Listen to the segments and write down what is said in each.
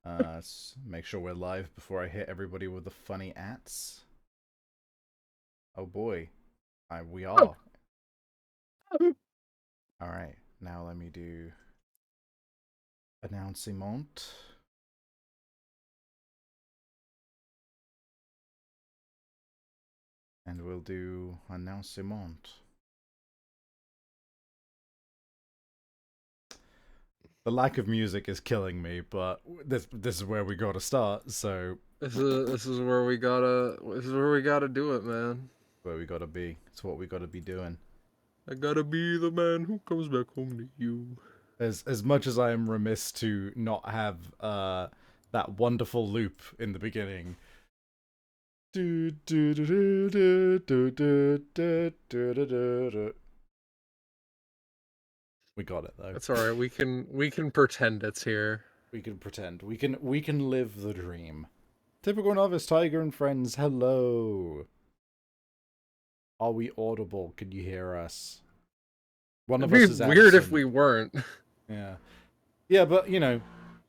Let's make sure we're live before I hit everybody with the funny ats. Oh boy, we are. Alright, now let me do announcement. And we'll do announcement. The lack of music is killing me, but this is where we gotta start, so This is where we gotta do it, man. where we gotta be. It's what we gotta be doing. I gotta be the man who comes back home to you. As much as I am remiss to not have that wonderful loop in the beginning. We got it though. That's all right. We can pretend it's here. We can pretend. We can live the dream. Typical novice tiger and friends. Hello. Are we audible? Can you hear us? One of It'd us be is weird if absent. we weren't. Yeah. Yeah, but you know,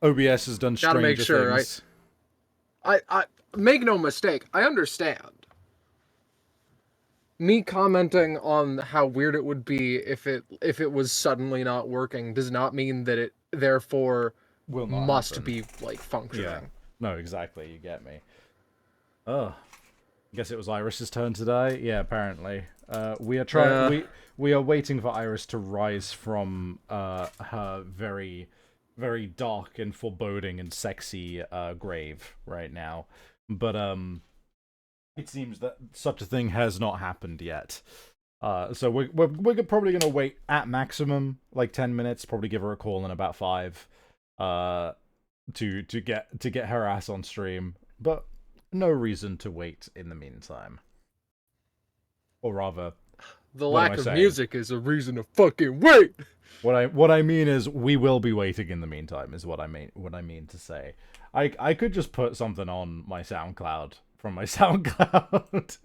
OBS has done Gotta make stranger sure. things. I make no mistake. I understand. Me commenting on how weird it would be if it was suddenly not working does not mean that it therefore Will not must happen. be like Yeah. functioning. No, exactly. You get me. Oh, guess it was Iris's turn today. Yeah, apparently. We are trying. Uh, We are waiting for Iris to rise from her very, very dark and foreboding and sexy grave right now, but it seems that such a thing has not happened yet. So we're probably gonna wait at maximum like 10 minutes. Probably give her a call in about 5. To get her ass on stream, but no reason to wait in the meantime. Or rather, the what am I lack of saying? music is a reason to fucking wait. What I mean is we will be waiting in the meantime is what I mean to say. I could just put something on my SoundCloud from my SoundCloud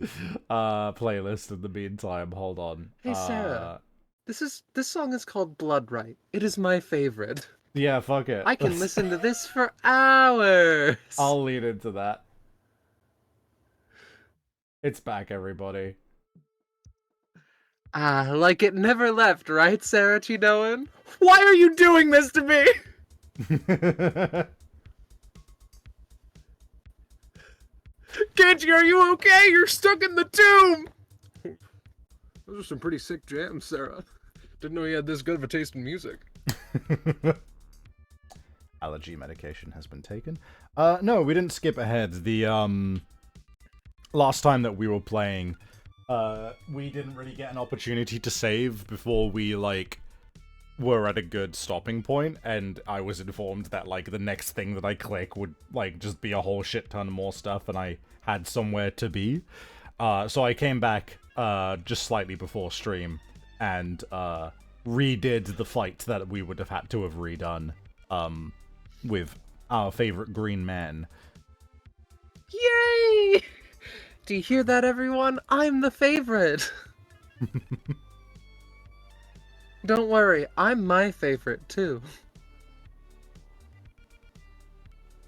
playlist in the meantime. Hold on. Hey Sarah, this song is called Blood Right. It is my favorite. Yeah, fuck it. I can listen to this for hours. I'll lead into that. It's back, everybody. Ah, like it never left, right, Sarah Chinoan? Why are you doing this to me? Kenji, are you okay? You're stuck in the tomb! Those are some pretty sick jams, Sarah. Didn't know you had this good of a taste in music. Allergy medication has been taken. No, we didn't skip ahead. The last time that we were playing, we didn't really get an opportunity to save before we were at a good stopping point, and I was informed that the next thing that I click would just be a whole shit ton more stuff, and I had somewhere to be. So I came back just slightly before stream and redid the fight that we would have had to have redone with our favorite green man. Yay! Do you hear that, everyone? I'm the favorite. Don't worry, I'm my favorite too.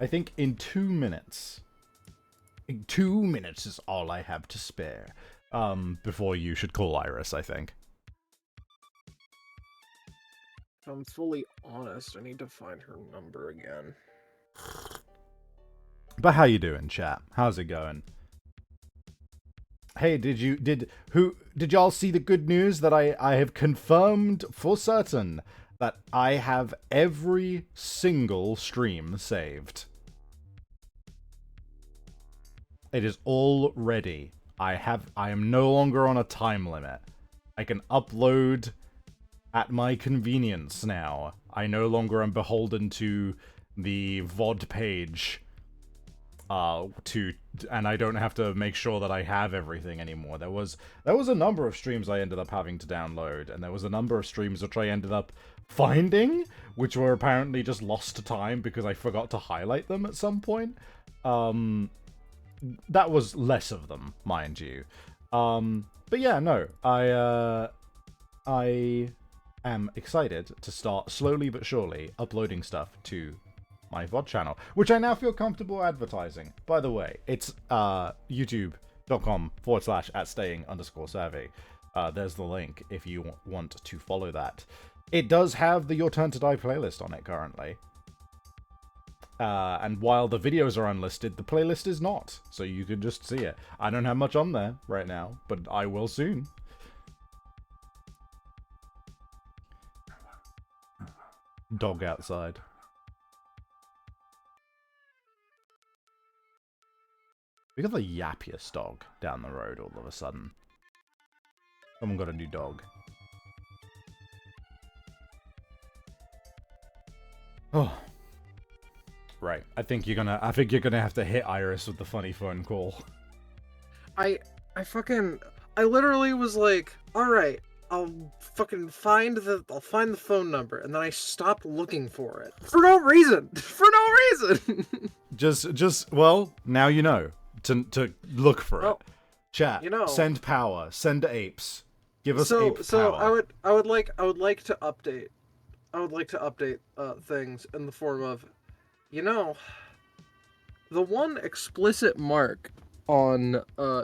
I think in 2 minutes. In 2 minutes is all I have to spare. Before you should call Iris, I think. If I'm fully honest, I need to find her number again. But how you doing, chat? How's it going? Hey, did y'all see the good news that I have confirmed for certain that I have every single stream saved? It is all ready. I am no longer on a time limit. I can upload at my convenience now. I no longer am beholden to the VOD page. And I don't have to make sure that I have everything anymore. There was a number of streams I ended up having to download, and there was a number of streams which I ended up finding, which were apparently just lost to time because I forgot to highlight them at some point. That was less of them, mind you. But yeah, no, I am excited to start slowly but surely uploading stuff to my VOD channel, which I now feel comfortable advertising. By the way, it's youtube.com/@staying_savvy. There's the link if you want to follow that. It does have the Your Turn to Die playlist on it currently. And while the videos are unlisted, the playlist is not, so you can just see it. I don't have much on there right now, but I will soon. Dog outside. We got the yappiest dog down the road all of a sudden. Someone got a new dog. Oh. Right. I think you're gonna have to hit Iris with the funny phone call. I literally was like, alright, I'll find the phone number, and then I stopped looking for it. For no reason! For no reason! Well, now you know. To look for it. Chat. You know. Send power. Send apes. Give us ape power. So I would like to update. I would like to update things in the form of, you know, the one explicit mark on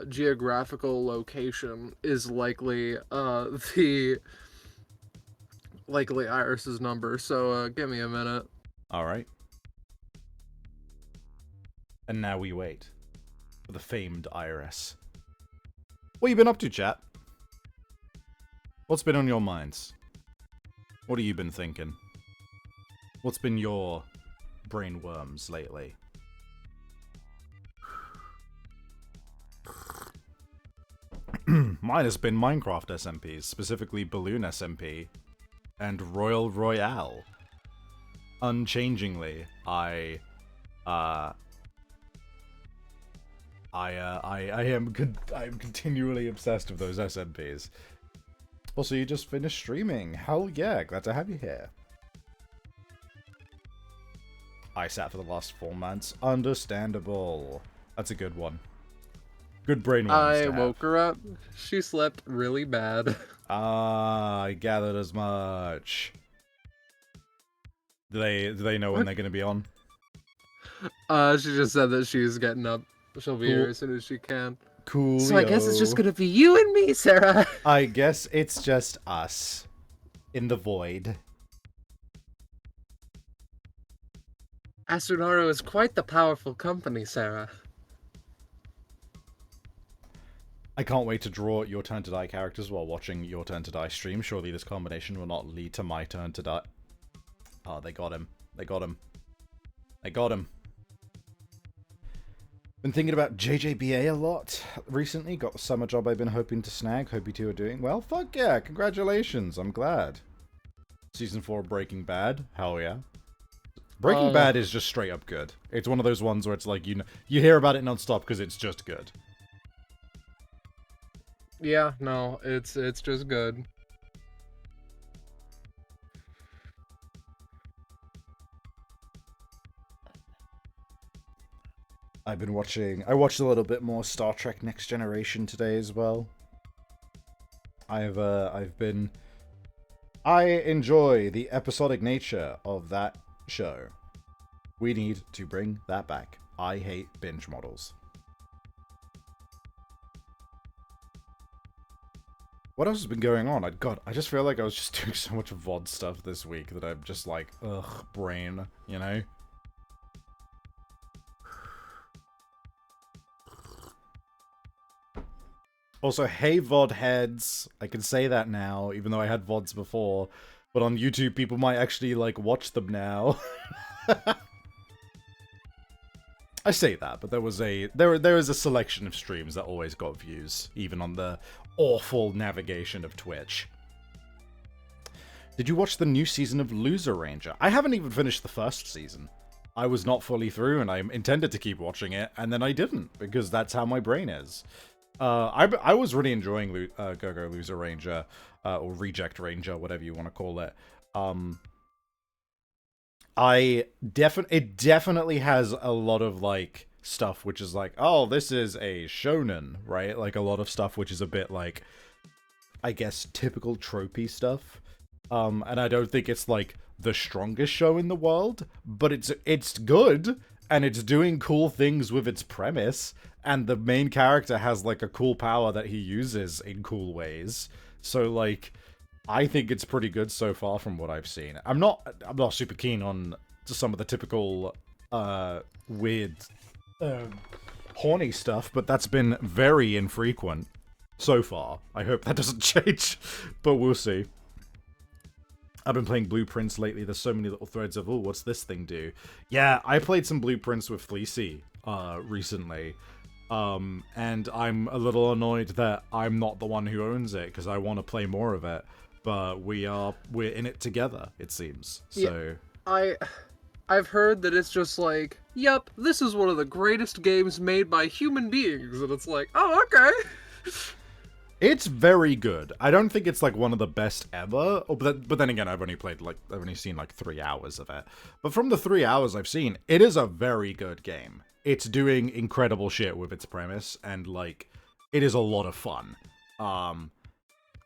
geographical location is likely Iris's number. So give me a minute. All right. And now we wait for the famed Iris. What you been up to, chat? What's been on your minds? What have you been thinking? What's been your brain worms lately? Mine has been Minecraft SMPs, specifically Balloon SMP and Royal Royale. Unchangingly, I am continually obsessed with those SMPs. Also, you just finished streaming. Hell yeah, glad to have you here. I sat for the last 4 months. Understandable. That's a good one. Good brain worms I woke her up. She slept really bad. Ah, I gathered as much. Do they know when they're gonna be on? She just said that she's getting up. She'll be here as soon as she can. Cool. So I guess it's just gonna be you and me, Sarah. I guess it's just us. In the void. Astronauto is quite the powerful company, Sarah. I can't wait to draw Your Turn to Die characters while watching Your Turn to Die stream. Surely this combination will not lead to My Turn to Die. Oh, they got him. They got him. They got him. Been thinking about JJBA a lot recently. Got the summer job I've been hoping to snag. Hope you two are doing well. Fuck yeah, congratulations. I'm glad. Season 4 of Breaking Bad. Hell yeah. Breaking Bad is just straight up good. It's one of those ones where it's like, you hear about it non-stop because it's just good. Yeah, no, it's just good. I watched a little bit more Star Trek Next Generation today as well. I enjoy the episodic nature of that show. We need to bring that back. I hate binge models. What else has been going on? I just feel like I was just doing so much VOD stuff this week that I'm just like, ugh, brain, you know? Also, hey VOD heads, I can say that now, even though I had VODs before, but on YouTube people might actually, like, watch them now. I say that, but there was a selection of streams that always got views, even on the awful navigation of Twitch. Did you watch the new season of Loser Ranger? I haven't even finished the first season. I was not fully through, and I intended to keep watching it, and then I didn't, because that's how my brain is. I was really enjoying Go-Go Loser Ranger, or Reject Ranger, whatever you want to call it. It definitely has a lot of, like, stuff which is like, oh, this is a shonen, right? Like, a lot of stuff which is a bit, like, I guess, typical tropey stuff. And I don't think it's, like, the strongest show in the world, but it's good, and it's doing cool things with its premise, and the main character has, like, a cool power that he uses in cool ways. So, like, I think it's pretty good so far from what I've seen. I'm not super keen on some of the typical, weird, horny stuff, but that's been very infrequent so far. I hope that doesn't change, but we'll see. I've been playing Blueprints lately. There's so many little threads of, oh, what's this thing do? Yeah, I played some Blueprints with Fleecy recently. And I'm a little annoyed that I'm not the one who owns it, because I want to play more of it. But we're in it together, it seems. So yeah, I've heard that it's just like, yep, this is one of the greatest games made by human beings, and it's like, oh, okay. it's very good. I don't think it's like one of the best ever. Oh, but then again, I've only seen like 3 hours of it. But from the 3 hours I've seen, it is a very good game. It's doing incredible shit with its premise, and like, it is a lot of fun.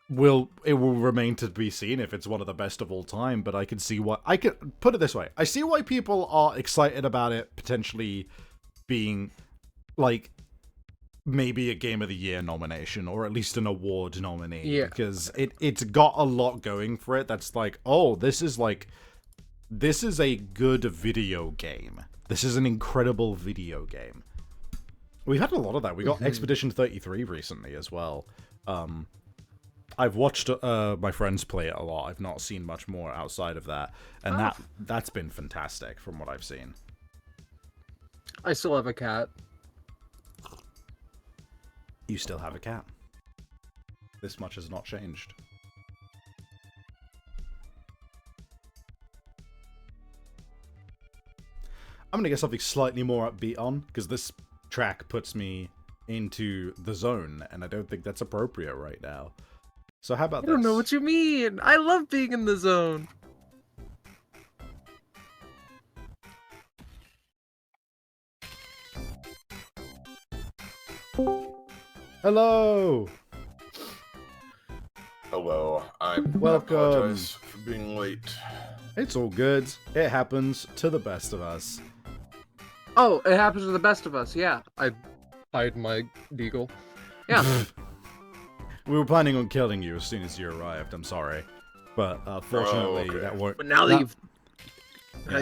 It will remain to be seen if it's one of the best of all time. But I can see why. I can put it this way: I see why people are excited about it potentially being like, maybe a Game of the Year nomination, or at least an award nominee. Yeah. Because it's got a lot going for it that's like, oh, this is a good video game. This is an incredible video game. We've had a lot of that. We got Expedition 33 recently as well. I've watched my friends play it a lot. I've not seen much more outside of that. And that's been fantastic from what I've seen. I still have a cat. You still have a cat. This much has not changed. I'm gonna get something slightly more upbeat on, because this track puts me into the zone, and I don't think that's appropriate right now. So how about this? I don't know what you mean. I love being in the zone. Hello! Hello, I Welcome. apologize for being late. It's all good. It happens to the best of us. Oh, it happens to the best of us, yeah. I hide my beagle. Yeah. We were planning on killing you as soon as you arrived, I'm sorry. But fortunately, okay. that won't... But now that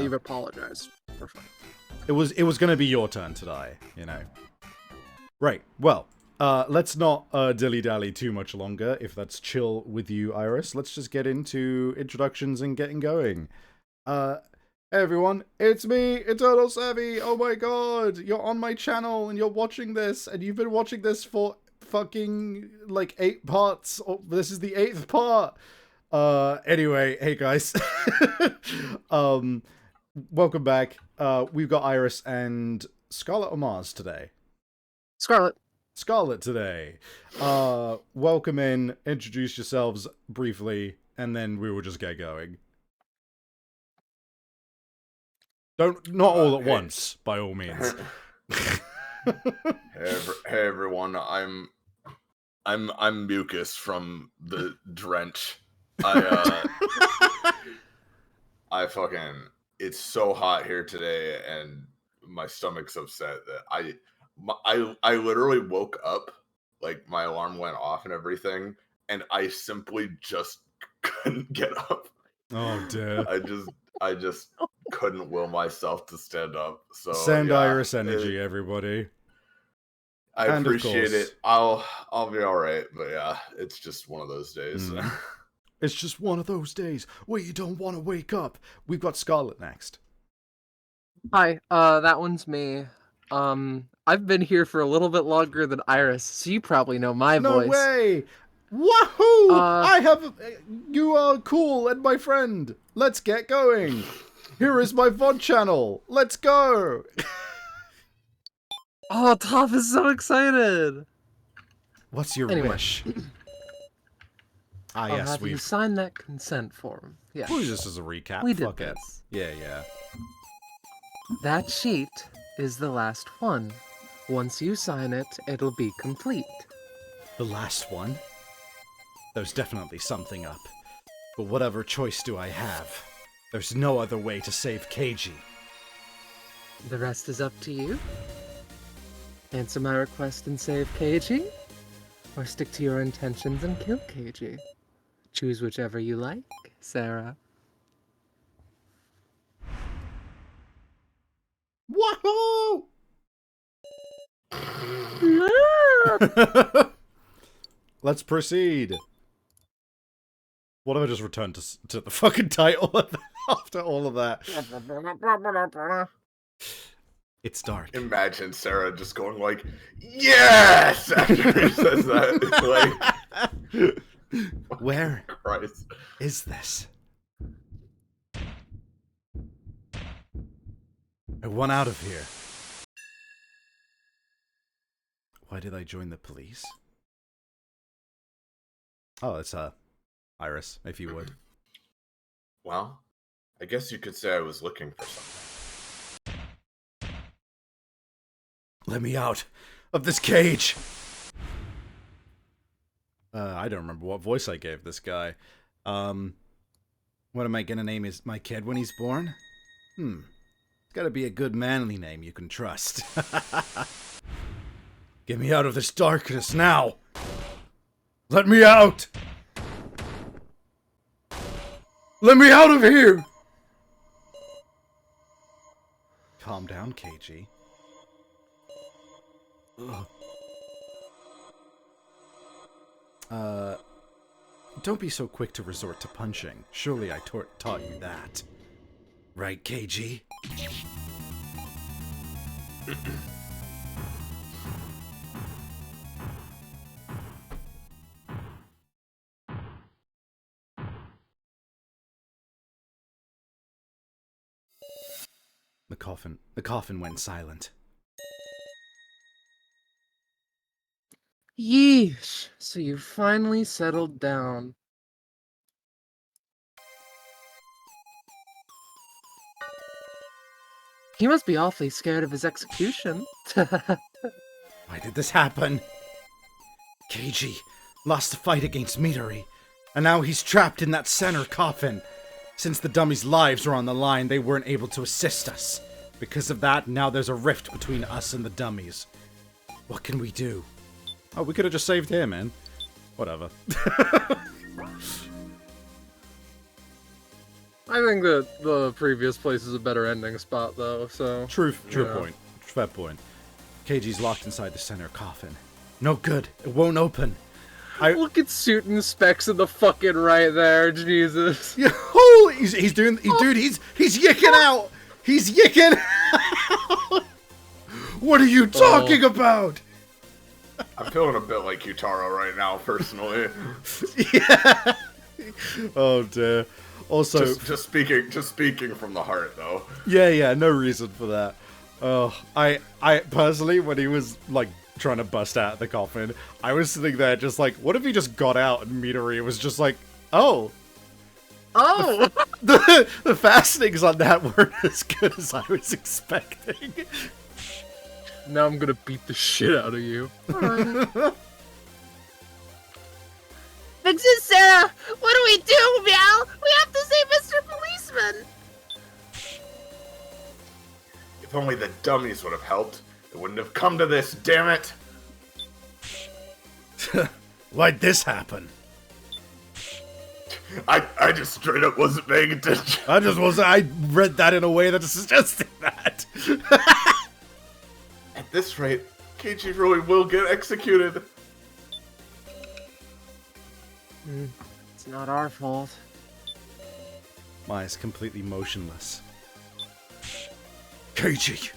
you've apologized, we're fine. It was gonna be your turn to die, you know. Right, well, let's not dilly-dally too much longer, if that's chill with you, Iris. Let's just get into introductions and getting going. Hey everyone, it's me, Eternal Savvy. Oh my god, you're on my channel and you're watching this, and you've been watching this for fucking like 8 parts. Oh, this is the 8th part. Anyway, hey guys. Welcome back. We've got Iris and Scarlet or Mars today. Scarlet today. Welcome in, introduce yourselves briefly, and then we will just get going. Not all at once, by all means. Hey everyone, I'm Mucus from the Drench. I fucking, it's so hot here today, and my stomach's upset that I literally woke up, like my alarm went off and everything, and I simply just couldn't get up. Oh dear. I just couldn't will myself to stand up. So send yeah, Iris energy, everybody. I And appreciate it. I'll be all right, but yeah, it's just one of those days. It's just one of those days where you don't want to wake up. We've got Scarlet next. Hi, that one's me. I've been here for a little bit longer than Iris, so you probably know my voice. No way! Wahoo! You are cool and my friend. Let's get going. Here is my VOD channel. Let's go. Oh, Toph is so excited. What's your wish? I'll have you sign that consent form. Yeah. We'll use this as a recap. We did Fuck it. this. Yeah. That sheet is the last one. Once you sign it, it'll be complete. The last one? There's definitely something up. But whatever choice do I have? There's no other way to save Keiji. The rest is up to you. Answer my request and save Keiji, or stick to your intentions and kill Keiji. Choose whichever you like, Sarah. Wahoo! Let's proceed. What if I just returned to the fucking title after all of that? It's dark. Imagine Sarah just going like, "Yes!" after he says that. It's like, Where Christ. is this? I want out of here. Why did I join the police? Oh, it's Iris, if you would. Well, I guess you could say I was looking for something. Let me out of this cage. I don't remember what voice I gave this guy. What am I gonna name my kid when he's born? It's gotta be a good manly name you can trust. Get me out of this darkness now! Let me out! Let me out of here! Calm down, Keiji. Don't be so quick to resort to punching. Surely I taught you that. Right, Keiji? The coffin went silent. Yeesh. So you finally settled down. He must be awfully scared of his execution. Why did this happen? Keiji lost the fight against Midori, and now he's trapped in that center coffin. Since the dummies' lives were on the line, they weren't able to assist us. Because of that, now there's a rift between us and the dummies. What can we do? Oh, we could have just saved him, man. Whatever. I think that the previous place is a better ending spot, though, so... True yeah. point. Fair point. Keiji's locked inside the center coffin. No good. It won't open. Look at Suit and Specs in the fucking right there, Jesus. Yeah, holy, he's doing, dude, he's yicking out. He's yicking out. What are you talking about? I'm feeling a bit like Utaro right now, personally. Yeah. Oh dear. Also, just speaking from the heart, though. Yeah, no reason for that. Oh, I personally, when he was like trying to bust out the coffin, I was sitting there just like, what if he just got out and Midori was just like, oh. The fastenings on that weren't as good as I was expecting. Now I'm gonna beat the shit out of you. Fix it, Sarah! What do we do, Meow? We have to save Mr. Policeman! If only the dummies would have helped, it wouldn't have come to this, damn it! Why'd this happen? I just straight up wasn't paying attention. I read that in a way that suggested that. At this rate, Keiji really will get executed. It's not our fault. Maya's completely motionless. Keiji!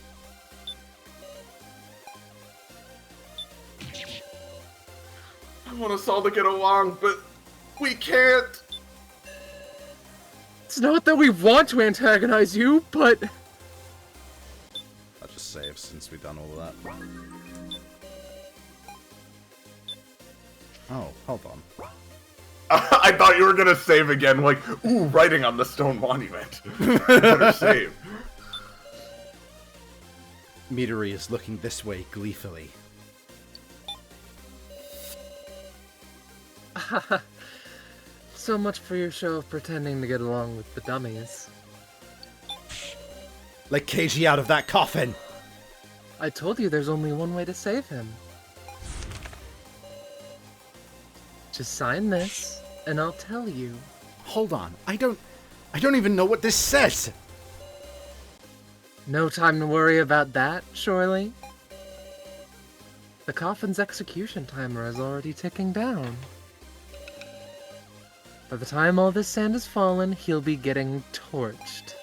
I want us all to get along, but we can't. It's not that we want to antagonize you, but... I'll just save since we've done all of that. Oh, hold on. I thought you were gonna save again, like, ooh, writing on the stone monument. Better save. Midori is looking this way gleefully. So much for your show of pretending to get along with the dummies. Let Keiji out of that coffin! I told you there's only one way to save him. Just sign this, and I'll tell you. Hold on, I don't even know what this says! No time to worry about that, surely? The coffin's execution timer is already ticking down. By the time all this sand has fallen, he'll be getting torched.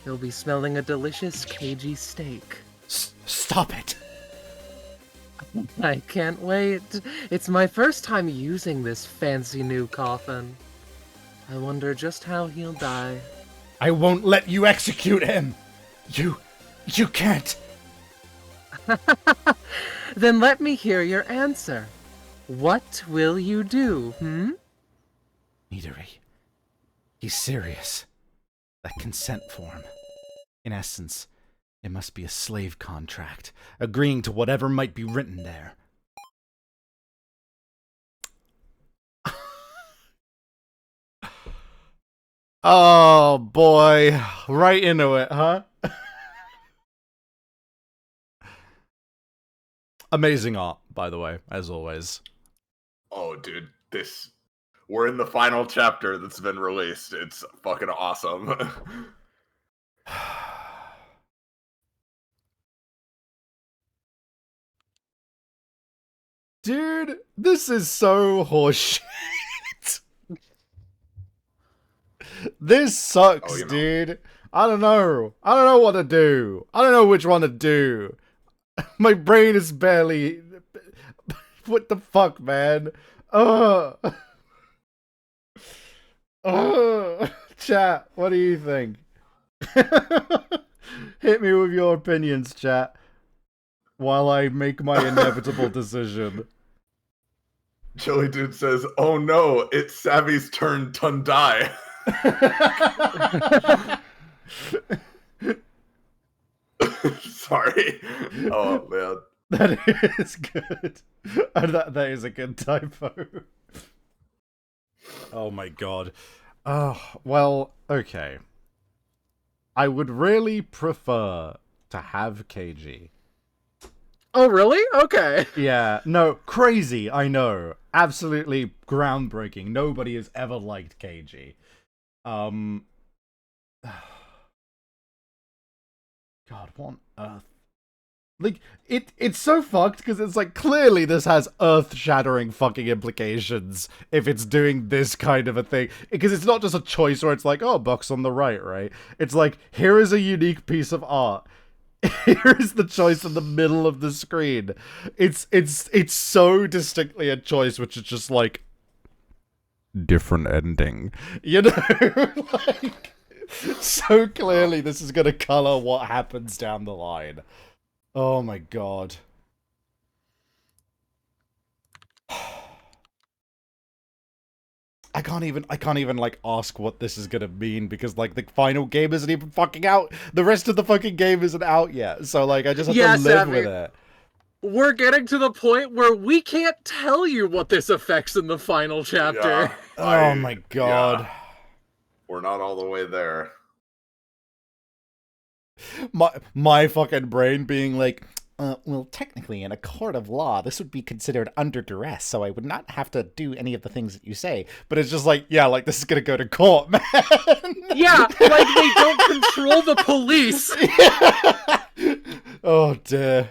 He'll be smelling a delicious Keiji steak. Stop it! I can't wait. It's my first time using this fancy new coffin. I wonder just how he'll die. I won't let you execute him! You can't! Then let me hear your answer. What will you do, Midori. He's serious. That consent form. In essence, it must be a slave contract, agreeing to whatever might be written there. Oh boy, right into it, huh? Amazing art, by the way, as always. Oh, dude, we're in the final chapter that's been released. It's fucking awesome. Dude, this is so horseshit. This sucks, Oh, you know. dude. I don't know what to do. I don't know which one to do. My brain is barely... What the fuck, man? Chat, what do you think? Hit me with your opinions, chat, while I make my inevitable decision. Chili Dude says, "Oh no, it's Savvy's turn to die." Sorry. Oh man. That is good. That is a good typo. Oh my god. Oh, well, okay. I would really prefer to have KG. Oh, really? Okay. Yeah, no, crazy, I know. Absolutely groundbreaking. Nobody has ever liked KG. God, what on earth? Like, it's so fucked, because it's like, clearly this has earth-shattering fucking implications if it's doing this kind of a thing. Because it's not just a choice where it's like, oh, box on the right? It's like, here is a unique piece of art. Here is the choice in the middle of the screen. It's so distinctly a choice, which is just like, different ending. You know? Like, so clearly this is gonna color what happens down the line. Oh my god. I can't even like ask what this is gonna mean, because like the final game isn't even fucking out. The rest of the fucking game isn't out yet. So like I just have to live with it. We're getting to the point where we can't tell you what this affects in the final chapter. Oh my god. Yeah. We're not all the way there. My fucking brain being like, well, technically, in a court of law, this would be considered under duress, so I would not have to do any of the things that you say. But it's just like, yeah, like, this is gonna go to court, man. Yeah, like they don't control the police. Yeah. Oh, dear.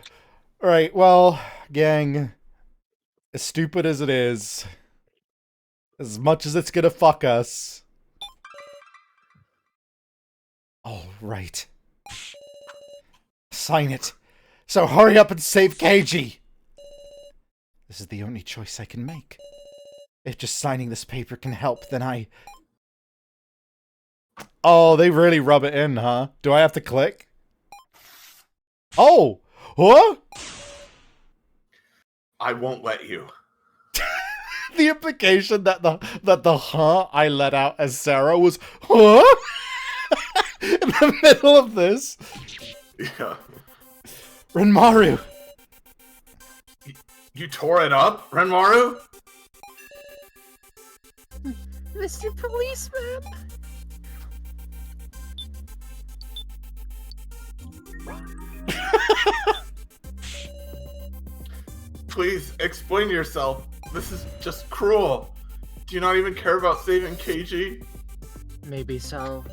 Alright, well, gang, as stupid as it is, as much as it's gonna fuck us. All right. Sign it. So hurry up and save Keiji! This is the only choice I can make. If just signing this paper can help, then I... Oh, they really rub it in, huh? Do I have to click? Oh! What? I won't let you. The implication that the huh I let out as Sarah was huh? In the middle of this. Yeah. Renmaru! You tore it up, Renmaru? Mr. Policeman. Please explain yourself. This is just cruel. Do you not even care about saving KG? Maybe so.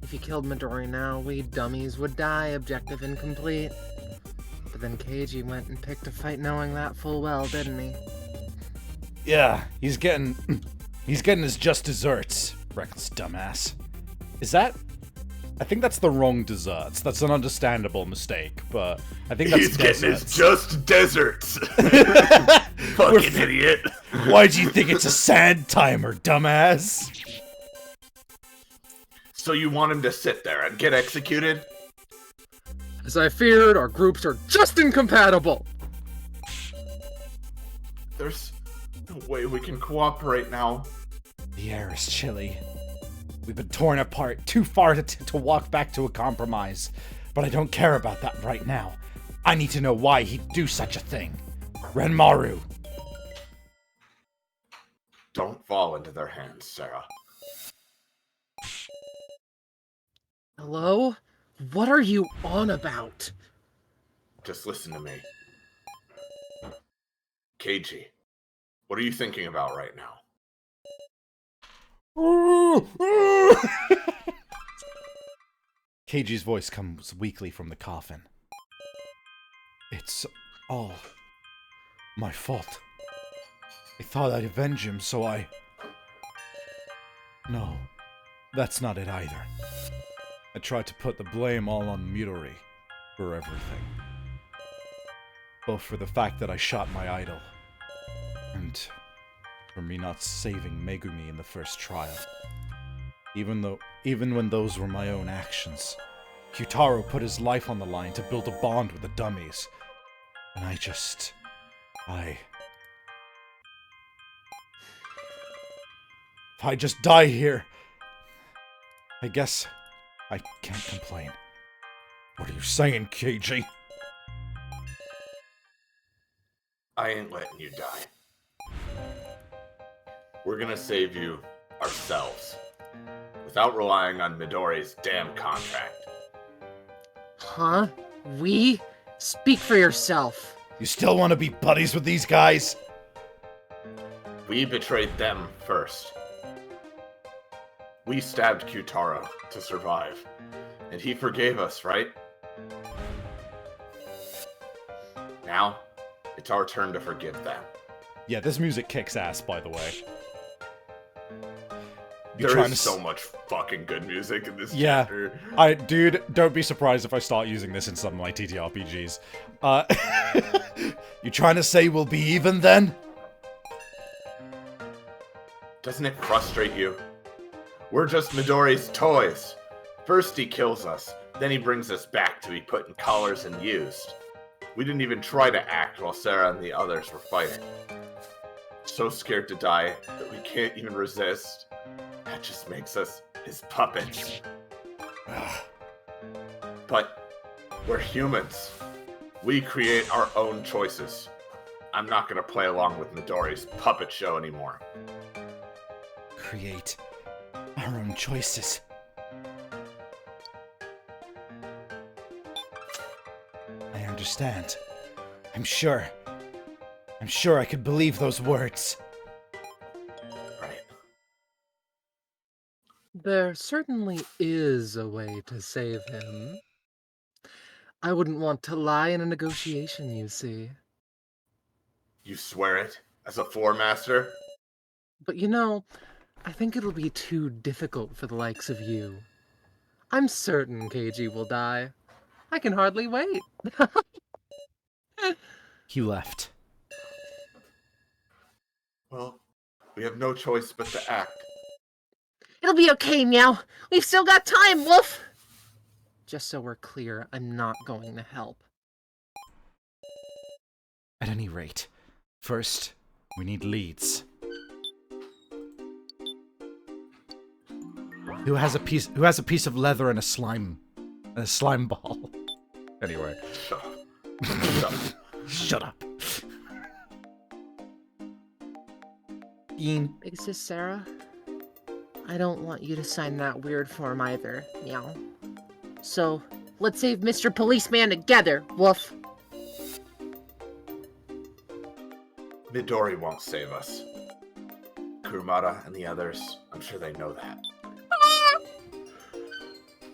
If you killed Midori now, we dummies would die, objective incomplete. But then Keiji went and picked a fight knowing that full well, didn't he? Yeah, he's getting his just desserts, reckless dumbass. Is that? I think that's the wrong desserts. That's an understandable mistake, but I think that's He's getting his deserts. just deserts. Fucking idiot. Why do you think it's a sand timer, dumbass? So you want him to sit there and get executed? As I feared, our groups are just incompatible! There's no way we can cooperate now. The air is chilly. We've been torn apart too far to walk back to a compromise. But I don't care about that right now. I need to know why he'd do such a thing. Renmaru. Don't fall into their hands, Sarah. Hello? What are you on about? Just listen to me. KG, what are you thinking about right now? Keiji's voice comes weakly from the coffin. It's all my fault. I thought I'd avenge him, so I... No, that's not it either. I tried to put the blame all on Midori for everything. Both for the fact that I shot my idol, and for me not saving Megumi in the first trial. Even when those were my own actions. Kyutaro put his life on the line to build a bond with the dummies. And If I just die here, I guess I can't complain. What are you saying, KG? I ain't letting you die. We're gonna save you ourselves. Without relying on Midori's damn contract. Huh? We? Speak for yourself. You still want to be buddies with these guys? We betrayed them first. We stabbed Kyutaro to survive. And he forgave us, right? Now, it's our turn to forgive them. Yeah, this music kicks ass, by the way. There is so much fucking good music in this chapter. Dude, don't be surprised if I start using this in some of my TTRPGs. You trying to say we'll be even then? Doesn't it frustrate you? We're just Midori's toys. First he kills us, then he brings us back to be put in collars and used. We didn't even try to act while Sarah and the others were fighting. So scared to die that we can't even resist. That just makes us his puppets. But we're humans. We create our own choices. I'm not gonna play along with Midori's puppet show anymore. Create our own choices. I understand. I'm sure I could believe those words. Right. There certainly is a way to save him. I wouldn't want to lie in a negotiation, you see. You swear it? As a floor master? But you know, I think it'll be too difficult for the likes of you. I'm certain Keiji will die. I can hardly wait. He left. Well, we have no choice but to act. It'll be okay, Meow. We've still got time, Wolf. Just so we're clear, I'm not going to help. At any rate, first, we need leads. Who has a piece of leather and a slime ball? Anyway. Shut up. Shut up. Shut up. Dean, Big Sis Sarah, I don't want you to sign that weird form either, Meow. So, Let's save Mr. Policeman together, woof. Midori won't save us. Kurumada and the others, I'm sure they know that.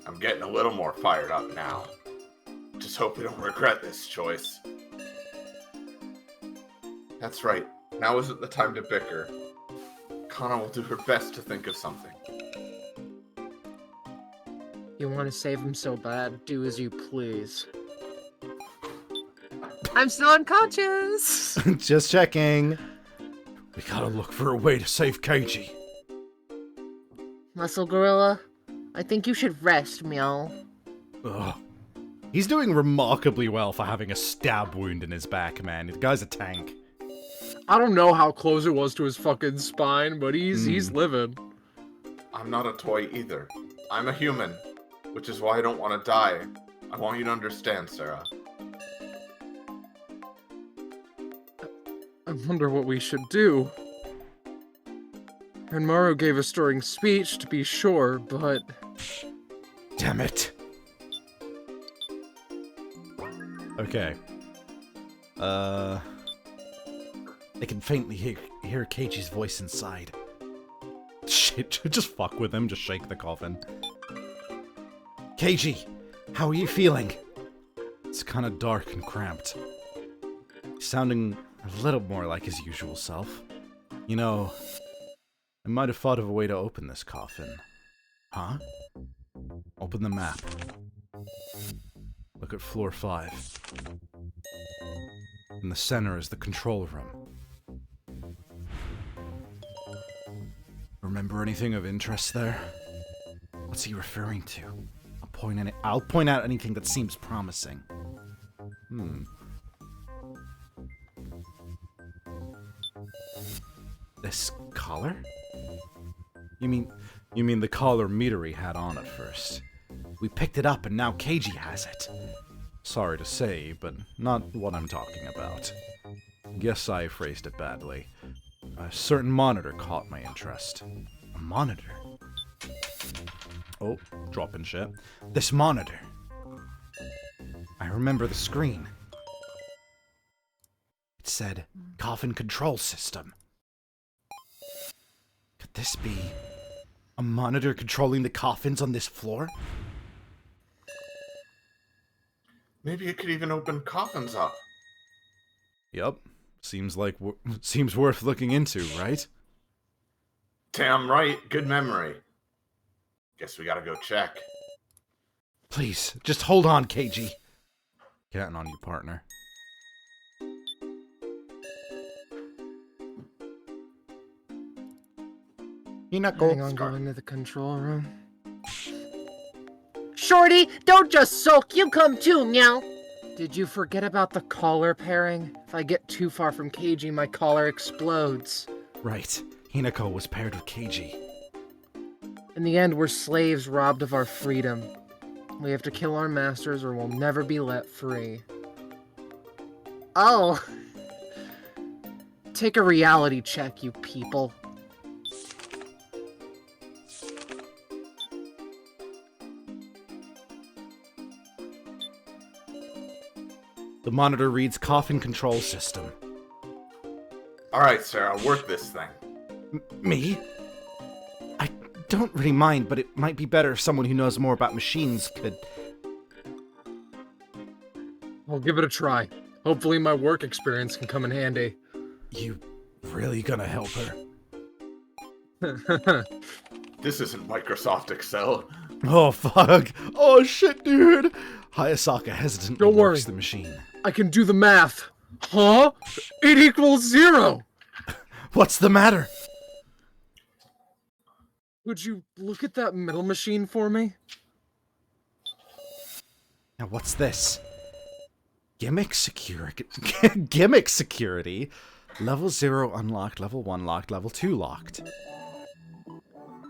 I'm getting a little more fired up now. Just hope we don't regret this choice. That's right. Now isn't the time to bicker. Kana will do her best to think of something. You want to save him so bad, do as you please. I'm still unconscious. Just checking. We gotta look for a way to save Keiji. Muscle Gorilla, I think you should rest, meow. Ugh. He's doing remarkably well for having a stab wound in his back, man. The guy's a tank. I don't know how close it was to his fucking spine, but he's living. I'm not a toy either. I'm a human, which is why I don't want to die. I want you to understand, Sarah. I wonder what we should do. Renmaru gave a stirring speech, to be sure, but... Damn it. Okay. I can faintly hear Keiji's voice inside. Shit, just fuck with him, just shake the coffin. Keiji, how are you feeling? It's kind of dark and cramped. He's sounding a little more like his usual self. You know, I might have thought of a way to open this coffin. Huh? Open the map. Look at floor 5. In the center is the control room. Remember anything of interest there? What's he referring to? I'll point out anything that seems promising. This collar? You mean the collar Midori had on at first? We picked it up and now Keiji has it. Sorry to say, but not what I'm talking about. Guess I phrased it badly. A certain monitor caught my interest. A monitor? Oh, dropping shit. This monitor. I remember the screen. It said, Coffin Control System. Could this be a monitor controlling the coffins on this floor? Maybe it could even open coffins up. Yup. Seems worth looking into, right? Damn right. Good memory. Guess we gotta go check. Please, just hold on, Keiji. Counting on you, partner. Hang on, going to the control room. Shorty, don't just sulk, you come too, meow. Did you forget about the collar pairing? If I get too far from Keiji, my collar explodes. Right. Hinako was paired with Keiji. In the end, we're slaves robbed of our freedom. We have to kill our masters or we'll never be let free. Oh. Take a reality check, you people. The monitor reads Coffin Control System. Alright, Sarah, work this thing. Me? I don't really mind, but it might be better if someone who knows more about machines could... I'll give it a try. Hopefully my work experience can come in handy. You really gonna help her? This isn't Microsoft Excel. Oh, fuck. Oh, shit, dude. Hayasaka hesitantly Don't worry. works the machine. I can do the math. Huh? It equals 0! What's the matter? Would you look at that middle machine for me? Now, what's this? Gimmick security. Gimmick security? Level 0 unlocked, level 1 locked, level 2 locked.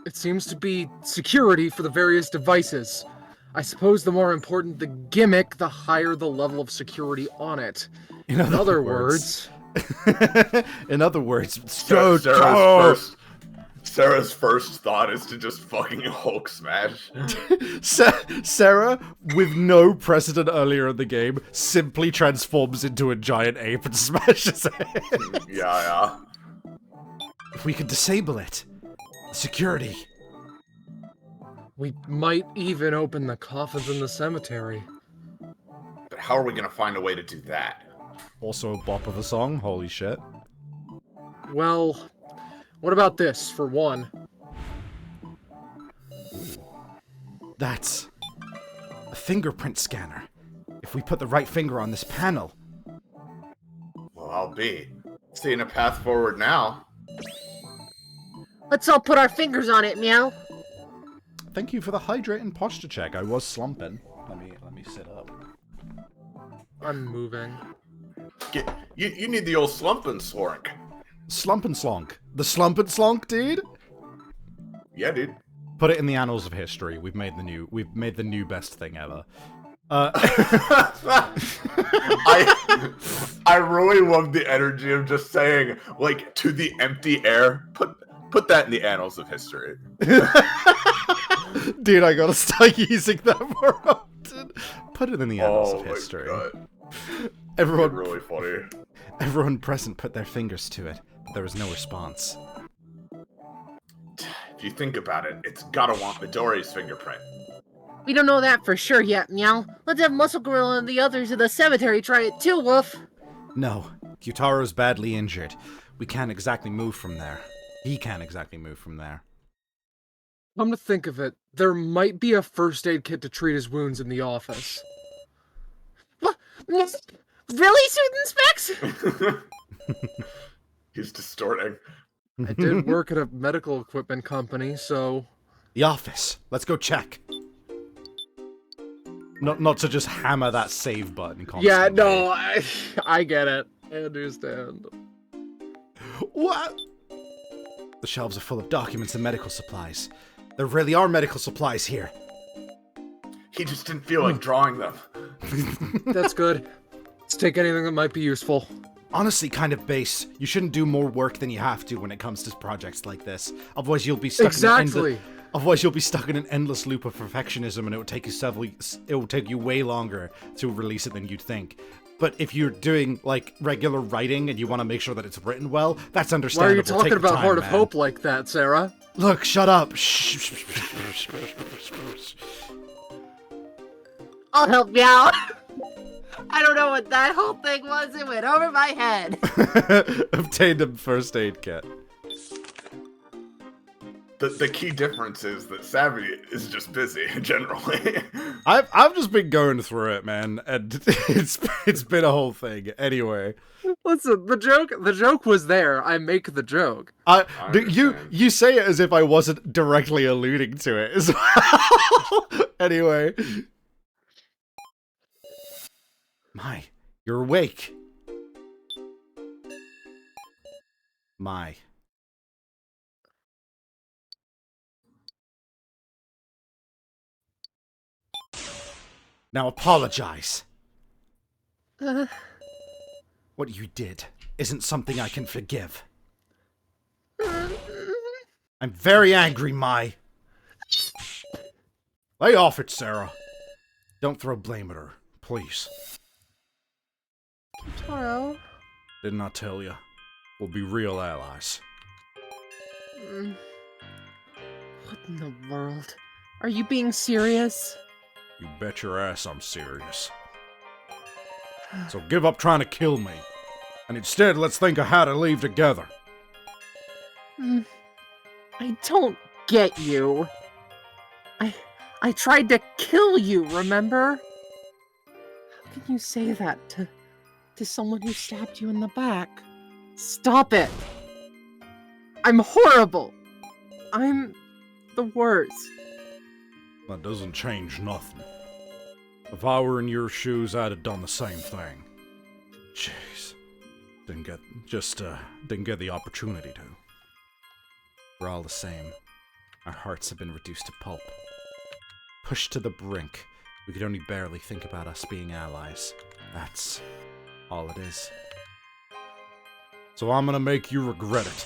It seems to be security for the various devices. I suppose the more important the gimmick, the higher the level of security on it. In other words... In other words, Sarah's Sarah's first thought is to just fucking Hulk smash. Sarah, with no precedent earlier in the game, simply transforms into a giant ape and smashes it. Yeah. If we could disable it. Security. We might even open the coffins in the cemetery. But how are we gonna find a way to do that? Also a bop of a song, holy shit. Well, what about this, for one? That's a fingerprint scanner. If we put the right finger on this panel. Well, I'll be seeing a path forward now. Let's all put our fingers on it, meow. Thank you for the hydrating posture check. I was slumping. Let me sit up. I'm moving. You need the old slump and slork. Slump and slonk. The slump and slonk, dude? Yeah, dude. Put it in the annals of history. We've made the new best thing ever. I really love the energy of just saying, like, to the empty air, put that in the annals of history. Dude, I gotta start using that more often. Put it in the annals of my history. God. Everyone, Really funny. everyone present put their fingers to it, but there was no response. If you think about it, it's gotta want Midori's fingerprint. We don't know that for sure yet, meow. Let's have Muscle Gorilla and the others in the cemetery try it too, Woof. No, Kyutaro's badly injured. We can't exactly move from there. He can't exactly move from there. Come to think of it, there might be a first aid kit to treat his wounds in the office. What? Really, Soothing Specs? He's distorting. I did work at a medical equipment company, so... The office. Let's go check. Not to just hammer that save button constantly. Yeah, no, I get it. I understand. What? The shelves are full of documents and medical supplies. There really are medical supplies here. He just didn't feel like drawing them. That's good. Let's take anything that might be useful. Honestly, kind of base. You shouldn't do more work than you have to when it comes to projects like this. Otherwise, you'll be stuck Otherwise, you'll be stuck in an endless loop of perfectionism, and it will take you way longer to release it than you'd think. But if you're doing, like, regular writing and you want to make sure that it's written well, that's understandable. Why are you talking Take the about time, Heart man. of Hope like that, Sarah? Look, shut up. I'll help you out. I don't know what that whole thing was. It went over my head. Obtained a first aid kit. The key difference is that Savvy is just busy, generally. I've just been going through it, man, and it's been a whole thing. Anyway. Listen, the joke was there. I make the joke. You say it as if I wasn't directly alluding to it as well. Anyway. My, you're awake. My. Now apologize. What you did isn't something I can forgive. I'm very angry, Mai. Lay off it, Sarah. Don't throw blame at her, please. Taro. Didn't I tell you? We'll be real allies. What in the world? Are you being serious? You bet your ass I'm serious. So give up trying to kill me. And instead, let's think of how to leave together. I don't get you. I tried to kill you, remember? How can you say that to someone who stabbed you in the back? Stop it! I'm horrible! I'm the worst. That doesn't change nothing. If I were in your shoes, I'd have done the same thing. Jeez. Didn't get the opportunity to. We're all the same. Our hearts have been reduced to pulp. Pushed to the brink, we could only barely think about us being allies. That's all it is. So I'm gonna make you regret it.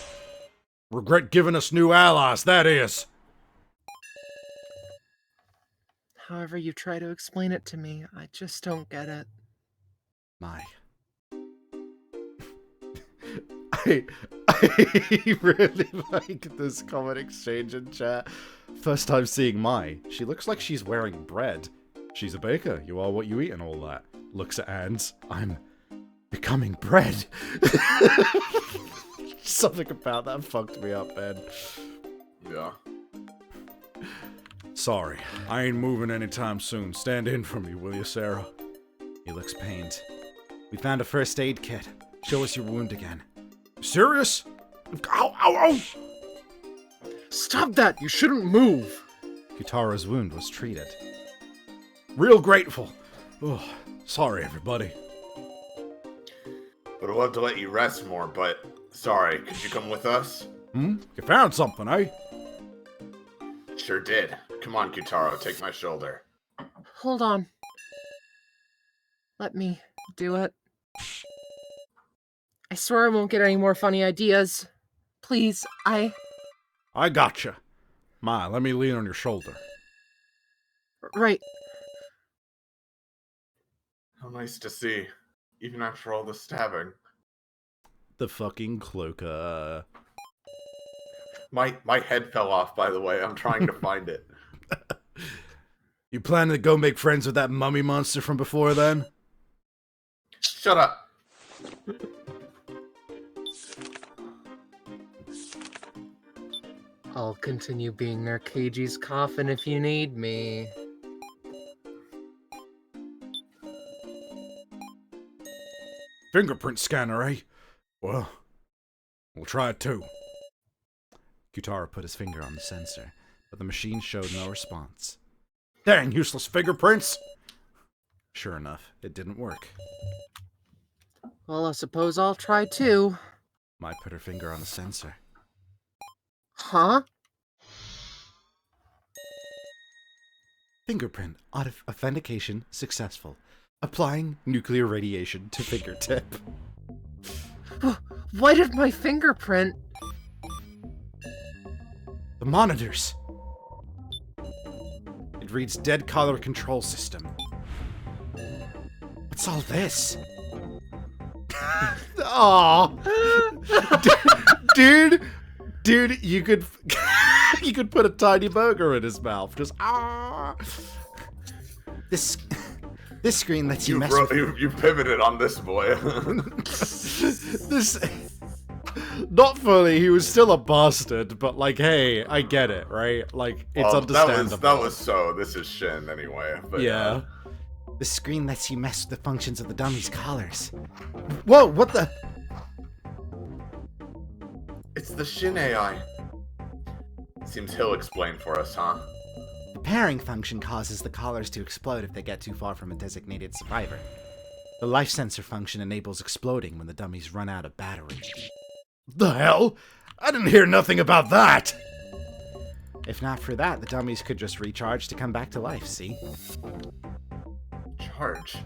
Regret giving us new allies, that is. However you try to explain it to me, I just don't get it. My. I really like this comment exchange in chat. First time seeing Mai. She looks like she's wearing bread. She's a baker. You are what you eat and all that. Looks at Ans. I'm becoming bread. Something about that fucked me up, man. Yeah. Sorry, I ain't moving anytime soon. Stand in for me, will you, Sarah? He looks pained. We found a first aid kit. Show us your wound again. Serious? Ow, ow, ow! Stop that! You shouldn't move! Kitara's wound was treated. Real grateful. Oh, sorry, everybody. Would love to let you rest more, but sorry. Could you come with us? You found something, eh? Sure did. Come on, Kitaro, take my shoulder. Hold on. Let me do it. I swear I won't get any more funny ideas. Please, I gotcha. Ma, let me lean on your shoulder. Right. How nice to see, even after all the stabbing. The fucking cloak, My head fell off, by the way. I'm trying to find it. You plan to go make friends with that mummy monster from before then? Shut up. I'll continue being near Keiji's coffin if you need me. Fingerprint scanner, eh? Well, we'll try it too. Kitara put his finger on the sensor, but the machine showed no response. Dang, useless fingerprints! Sure enough, it didn't work. Well, I suppose I'll try too. Mai put her finger on the sensor. Huh? Fingerprint authentication successful. Applying nuclear radiation to fingertip. Why did my fingerprint... The monitors! It reads dead collar control system. What's all this? Aww. Dude, you could you could put a tiny burger in his mouth. Just This screen lets you mess with... You pivoted on this, boy. This... Not fully, he was still a bastard, but like, hey, I get it, right? Like, it's understandable. That was so. This is Shin, anyway. But, yeah. The screen lets you mess with the functions of the dummy's collars. Whoa, what the... It's the Shin AI. Seems he'll explain for us, huh? The pairing function causes the collars to explode if they get too far from a designated survivor. The life sensor function enables exploding when the dummies run out of battery. The hell? I didn't hear nothing about that! If not for that, the dummies could just recharge to come back to life, see? Charge.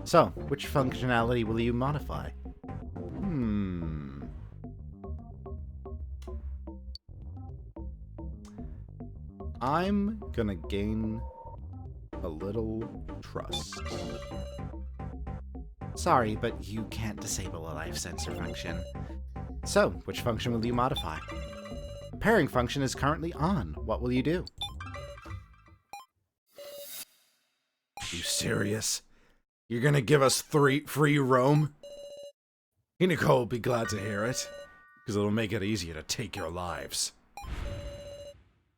So, which functionality will you modify? I'm gonna gain a little trust. Sorry, but you can't disable a life sensor function. So, which function will you modify? The pairing function is currently on. What will you do? You serious? You're gonna give us free roam? Hinako will be glad to hear it, because it'll make it easier to take your lives.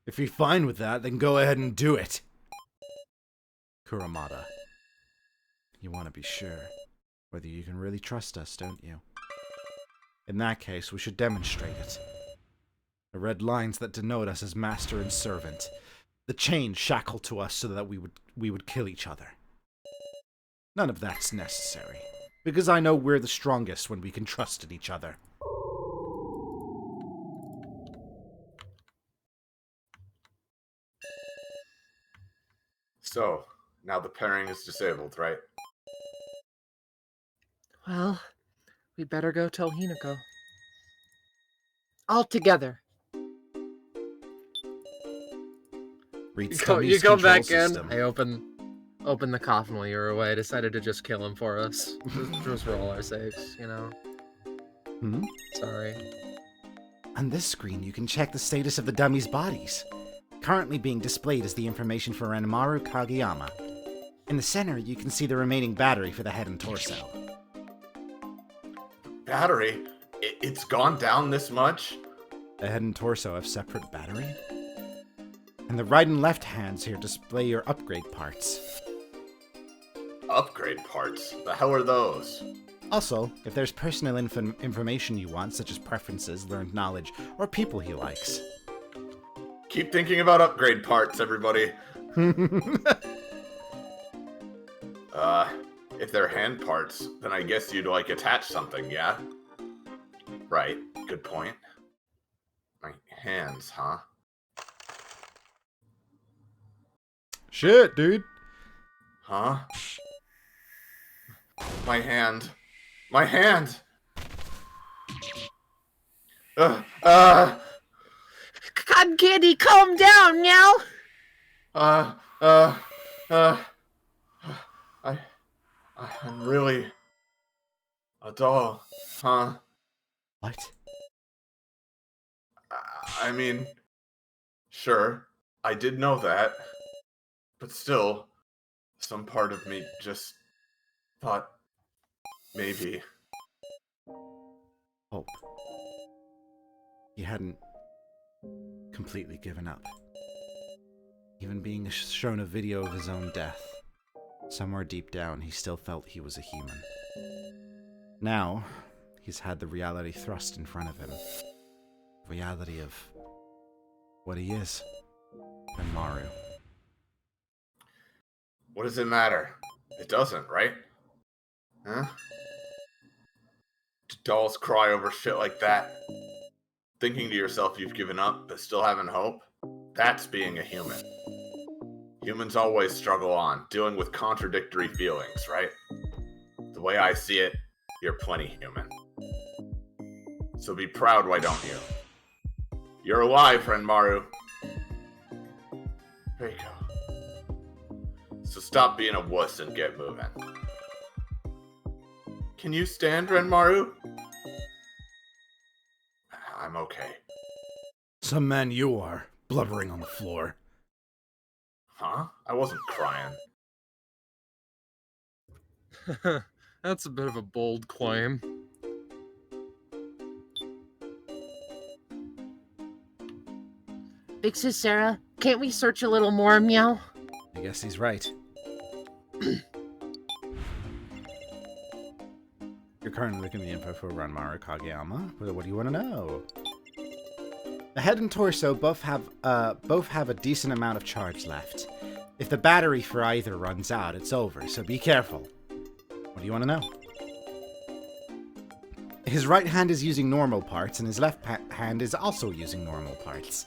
If you're fine with that, then go ahead and do it. Kuramata. You want to be sure whether you can really trust us, don't you? In that case, we should demonstrate it. The red lines that denote us as master and servant. The chain shackled to us so that we would kill each other. None of that's necessary, because I know we're the strongest when we can trust in each other. So, now the pairing is disabled, right? Well, we better go tell Hinako. all together. Reed's You tummy's come control back system. in. I open the coffin while you were away. I decided to just kill him for us. Just for all our sakes, you know. Hmm? Sorry. On this screen, you can check the status of the dummies' bodies. Currently being displayed is the information for Renmaru Kageyama. In the center, you can see the remaining battery for the head and torso. Battery? It's gone down this much? The head and torso have separate battery? And the right and left hands here display your upgrade parts. Upgrade parts? The hell are those? Also, if there's personal information you want, such as preferences, learned knowledge, or people he likes. Keep thinking about upgrade parts, everybody. If they're hand parts, then I guess you'd, like, attach something, yeah? Right, good point. My hands, huh? Shit, dude. Huh? My hand. My hand! Cotton Candy, calm down, meow! I'm really a doll, huh? What? I mean, sure, I did know that, but still, some part of me just thought maybe. Hope. He hadn't completely given up. Even being shown a video of his own death, somewhere deep down he still felt he was a human. Now, he's had the reality thrust in front of him. Reality of what he is. Maru. What does it matter? It doesn't, right? Huh? Do dolls cry over shit like that? Thinking to yourself you've given up, but still having hope? That's being a human. Humans always struggle on, dealing with contradictory feelings, right? The way I see it, you're plenty human. So be proud, why don't you? You're alive, Renmaru. There you go. So stop being a wuss and get moving. Can you stand, Renmaru? I'm okay. Some man you are, blubbering on the floor. Huh? I wasn't crying. That's a bit of a bold claim. Big Sis Sarah, can't we search a little more, meow? I guess he's right. You're currently looking at the info for Ranmaru Kageyama. What do you want to know? The head and torso both have a decent amount of charge left. If the battery for either runs out, it's over, so be careful. What do you want to know? His right hand is using normal parts, and his left hand is also using normal parts.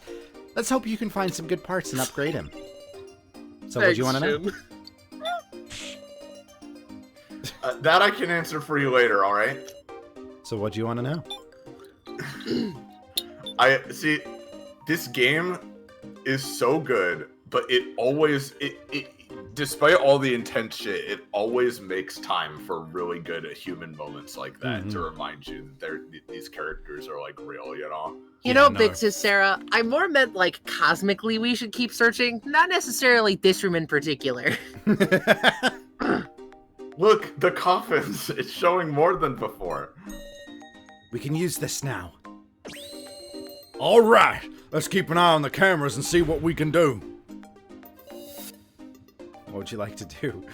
Let's hope you can find some good parts and upgrade him. So what do you want to know? That I can answer for you later, alright? So what do you want to know? I see, this game is so good, but it always, despite all the intense shit, it always makes time for really good human moments like that to remind you that these characters are like real, you know? You know, Big Sis Sarah, I more meant like cosmically we should keep searching, not necessarily this room in particular. Look, the coffins, it's showing more than before. We can use this now. All right, let's keep an eye on the cameras and see what we can do. What would you like to do?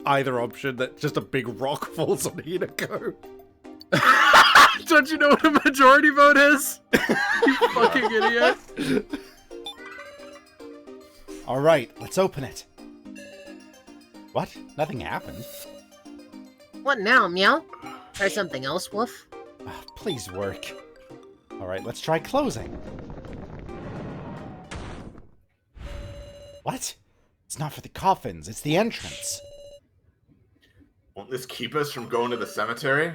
Either option, that just a big rock falls on Hinako. Don't you know what a majority vote is? You fucking idiot. All right, let's open it. What? Nothing happened. What now, meow? Try something else, Woof? Oh, please work. All right, let's try closing. What? It's not for the coffins, it's the entrance. Won't this keep us from going to the cemetery?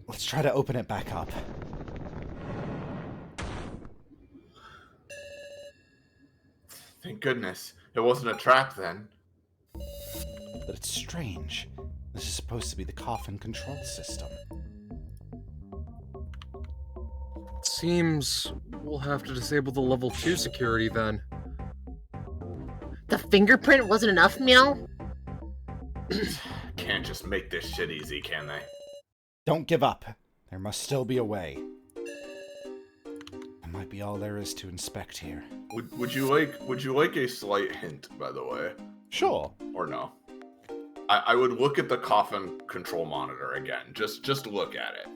Let's try to open it back up. Thank goodness. It wasn't a trap then. But it's strange. This is supposed to be the coffin control system. Seems we'll have to disable the level 2 security then. The fingerprint wasn't enough, Meow? Can't just make this shit easy, can they? Don't give up. There must still be a way. That might be all there is to inspect here. Would you like a slight hint, by the way? Sure. Or no? I would look at the coffin control monitor again. Just look at it.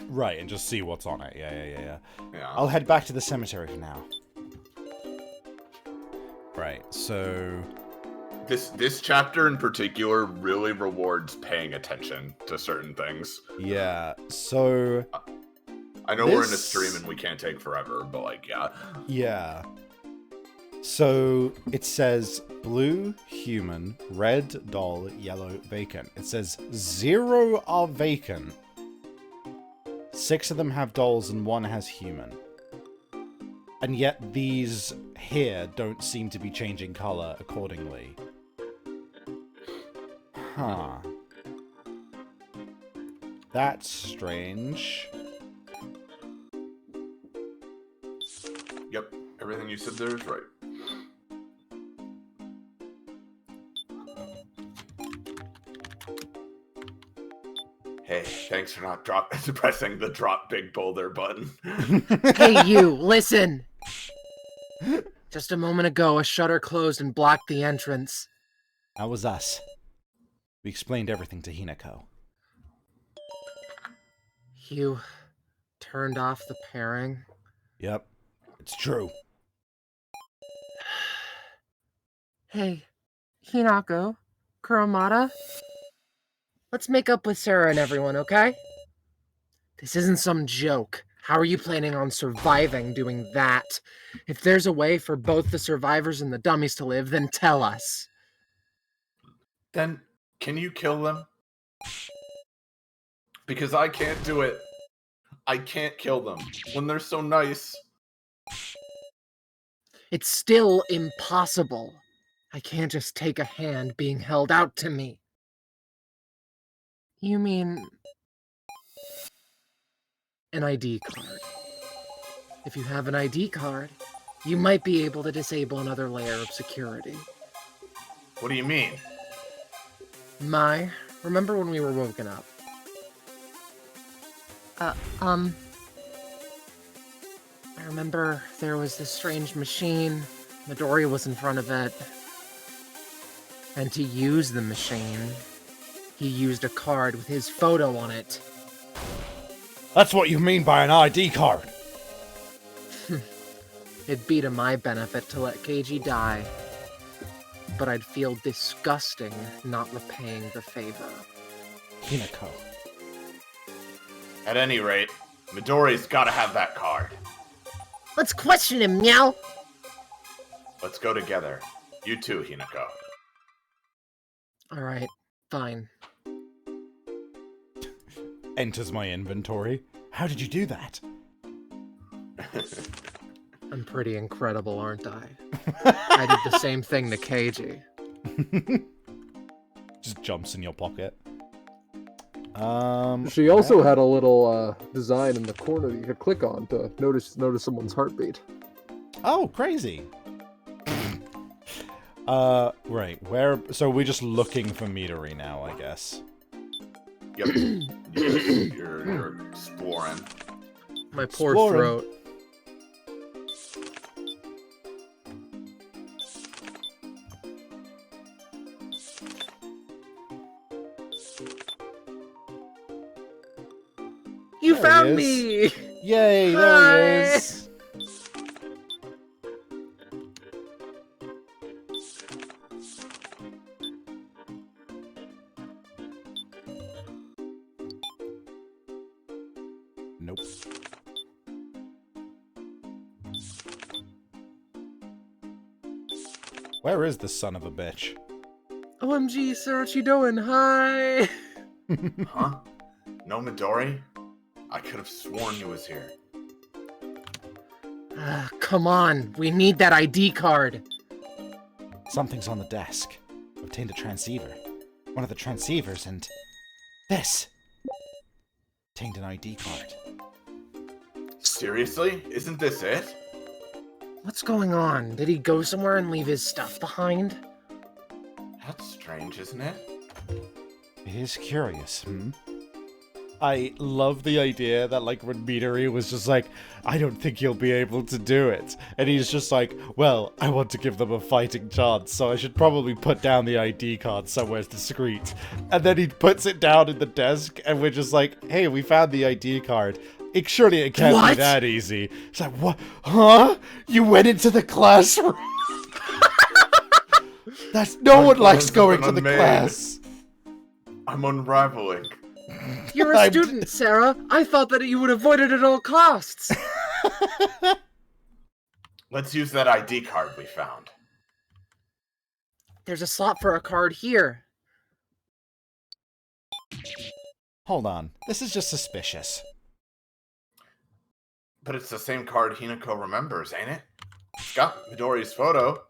Right, and just see what's on it. Yeah. Yeah. I'll head back to the cemetery for now. Right, so... This chapter in particular really rewards paying attention to certain things. Yeah, so... I know we're in a stream and we can't take forever, but like, yeah. Yeah. So, it says blue, human, red, doll, yellow, vacant. It says 0 are vacant. 6 of them have dolls and 1 has human. And yet these here don't seem to be changing color accordingly. Huh. That's strange. Yep, everything you said there is right. Hey, thanks for not pressing the drop big boulder button. Hey, you, listen! Just a moment ago, a shutter closed and blocked the entrance. That was us. We explained everything to Hinako. You turned off the pairing? Yep, it's true. Hey, Hinako, Kuromata, let's make up with Sarah and everyone, okay? This isn't some joke. How are you planning on surviving doing that? If there's a way for both the survivors and the dummies to live, then tell us. Then, can you kill them? Because I can't do it. I can't kill them when they're so nice. It's still impossible. I can't just take a hand being held out to me. You mean... an ID card. If you have an ID card, you might be able to disable another layer of security. What do you mean? Remember when we were woken up? I remember there was this strange machine. Midori was in front of it. And to use the machine, he used a card with his photo on it. That's what you mean by an ID card! It'd be to my benefit to let Keiji die. But I'd feel disgusting not repaying the favor. Hinako. At any rate, Midori's gotta have that card. Let's question him, Meow! Let's go together. You too, Hinako. Alright, fine. Enters my inventory. How did you do that? I'm pretty incredible, aren't I? I did the same thing to Keiji. Just jumps in your pocket. She also had a little design in the corner that you could click on to notice someone's heartbeat. Oh, crazy. Right, where... So we're just looking for Midori now, I guess. Yep. You're exploring. My poor Exploring. throat. You There found he me! Yay, there Hi. he is! Nope. Where is the son of a bitch? OMG, sir, what you doing? Hi! Huh? No Midori? I could have sworn he was here. Come on, we need that ID card. Something's on the desk. Obtained a transceiver. One of the transceivers, and this. Obtained an ID card. Seriously? Isn't this it? What's going on? Did he go somewhere and leave his stuff behind? That's strange, isn't it? It is curious, hmm? I love the idea that, like, when Midori was just like, I don't think you'll be able to do it. And he's just like, well, I want to give them a fighting chance, so I should probably put down the ID card somewhere discreet. And then he puts it down in the desk, and we're just like, hey, we found the ID card. Surely it can't be that easy. It's like, what? Huh? You went into the classroom? No one likes going to the class. I'm unraveling. You're a student, Sarah. I thought that you would avoid it at all costs. Let's use that ID card we found. There's a slot for a card here. Hold on. This is just suspicious. But it's the same card Hinako remembers, ain't it? It's got Midori's photo.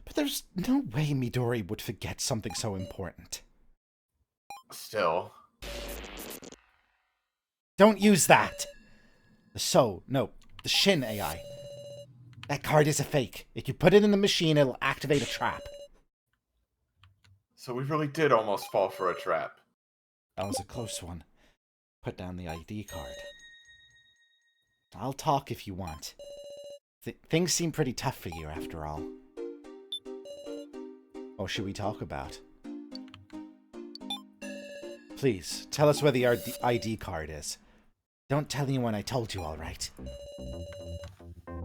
But there's no way Midori would forget something so important. Still. Don't use that! The Shin AI. That card is a fake. If you put it in the machine, it'll activate a trap. So we really did almost fall for a trap. That was a close one. Put down the ID card. I'll talk if you want. Things seem pretty tough for you, after all. What should we talk about? Please, tell us where the ID card is. Don't tell anyone I told you, alright?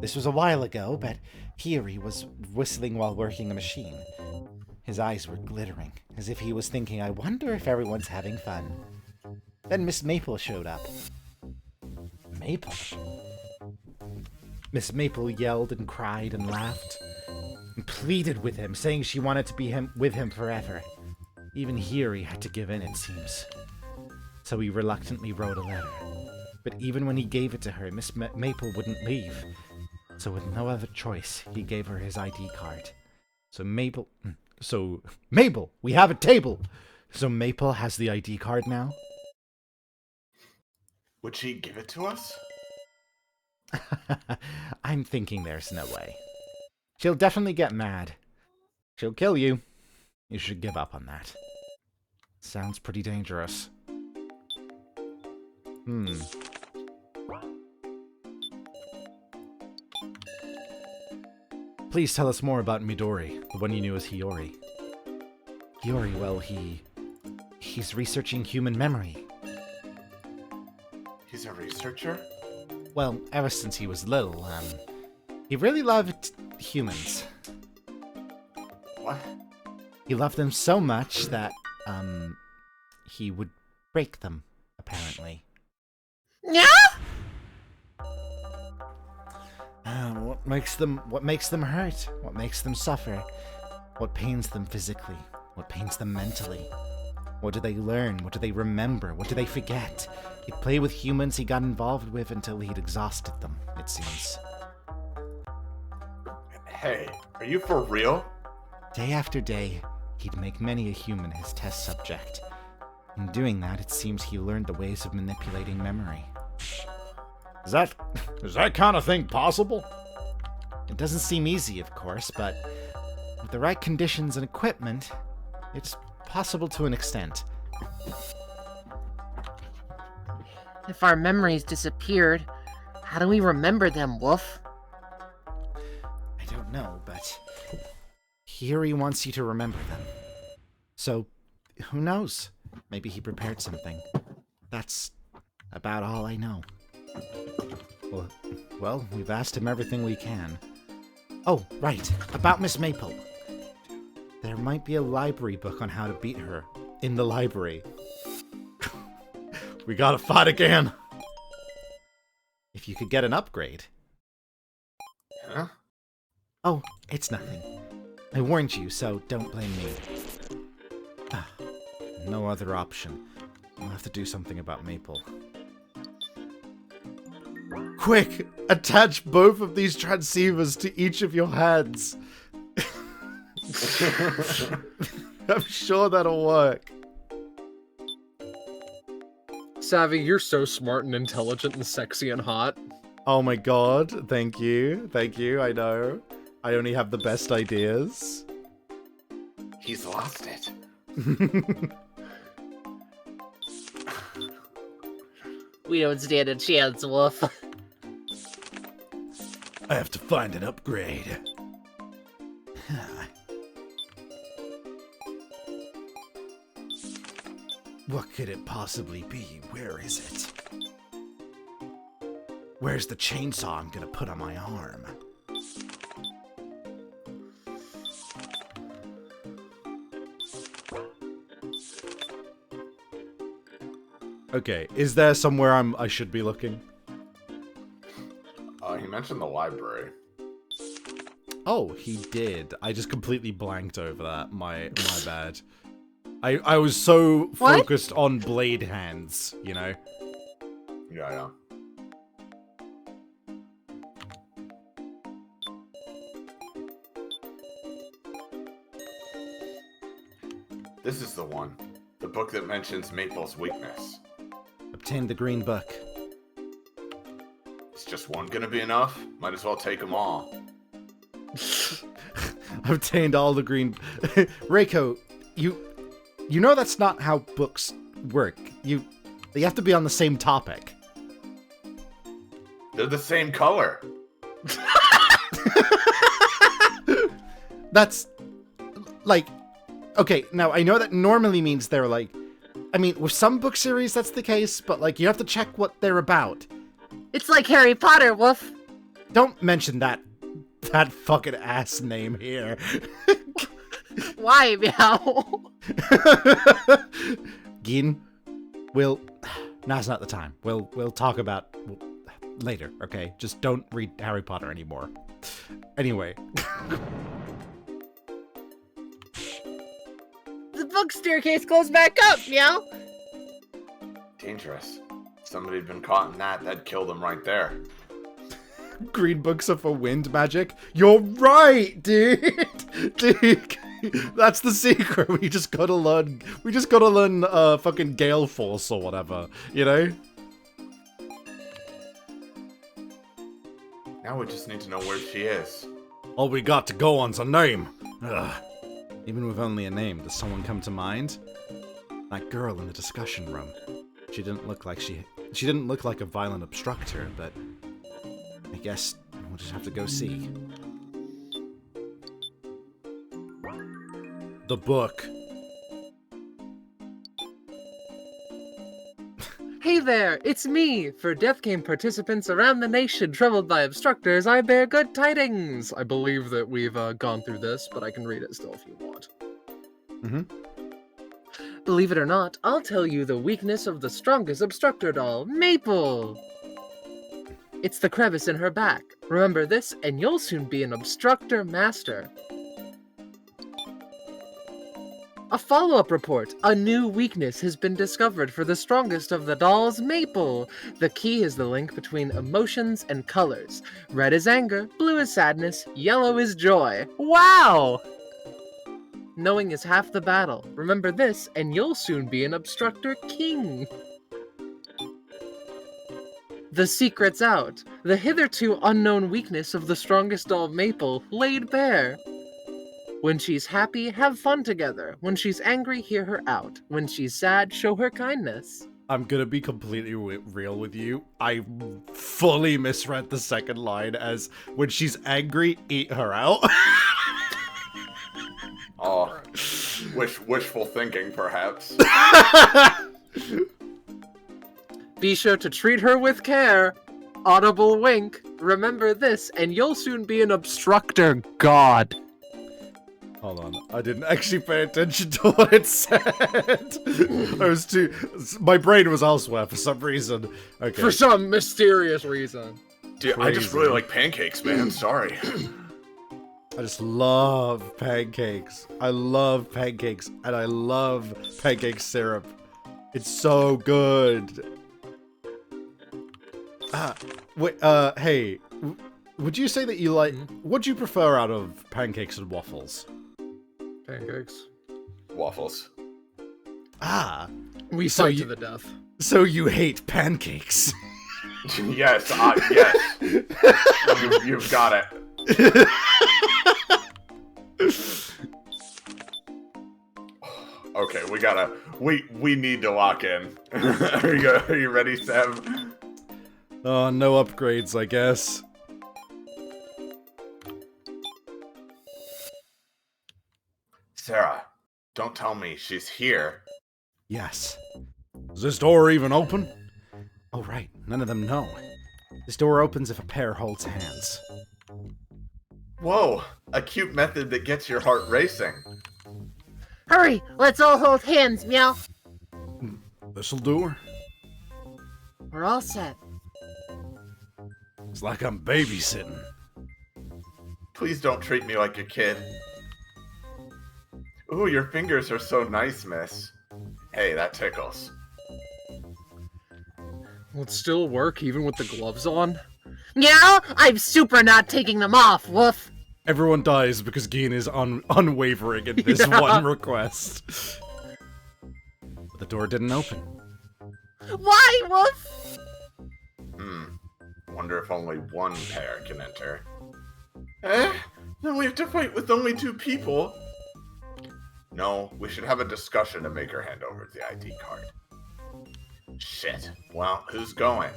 This was a while ago, but here he was whistling while working a machine. His eyes were glittering, as if he was thinking, I wonder if everyone's having fun. Then Miss Maple showed up. Maple? Miss Maple yelled and cried and laughed, and pleaded with him, saying she wanted to be with him forever. Even here he had to give in, it seems. So he reluctantly wrote a letter. But even when he gave it to her, Miss Maple wouldn't leave. So with no other choice, he gave her his ID card. Mabel, we have a table! So Maple has the ID card now? Would she give it to us? I'm thinking there's no way. She'll definitely get mad. She'll kill you. You should give up on that. Sounds pretty dangerous. Please tell us more about Midori, the one you knew as Hiyori. Hiyori, well, he's researching human memory. He's a researcher? Well, ever since he was little, he really loved humans. What? He loved them so much that, he would break them, apparently. Yeah? What makes them hurt? What makes them suffer? What pains them physically? What pains them mentally? What do they learn? What do they remember? What do they forget? He'd play with humans he got involved with until he'd exhausted them, it seems. Hey, are you for real? Day after day, he'd make many a human his test subject. In doing that, it seems he learned the ways of manipulating memory. Is that kind of thing possible? It doesn't seem easy, of course, but with the right conditions and equipment, it's possible to an extent. If our memories disappeared, how do we remember them, Wolf? I don't know, but here he wants you to remember them. So, who knows? Maybe he prepared something. That's about all I know. Well, we've asked him everything we can. Oh, right, about Miss Maple. There might be a library book on how to beat her in the library. We gotta fight again. If you could get an upgrade. Huh? Oh, it's nothing. I warned you, so don't blame me. No other option. I'll have to do something about Maple. Quick! Attach both of these transceivers to each of your hands. I'm sure that'll work. Savvy, you're so smart and intelligent and sexy and hot. Oh my god, thank you. Thank you, I know. I only have the best ideas. He's lost it. We don't stand a chance, Wolf. I have to find an upgrade. What could it possibly be? Where is it? Where's the chainsaw I'm gonna put on my arm? Okay, is there somewhere I should be looking? He mentioned the library. Oh, he did. I just completely blanked over that. My bad. I was so What? focused on blade hands, you know? Yeah. This is the one. The book that mentions Maple's weakness. Obtain the green book. Is just one gonna be enough? Might as well take them all. Obtained all the green... Reiko, you know that's not how books work. You have to be on the same topic. They're the same color. That's... like... Okay, now I know that normally means they're like... I mean, with some book series that's the case, but like you have to check what they're about. It's like Harry Potter, Wolf. Don't mention that fucking ass name here. Why, Meow? Gin, now's not the time. We'll talk about later, okay? Just don't read Harry Potter anymore. Anyway. The book staircase goes back up, Meow. Dangerous. Somebody had been caught in that, that'd kill them right there. Green books are for wind magic. You're right, dude. Dude, that's the secret. We just gotta learn fucking Gale Force or whatever, you know? Now we just need to know where she is. All we got to go on's a name. Ugh. Even with only a name, does someone come to mind? That girl in the discussion room. She didn't look like a violent obstructor, but I guess we'll just have to go see. The book. Hey there, it's me! For Death Game participants around the nation troubled by obstructors, I bear good tidings! I believe that we've gone through this, but I can read it still if you want. Mm-hmm. Believe it or not, I'll tell you the weakness of the strongest obstructor doll, Maple! It's the crevice in her back. Remember this, and you'll soon be an obstructor master. A follow-up report. A new weakness has been discovered for the strongest of the dolls, Maple. The key is the link between emotions and colors. Red is anger, blue is sadness, yellow is joy. Wow! Knowing is half the battle. Remember this, and you'll soon be an obstructor king. The secret's out. The hitherto unknown weakness of the strongest doll, Maple, laid bare. When she's happy, have fun together. When she's angry, hear her out. When she's sad, show her kindness. I'm gonna be completely real with you. I fully misread the second line as, when she's angry, eat her out. Oh, wishful thinking, perhaps. Be sure to treat her with care. Audible wink. Remember this, and you'll soon be an obstructor god. Hold on, I didn't actually pay attention to what it said. My brain was elsewhere for some reason. Okay. For some mysterious reason. Dude, I just really like pancakes, man. Sorry. I just love pancakes. I love pancakes, and I love pancake syrup. It's so good. Wait, would you say that you like... What do you prefer out of pancakes and waffles? Pancakes. Waffles. Ah, We So fight you- to the death. so you hate pancakes. Yes, yes. You've got it. Okay, we need to lock in. Are you ready, Sam? Oh, no upgrades, I guess. Sarah, don't tell me she's here. Yes. Is this door even open? Oh, right. None of them know. This door opens if a pair holds hands. Whoa, a cute method that gets your heart racing. Hurry, let's all hold hands, meow. This'll do her. We're all set. It's like I'm babysitting. Please don't treat me like a kid. Ooh, your fingers are so nice, miss. Hey, that tickles. Will it still work even with the gloves on? Meow, I'm super not taking them off, woof. Everyone dies because Geen is unwavering in this Yeah. one request. But the door didn't open. Why, woof? Wonder if only one pair can enter. Eh? Then we have to fight with only 2 people. No, we should have a discussion to make her hand over the ID card. Shit. Well, who's going?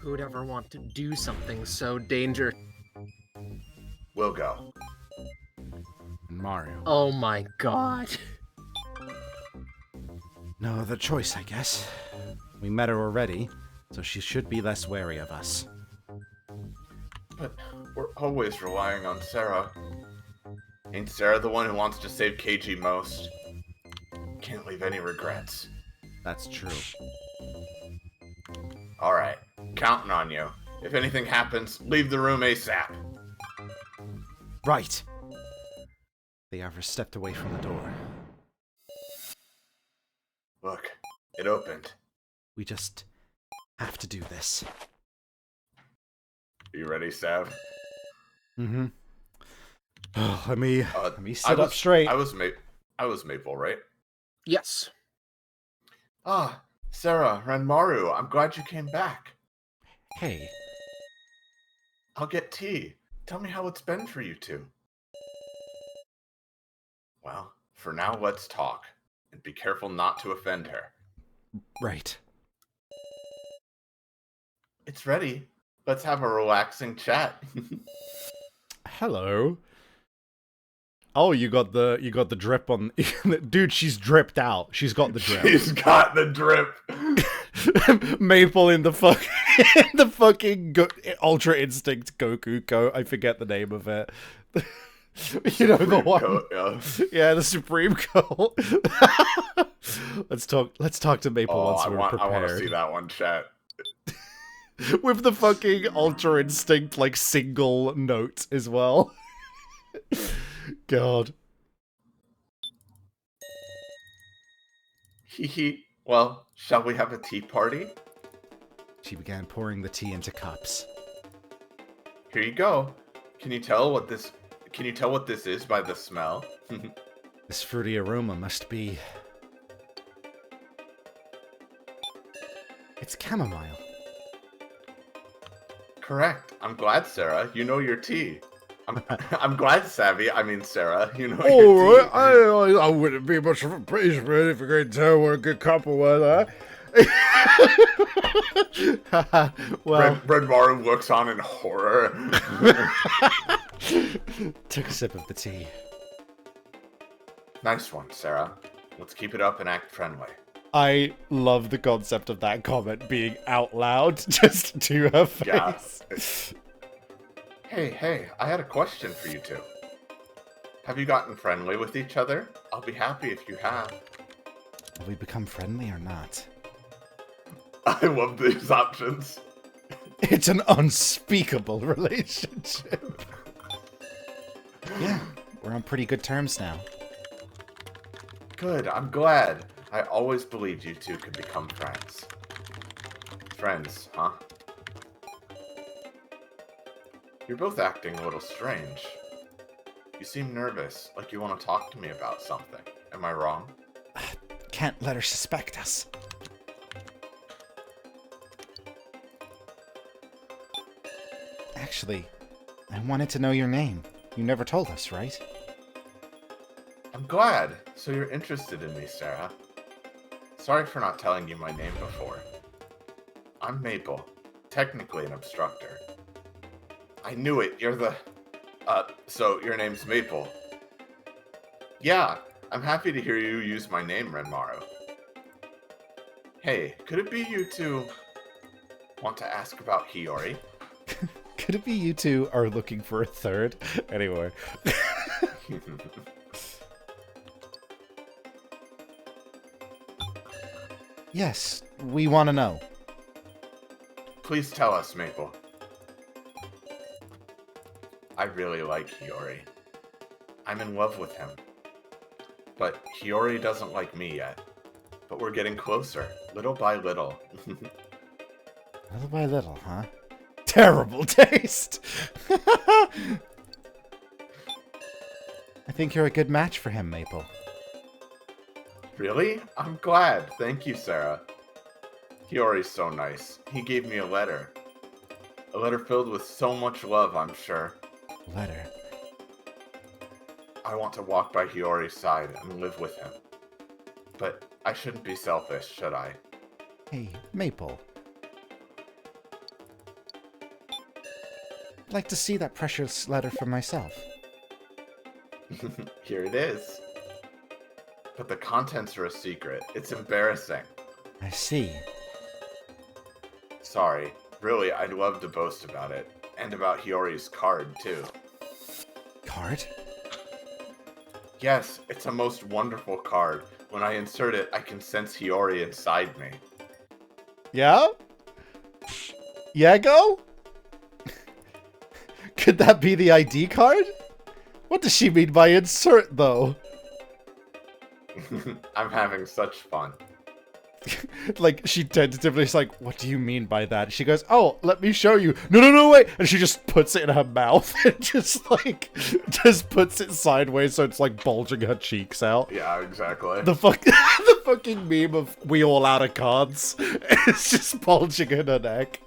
Who'd ever want to do something so dangerous? We'll go. And Mario. Oh my god. No other choice, I guess. We met her already, so she should be less wary of us. But we're always relying on Sarah. Ain't Sarah the one who wants to save KG most? Can't leave any regrets. That's true. Alright, counting on you. If anything happens, leave the room ASAP. Right! The Avars stepped away from the door. Look, it opened. We just have to do this. You ready, Sav? Mm-hmm. Oh, let me I sit was- up straight. I was Maple, right? Yes. Ah, Sarah, Ranmaru, I'm glad you came back. Hey, I'll get tea. Tell me how it's been for you two. Well, for now, let's talk. And be careful not to offend her. right. It's ready. Let's have a relaxing chat. Hello. Oh, you got the drip on. Dude, she's dripped out. She's got the drip. She's got the drip. Maple in the fucking Ultra Instinct Goku coat. I forget the name of it. You know the Supreme one. coat, yeah. Yeah, the Supreme coat. Let's talk to Maple Oh, once I we're want to prepared. see that one, chat. With the fucking Ultra Instinct like single note as well. God. Hee hee. Well, shall we have a tea party? She began pouring the tea into cups. Here you go. Can you tell what this is by the smell? This fruity aroma must be... It's chamomile. Correct. I'm glad, Sarah. You know your tea. I'm glad, Sarah. You know All your right, tea. I wouldn't be much of a praise for it if you could tell what a good couple were, huh? Well, Red Maru looks on in horror. Took a sip of the tea. Nice one, Sarah. Let's keep it up and act friendly. I love the concept of that comment being out loud just to her face. Yeah. Hey, I had a question for you two. Have you gotten friendly with each other? I'll be happy if you have. Will we become friendly or not? I love these options. It's an unspeakable relationship. Yeah, we're on pretty good terms now. Good, I'm glad. I always believed you two could become friends. Friends, huh? You're both acting a little strange. You seem nervous, like you want to talk to me about something. Am I wrong? Can't let her suspect us. Actually, I wanted to know your name. You never told us, right? I'm glad. So you're interested in me, Sarah. Sorry for not telling you my name before. I'm Maple. Technically an obstructor. I knew it. You're the... so your name's Maple. Yeah, I'm happy to hear you use my name, Renmaru. Hey, could it be you two want to ask about Hiyori? Could it be you two are looking for a third? Anyway. Yes, we want to know. Please tell us, Maple. I really like Hiyori. I'm in love with him. But Hiyori doesn't like me yet. But we're getting closer, little by little. Little by little, huh? Terrible taste! I think you're a good match for him, Maple. Really? I'm glad. Thank you, Sarah. Hiyori's so nice. He gave me a letter. A letter filled with so much love, I'm sure. Letter. I want to walk by Hiyori's side and live with him. But I shouldn't be selfish, should I? Hey, Maple. I'd like to see that precious letter for myself. Here it is. But the contents are a secret. It's embarrassing. I see. Sorry. Really, I'd love to boast about it. And about Hiyori's card, too. Card? Yes, it's a most wonderful card. When I insert it, I can sense Hiyori inside me. Yeah? Yeah, go? Could that be the ID card? What does she mean by insert, though? I'm having such fun. Like, she tentatively is like, what do you mean by that? She goes, oh, let me show you. No, no, no, wait. And she just puts it in her mouth and just puts it sideways so it's like bulging her cheeks out. Yeah, exactly. The fucking meme of we all out of cards. It's just bulging in her neck.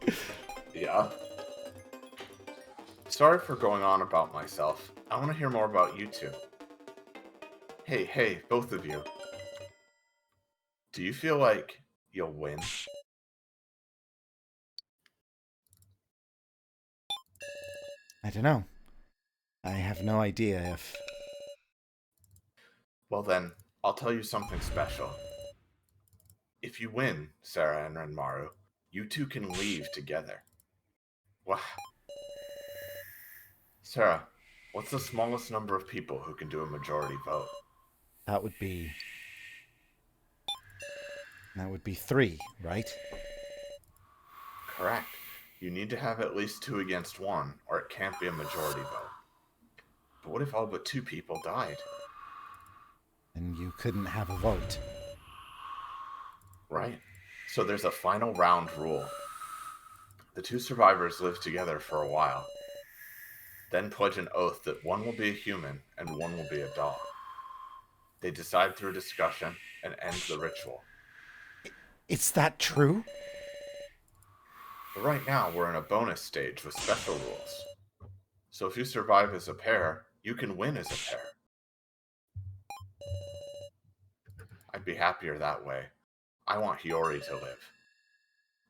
Yeah. Sorry for going on about myself. I want to hear more about you two. Hey, both of you. Do you feel like you'll win? I don't know. I have no idea if... Well then, I'll tell you something special. If you win, Sarah and Renmaru, you two can leave together. Wow. Sarah, what's the smallest number of people who can do a majority vote? That would be 3, right? Correct. You need to have at least 2 against 1, or it can't be a majority vote. But what if all but 2 people died? And you couldn't have a vote. Right. So there's a final round rule. The 2 survivors live together for a while. Then pledge an oath that one will be a human and one will be a dog. They decide through discussion and end the ritual. Is that true? But right now, we're in a bonus stage with special rules. So if you survive as a pair, you can win as a pair. I'd be happier that way. I want Hiyori to live.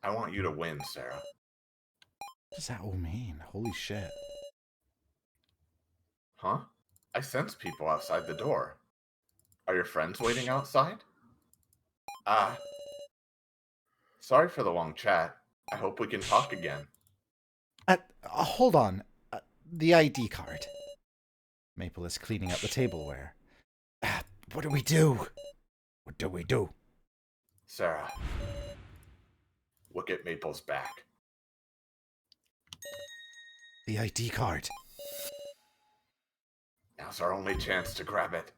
I want you to win, Sarah. What does that all mean? Holy shit. Huh? I sense people outside the door. Are your friends waiting outside? Ah. Sorry for the long chat. I hope we can talk again. Hold on. The ID card. Maple is cleaning up the tableware. What do we do? What do we do? Sarah. Look at Maple's back. The ID card. Now's our only chance to grab it.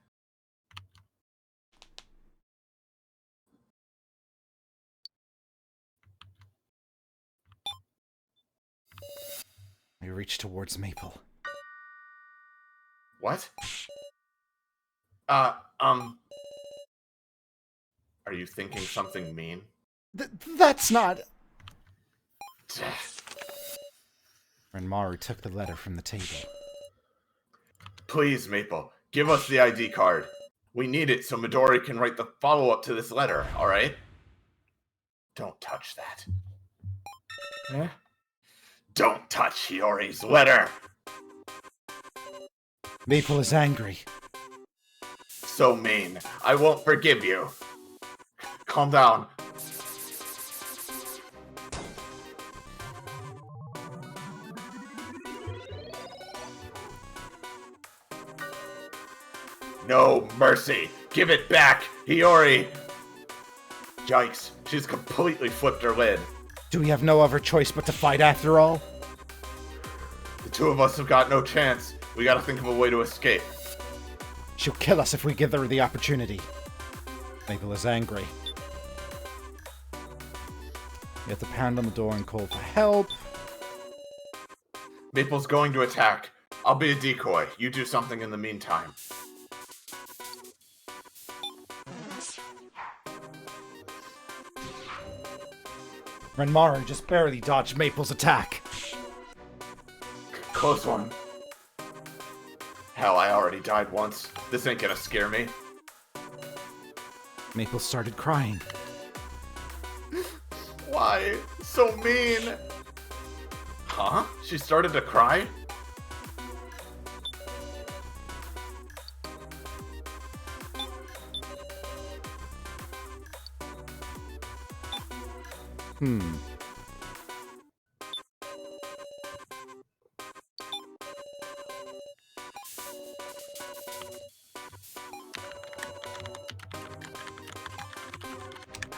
I reach towards Maple. What? Are you thinking something mean? That's not... Renmaru took the letter from the table. Please, Maple, give us the ID card. We need it so Midori can write the follow-up to this letter, alright? Don't touch that. Huh? Don't touch Hiyori's letter! Maple is angry. So mean. I won't forgive you. Calm down. No mercy! Give it back, Hiyori! Yikes, she's completely flipped her lid. Do we have no other choice but to fight after all? The two of us have got no chance. We gotta think of a way to escape. She'll kill us if we give her the opportunity. Maple is angry. You have to pound on the door and call for help. Maple's going to attack. I'll be a decoy. You do something in the meantime. Renmaru just barely dodged Maple's attack. Close one. Hell, I already died once. This ain't gonna scare me. Maple started crying. Why? So mean! Huh? She started to cry?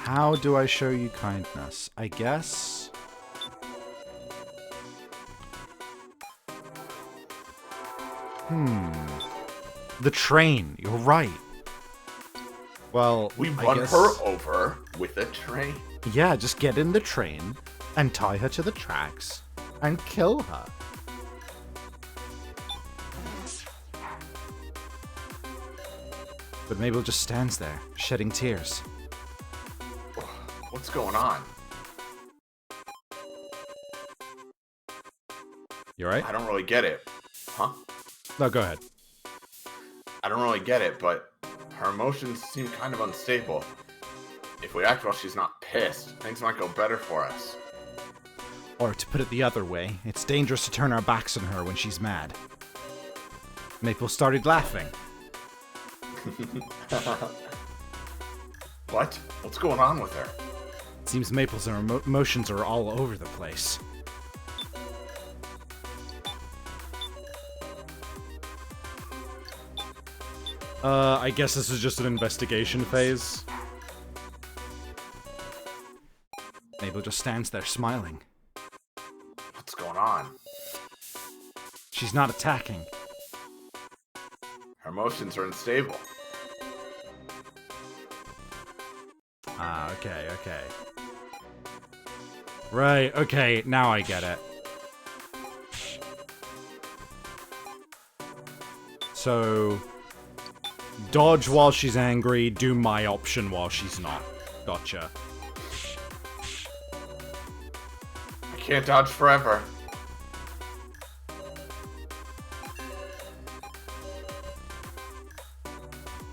How do I show you kindness? I guess... The train. You're right. Well, We I run guess... her over with a train. Yeah, just get in the train and tie her to the tracks and kill her. But Mabel just stands there, shedding tears. What's going on? You alright? I don't really get it. Huh? No, go ahead. I don't really get it, but her emotions seem kind of unstable. If we act while she's not pissed, things might go better for us. Or to put it the other way, it's dangerous to turn our backs on her when she's mad. Maple started laughing. What? What's going on with her? It seems Maple's emotions are all over the place. I guess this is just an investigation phase. Maple just stands there smiling. What's going on? She's not attacking. Her emotions are unstable. Ah, okay. Right, okay, now I get it. So... dodge while she's angry, do my option while she's not. Gotcha. I can't dodge forever.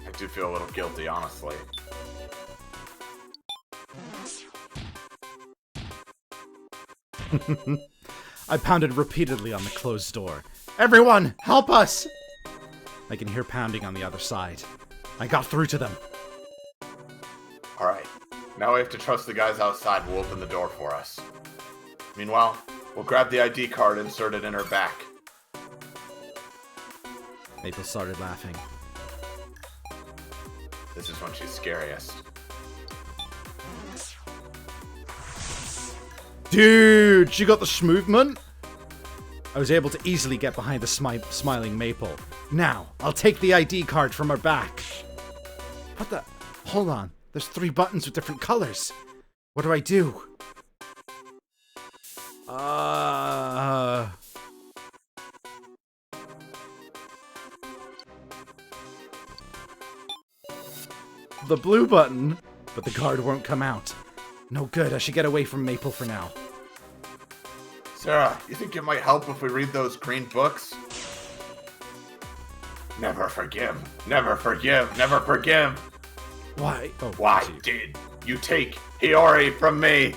I do feel a little guilty, honestly. I pounded repeatedly on the closed door. Everyone, help us! I can hear pounding on the other side. I got through to them. Alright, now we have to trust the guys outside who will open the door for us. Meanwhile, we'll grab the ID card and insert it in her back. Maple started laughing. This is when she's scariest. Dude, she got the schmovement? I was able to easily get behind the smiling Maple. Now, I'll take the ID card from her back. What the? Hold on. There's 3 buttons with different colors. What do I do? the blue button, but the card won't come out. No good, I should get away from Maple for now. Sarah, you think it might help if we read those green books? Never forgive, never forgive, never forgive. Why? Oh, Why gee. did you take Hiyori from me?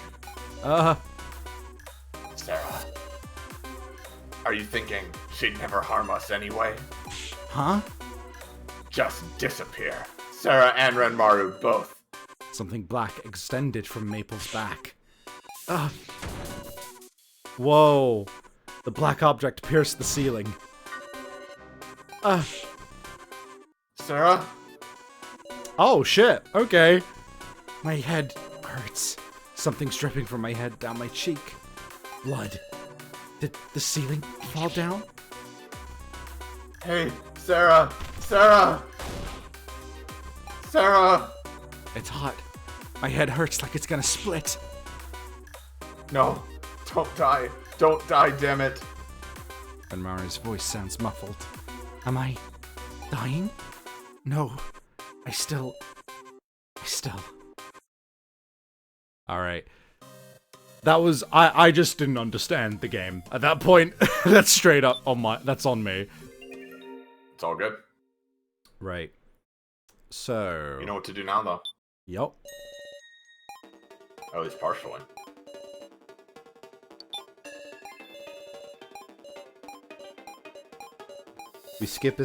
Sarah, are you thinking she'd never harm us anyway? Huh? Just disappear. Sarah and Renmaru both. Something black extended from Maple's back. Whoa. The black object pierced the ceiling. Sarah? Oh, shit. Okay. My head hurts. Something's dripping from my head down my cheek. Blood. Did the ceiling fall down? Hey, Sarah! Sarah! Sarah! It's hot. My head hurts like it's gonna split. No, don't die. Don't die, damn it. And Mari's voice sounds muffled. Am I dying? No. I still... Alright. That was... I just didn't understand the game. At that point, that's straight up on my... That's on me. It's all good. Right. So... You know what to do now, though. Yup. At least partially. We skip.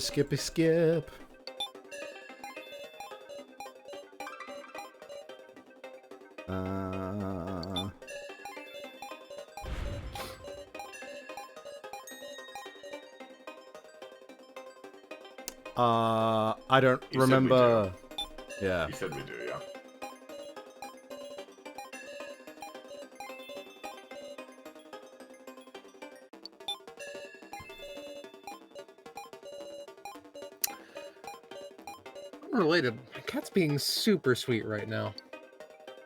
I don't You remember. Yeah. You said we do, yeah. Unrelated. My cat's being super sweet right now.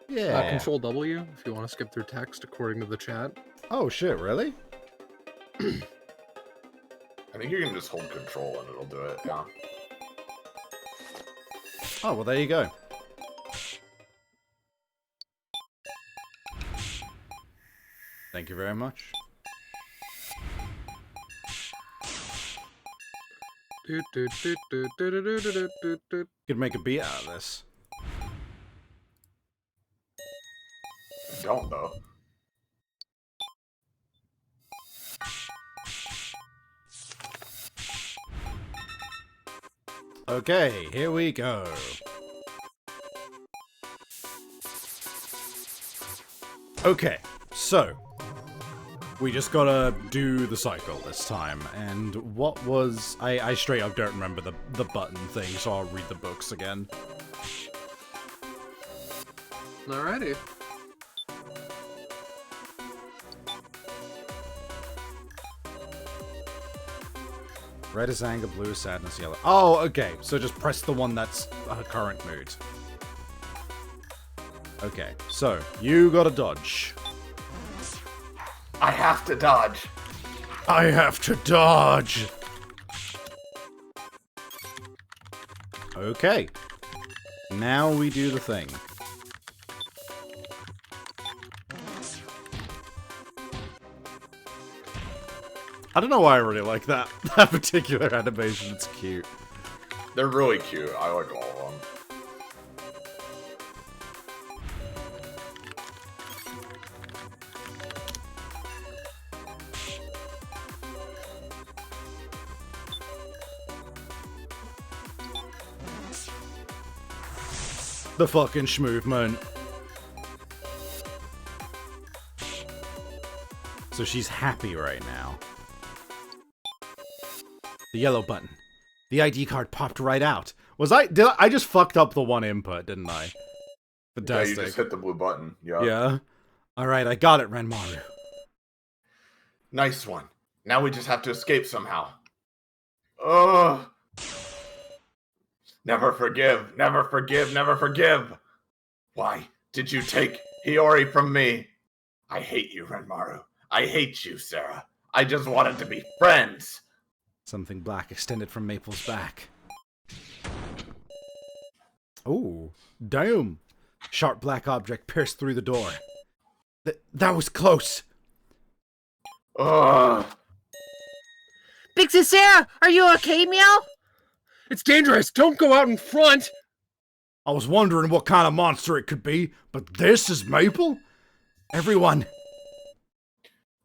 Yeah. Control W if you want to skip through text according to the chat. Oh shit, really? I think you can just hold control and it'll do it, yeah. Oh, well there you go. Thank you very much. Could make a beat out of this. I don't, though. Okay, here we go. Okay, so we just gotta do the cycle this time, and what was... I straight up don't remember the button thing, so I'll read the books again. Alrighty. Red is anger, blue is sadness, yellow... Oh, okay, so just press the one that's current mood. Okay, so, you gotta dodge. I have to dodge. I have to dodge! Okay. Now we do the thing. I don't know why I really like that particular animation. It's cute. They're really cute. I like all of them. The fucking schmovement. So she's happy right now. The yellow button. The ID card popped right out. I just fucked up the one input, didn't I? Yeah, Fantastic. you just hit the blue button. Yeah. Yeah. Alright, I got it, Renmaru. Nice one. Now we just have to escape somehow. Ugh. Never forgive, never forgive, never forgive. Why did you take Hiyori from me? I hate you, Renmaru. I hate you, Sarah. I just wanted to be friends. Something black extended from Maple's back. Oh, damn. Sharp black object pierced through the door. That was close. Ugh. Big Sarah, are you okay, Meow? It's dangerous. Don't go out in front. I was wondering what kind of monster it could be, but this is Maple? Everyone.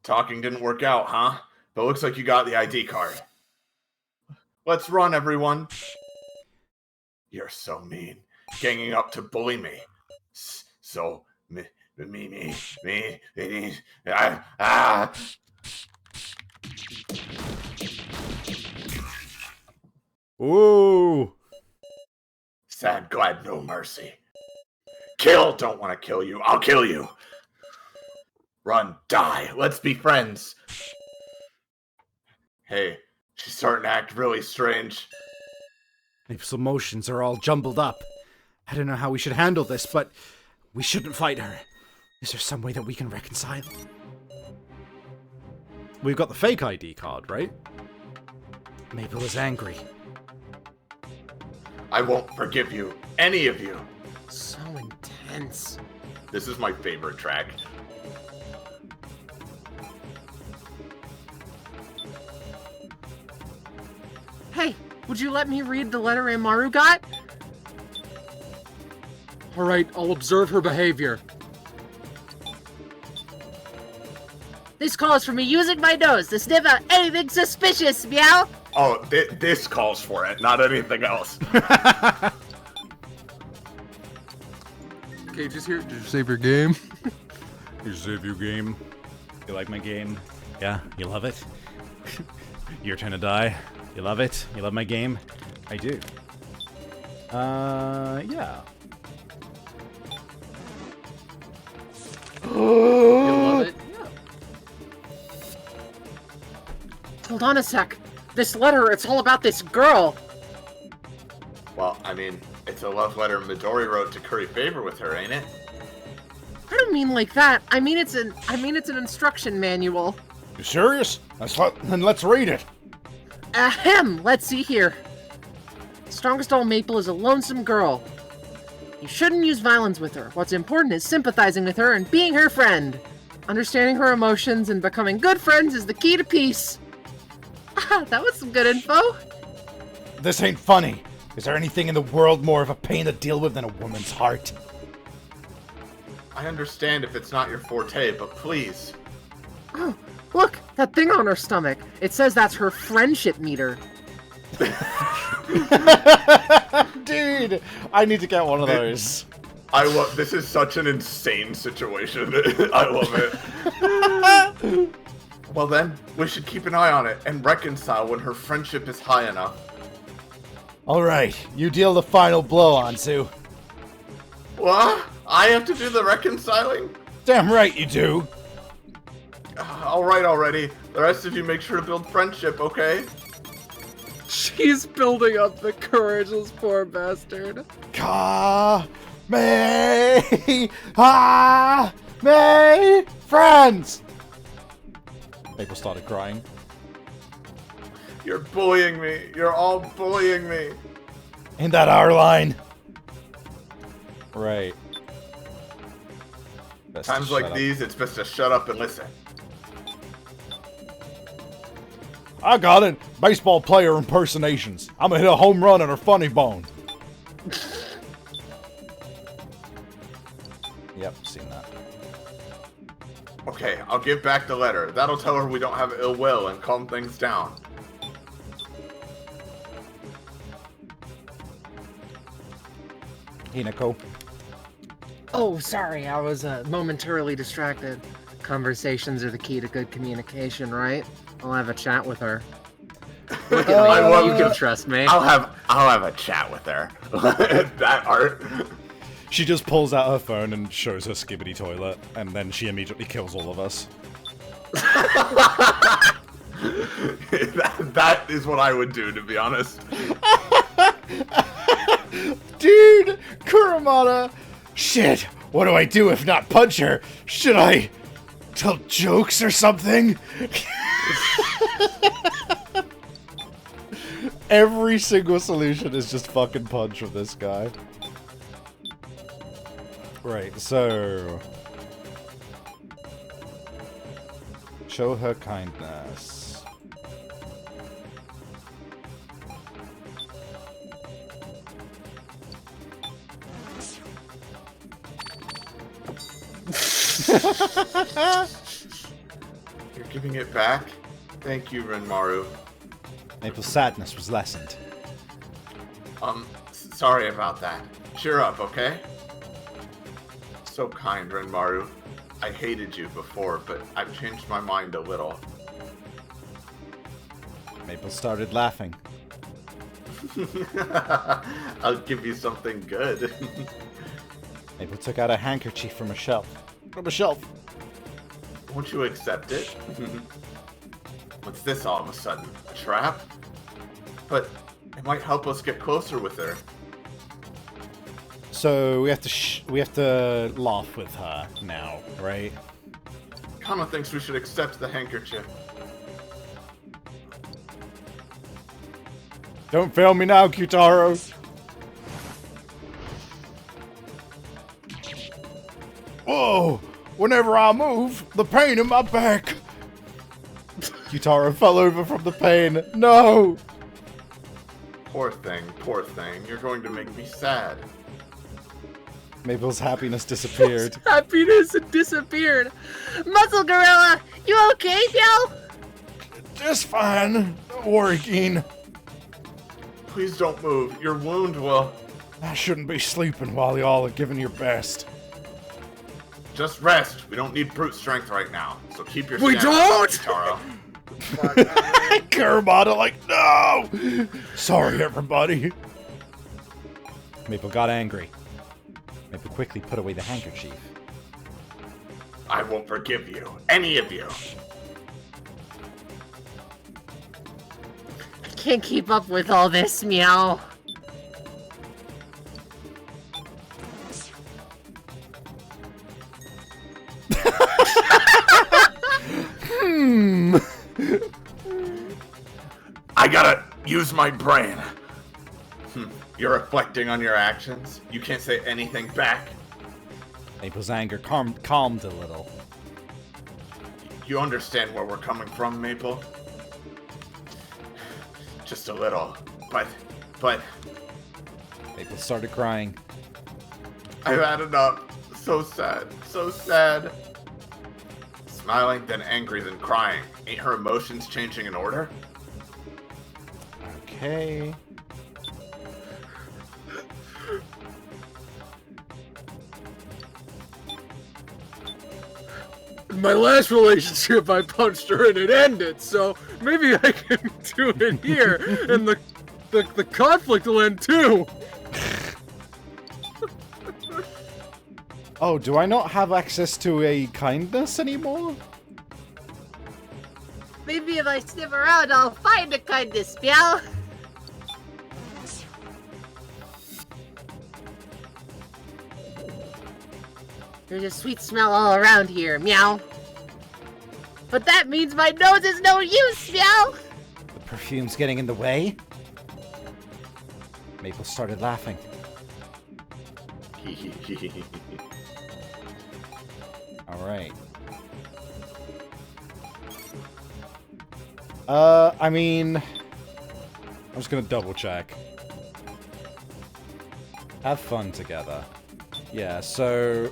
Talking didn't work out, huh? But looks like you got the ID card. Let's run, everyone. You're so mean. Ganging up to bully me. So, me. Ooh. Sad, glad, no mercy. Kill, don't want to kill you. I'll kill you. Run, die. Let's be friends. Hey, she's starting to act really strange. Maple's emotions are all jumbled up. I don't know how we should handle this, but we shouldn't fight her. Is there some way that we can reconcile? We've got the fake ID card, right? Maple is angry. I won't forgive you, any of you. So intense. This is my favorite track. Hey, would you let me read the letter Amaru got? All right, I'll observe her behavior. This calls for me using my nose to sniff out anything suspicious, Meow. Oh, this calls for it, not anything else. Okay, just here. Did you save your game? You save your game. You like my game? Yeah, you love it? Your turn to die. You love it? You love my game? I do. Yeah. You love it? Hold on a sec. This letter, it's all about this girl. Well, I mean, it's a love letter Midori wrote to curry favor with her, ain't it? I don't mean like that. I mean it's an instruction manual. You serious? Then let's read it. Ahem! Let's see here. Strongest all Maple is a lonesome girl. You shouldn't use violence with her. What's important is sympathizing with her and being her friend. Understanding her emotions and becoming good friends is the key to peace. Ah, that was some good info. This ain't funny. Is there anything in the world more of a pain to deal with than a woman's heart? I understand if it's not your forte, but please. Oh, look, that thing on her stomach. It says that's her friendship meter. Dude, I need to get one of those. This is such an insane situation. I love it. Well then, we should keep an eye on it and reconcile when her friendship is high enough. Alright, you deal the final blow, Ansu. What? I have to do the reconciling? Damn right you do. Alright already. The rest of you make sure to build friendship, okay? She's building up the courage, this poor bastard. Me, friends. People started crying. You're bullying me. You're all bullying me. Ain't that our line? Right. Best to Times shut like up. these, it's best to shut up and listen. I got it. Baseball player impersonations. I'm gonna hit a home run on her funny bone. Yep, seen that. Okay, I'll give back the letter. That'll tell her we don't have ill will and calm things down. Hinako. Oh, sorry, I was momentarily distracted. Conversations are the key to good communication, right? I'll have a chat with her. Look at I me, love you can that. trust me. I'll have a chat with her. That art. She just pulls out her phone and shows her skibbity toilet, and then she immediately kills all of us. that is what I would do, to be honest. Dude, Kurumada! Shit, what do I do if not punch her? Should I tell jokes or something? Every single solution is just fucking punch with this guy. Right, so... Show her kindness. You're giving it back? Thank you, Renmaru. Maple's sadness was lessened. Sorry about that. Cheer up, okay? So kind, Renmaru. I hated you before, but I've changed my mind a little. Maple started laughing. I'll give you something good. Maple took out a handkerchief from a shelf. Won't you accept it? What's this all of a sudden? A trap? But it might help us get closer with her. So we have to laugh with her now, right? Kana thinks we should accept the handkerchief. Don't fail me now, Kyutaro. Whoa! Whenever I move, the pain in my back. Kyutaro fell over from the pain. No! Poor thing, poor thing. You're going to make me sad. Maple's happiness disappeared. Happiness disappeared. Muscle Gorilla, you okay, Meow? Just fine. Don't worry, Keen. Please don't move. Your wound will... I shouldn't be sleeping while y'all are giving your best. Just rest. We don't need brute strength right now. So keep your We stamina, don't? Taro. Kermit are like, no! Sorry, everybody. Maple got angry. Maple quickly put away the handkerchief. I won't forgive you. Any of you. I can't keep up with all this, Meow. I gotta use my brain. You're reflecting on your actions. You can't say anything back. Maple's anger calmed a little. You understand where we're coming from, Maple? Just a little. But... Maple started crying. I've had enough. So sad. So sad. Smiling, then angry, then crying. Ain't her emotions changing in order? Okay. In my last relationship, I punched her and it ended, so maybe I can do it here, and the conflict will end too. Oh, do I not have access to a kindness anymore? Maybe if I sniff around, I'll find a kindness, Meow. There's a sweet smell all around here, Meow. But that means my nose is no use, Meow. The perfume's getting in the way? Maple started laughing. Alright. I mean... I'm just gonna double check. Have fun together. Yeah, so...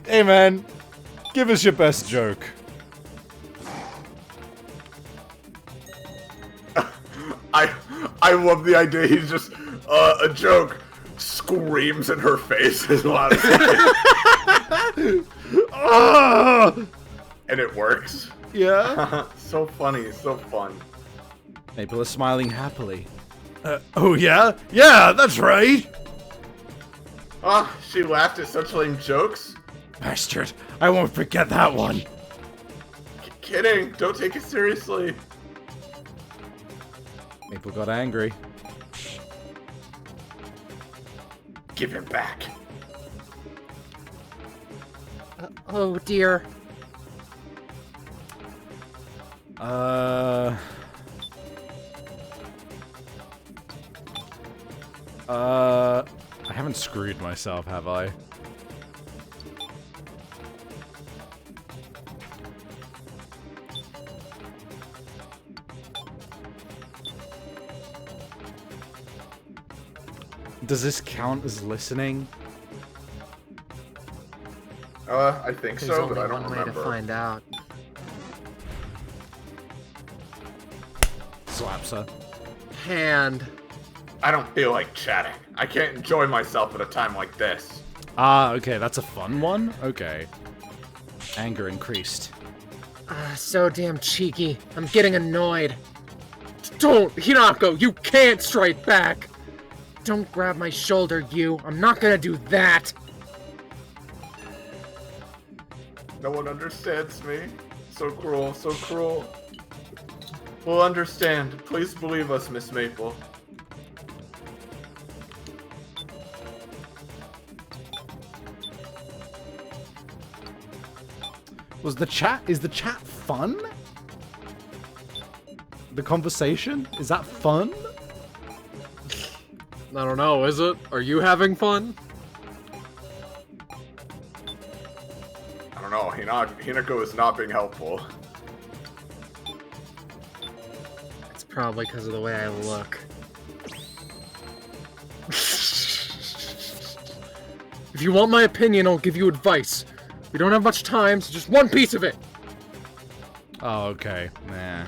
Hey man, give us your best joke. I love the idea. He's just a joke. Screams in her face as loud as and it works. Yeah? So funny, so fun. Maple is smiling happily. Oh yeah? Yeah, that's right! She laughed at such lame jokes. Bastard, I won't forget that one. Kidding, don't take it seriously. Maple got angry. Give him back. Oh dear. I haven't screwed myself, have I? Does this count as listening? I think There's so, only but I don't one way remember. to find out. Slaps her. Hand. I don't feel like chatting. I can't enjoy myself at a time like this. Ah, okay, that's a fun one? Okay. Anger increased. So damn cheeky. I'm getting annoyed. Don't, Hinako, you can't strike back. Don't grab my shoulder, you. I'm not gonna do that. No one understands me. So cruel, so cruel. We'll understand. Please believe us, Miss Maple. Is the chat fun? The conversation? Is that fun? I don't know, is it? Are you having fun? I don't know. Hinako is not being helpful. It's probably because of the way I look. If you want my opinion, I'll give you advice. We don't have much time, so just one piece of it. Oh, okay. Nah.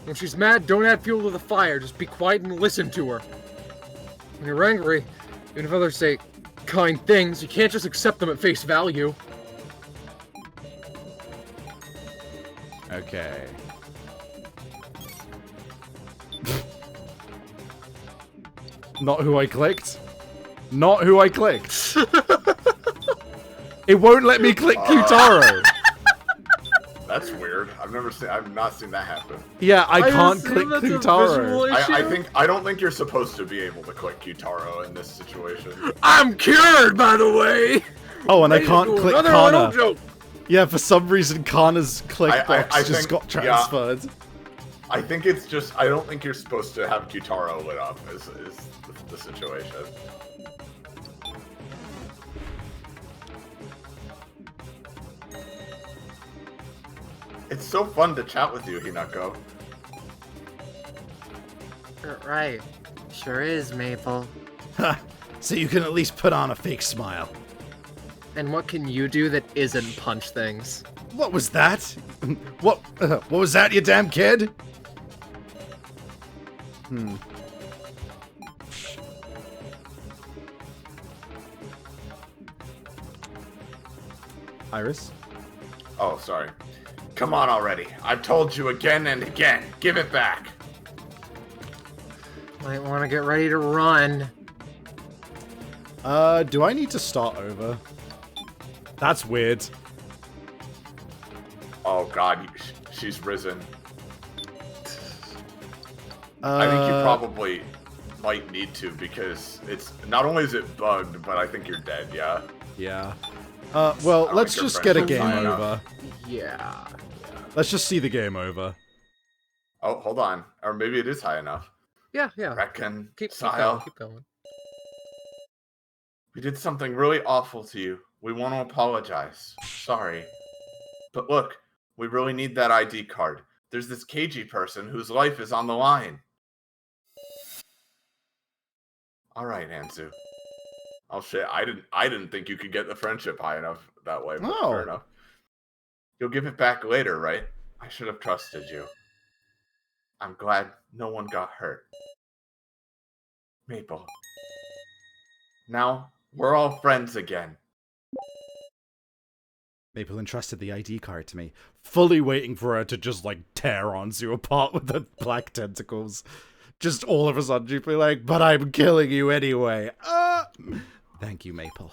When she's mad, don't add fuel to the fire. Just be quiet and listen to her. When you're angry, even if others say kind things, you can't just accept them at face value. Okay. Not who I clicked. Not who I clicked. It won't let me click Qtaro. That's weird. I've not seen that happen. Yeah, I can't assume click that's a Qtaro. visual I don't think you're supposed to be able to click Qtaro in this situation. I'm cured, by the way. Oh, and I Ready to can't do click another idle Kana. joke. Yeah, for some reason, Kana's click I box just think- got yeah. transferred. I think it's just I don't think you're supposed to have Qtaro lit up is the situation. It's so fun to chat with you, Hinako. Right. Sure is, Maple. Ha! So you can at least put on a fake smile. And what can you do that isn't punch things? What was that? What was that, you damn kid? Iris? Oh, sorry. Come on already. I've told you again and again. Give it back. Might want to get ready to run. Do I need to start over? That's weird. Oh god, she's risen. I think you probably might need to because it's not only is it bugged, but I think you're dead, yeah? Yeah. Well, don't let's think your just get a friends game will sign up. over. Yeah. Let's just see the game over. Oh, hold on. Or maybe it is high enough. Yeah. Keep Reconcile. going. We did something really awful to you. We want to apologize. Sorry. But look, we really need that ID card. There's this cagey person whose life is on the line. Alright, Anzu. Oh shit, I didn't think you could get the friendship high enough that way, but Oh. fair enough. You'll give it back later, right? I should have trusted you. I'm glad no one got hurt. Maple. Now, we're all friends again. Maple entrusted the ID card to me, fully waiting for her to just, like, tear Anzu apart with the black tentacles. Just all of a sudden she'd be like, but I'm killing you anyway. Thank you, Maple.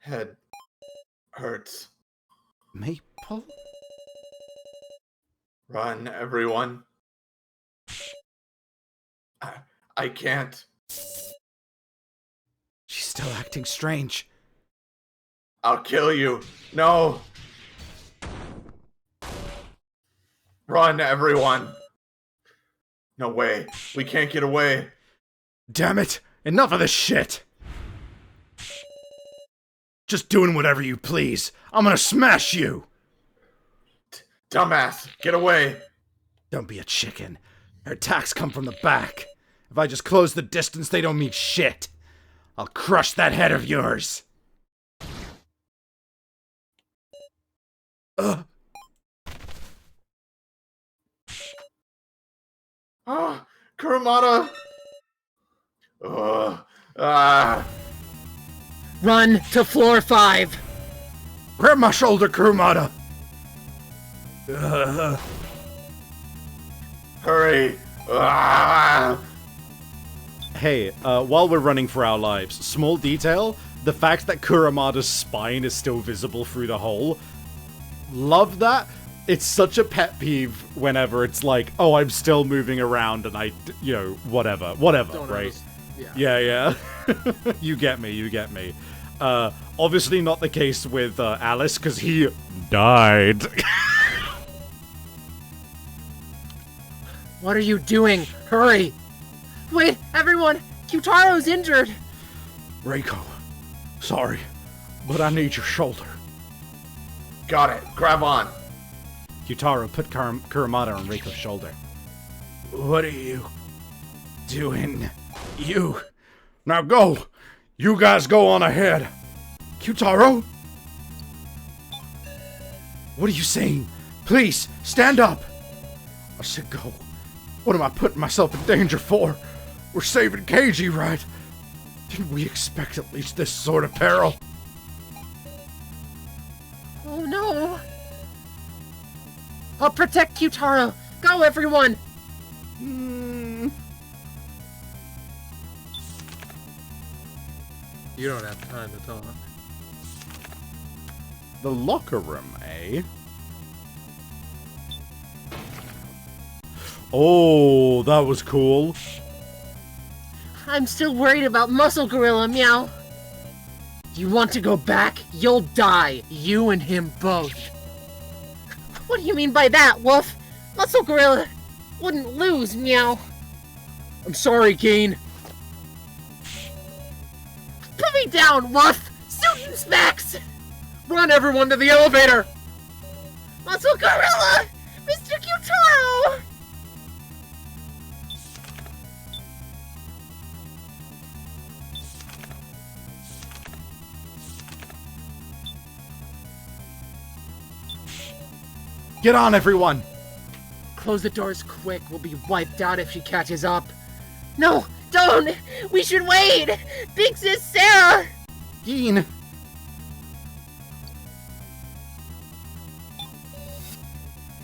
Head hurts. Maple? Run, everyone. I can't. She's still acting strange. I'll kill you. No. Run, everyone. No way. We can't get away. Damn it! Enough of this shit! Just doing whatever you please. I'm gonna smash you! Dumbass, get away. Don't be a chicken. Their attacks come from the back. If I just close the distance, they don't mean shit. I'll crush that head of yours. Ah, Kurumada. Ah. Run to floor 5. Grab my shoulder, Kurumada. Hurry. Ah. Hey, while we're running for our lives, small detail, the fact that Kuramada's spine is still visible through the hole. Love that. It's such a pet peeve whenever it's like, oh, I'm still moving around and I, you know, whatever, Don't right? Yeah. Yeah. You get me. Obviously not the case with Alice, because he died. What are you doing? Hurry! Wait, everyone! Kyutaro's injured! Reiko, sorry, but I need your shoulder. Got it. Grab on. Kyutaro put Kuramada on Reiko's shoulder. What are you doing? You. Now go! You guys go on ahead. Kyutaro? What are you saying? Please, stand up! I said go. What am I putting myself in danger for? We're saving Keiji, right? Didn't we expect at least this sort of peril? Oh no! I'll protect Kyutaro! Go, everyone! You don't have time to talk. The locker room, eh? Oh, that was cool. I'm still worried about Muscle Gorilla, meow. You want to go back? You'll die. You and him both. What do you mean by that, Wolf? Muscle Gorilla wouldn't lose, meow. I'm sorry, Keen. Put me down, Wolf! Suit and specs! Run everyone to the elevator! Muscle Gorilla! Mr. Kyutaro! Get on, everyone! Close the doors quick. We'll be wiped out if she catches up. No, don't! We should wait! Big Sis Sarah! Gene!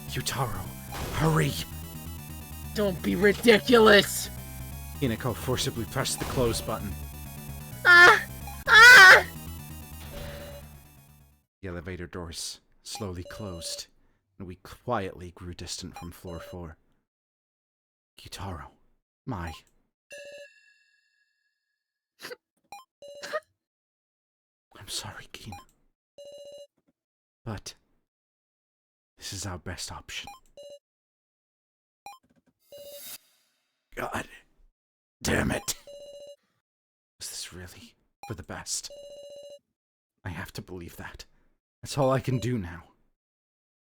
Kyutaro, hurry! Don't be ridiculous! Hinako forcibly pressed the close button. Ah! Ah! The elevator doors slowly closed, and we quietly grew distant from floor 4. Kyutaro, my... I'm sorry, Keen. But... this is our best option. God damn it. Was this really for the best? I have to believe that. That's all I can do now.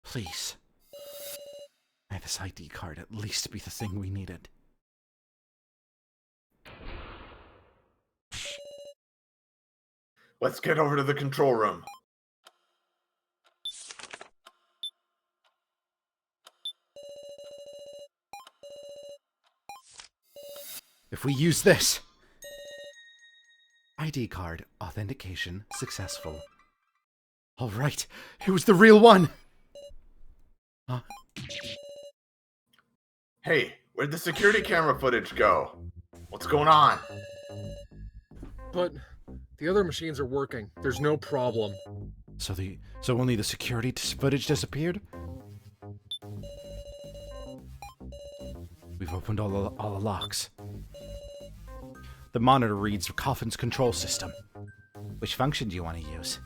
Please. May this ID card at least be the thing we needed. Let's get over to the control room. If we use this... ID card authentication successful. Alright, it was the real one! Huh? Hey, where'd the security camera footage go? What's going on? But the other machines are working. There's no problem. So only the security footage disappeared? We've opened all the locks. The monitor reads Coffin's control system. Which function do you want to use?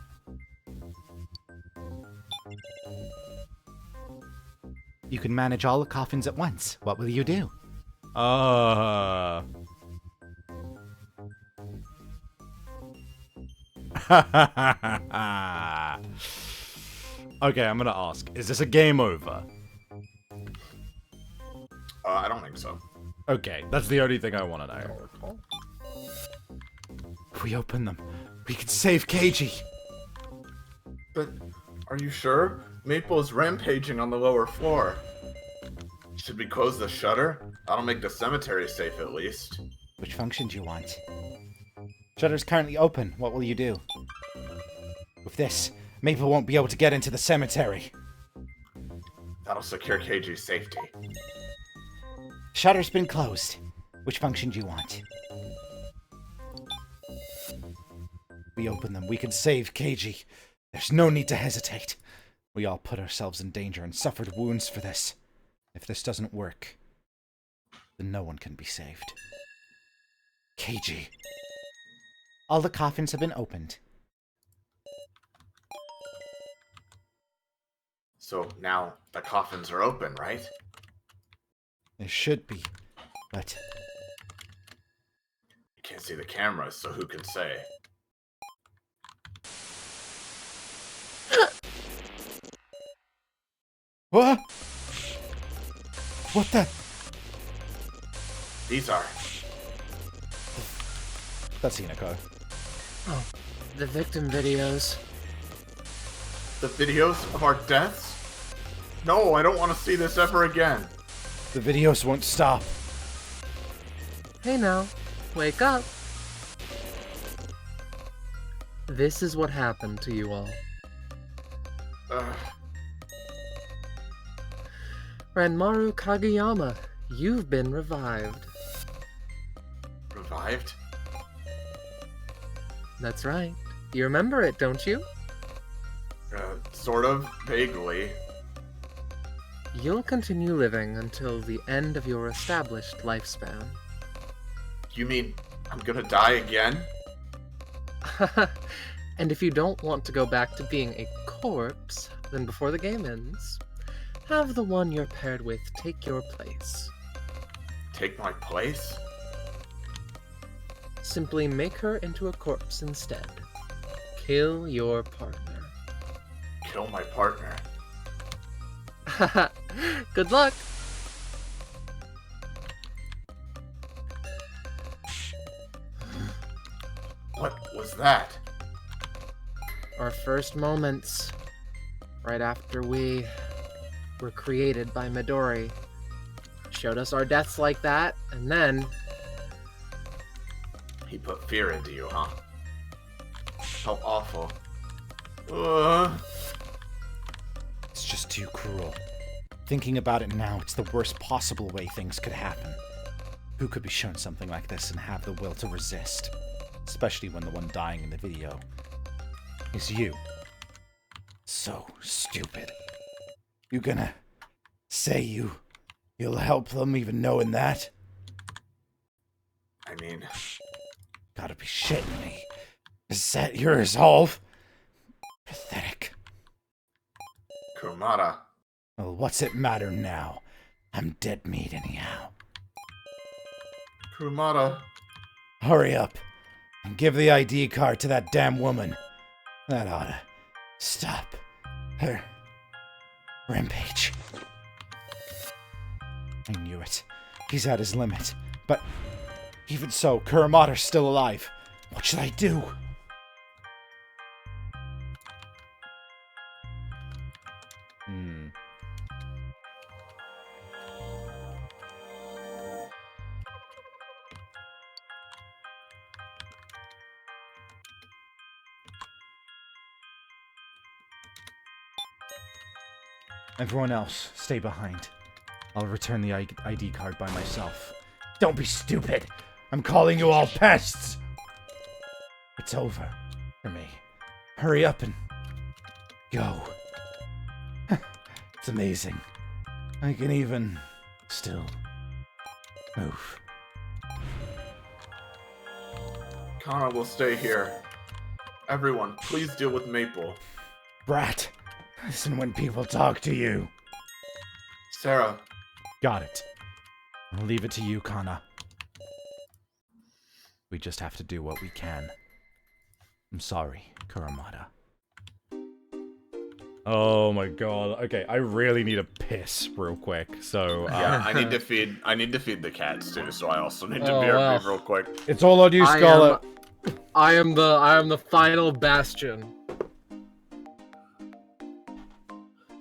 You can manage all the coffins at once. What will you do? Okay, I'm gonna ask. Is this a game over? I don't think so. Okay, that's the only thing I want to I know. don't recall. If we open them, we could save Keiji. But are you sure? Maple is rampaging on the lower floor. Should we close the shutter? That'll make the cemetery safe at least. Which function do you want? Shutter's currently open. What will you do? With this, Maple won't be able to get into the cemetery. That'll secure Keiji's safety. Shutter's been closed. Which function do you want? We open them. We can save Keiji. There's no need to hesitate. We all put ourselves in danger and suffered wounds for this. If this doesn't work, then no one can be saved. Keiji. All the coffins have been opened. So now the coffins are open, right? There should be, but You can't see the cameras, so who can say? what? What the? These are. That's Hinako. Oh, the victim videos. The videos of our deaths? No, I don't want to see this ever again. The videos won't stop. Hey now, wake up. This is what happened to you all. Ugh. Ranmaru Kageyama, you've been revived. Revived? That's right. You remember it, don't you? Sort of, vaguely. You'll continue living until the end of your established lifespan. You mean I'm gonna die again? And if you don't want to go back to being a corpse, then before the game ends, have the one you're paired with take your place. Take my place? Simply make her into a corpse instead. Kill your partner. Kill my partner. Good luck! What was that? Our first moments, right after we were created by Midori, showed us our deaths like that, and then He put fear into you, huh? How awful. It's just too cruel. Thinking about it now, it's the worst possible way things could happen. Who could be shown something like this and have the will to resist? Especially when the one dying in the video is you. So stupid. You gonna say you'll help them even knowing that? I mean, Gotta be shitting me. Is that your resolve? Pathetic. Kurumada. Well, what's it matter now? I'm dead meat anyhow. Kurumada. Hurry up and give the ID card to that damn woman. That oughta stop her rampage. I knew it. He's at his limit. But even so, Kurumada's still alive. What should I do? Everyone else, stay behind. I'll return the ID card by myself. Don't be stupid! I'm calling you all pests! It's over for me. Hurry up and go. It's amazing. I can even still move. Kana will stay here. Everyone, please deal with Maple. Brat, listen when people talk to you. Sarah. Got it. I'll leave it to you, Kana. We just have to do what we can. I'm sorry, Kurumada. Oh my god. Okay, I really need a piss real quick. So Yeah, I need to feed the cats too, so I also need to Oh, BRB well. real quick. it's all on you, Scarlet. I am the final bastion.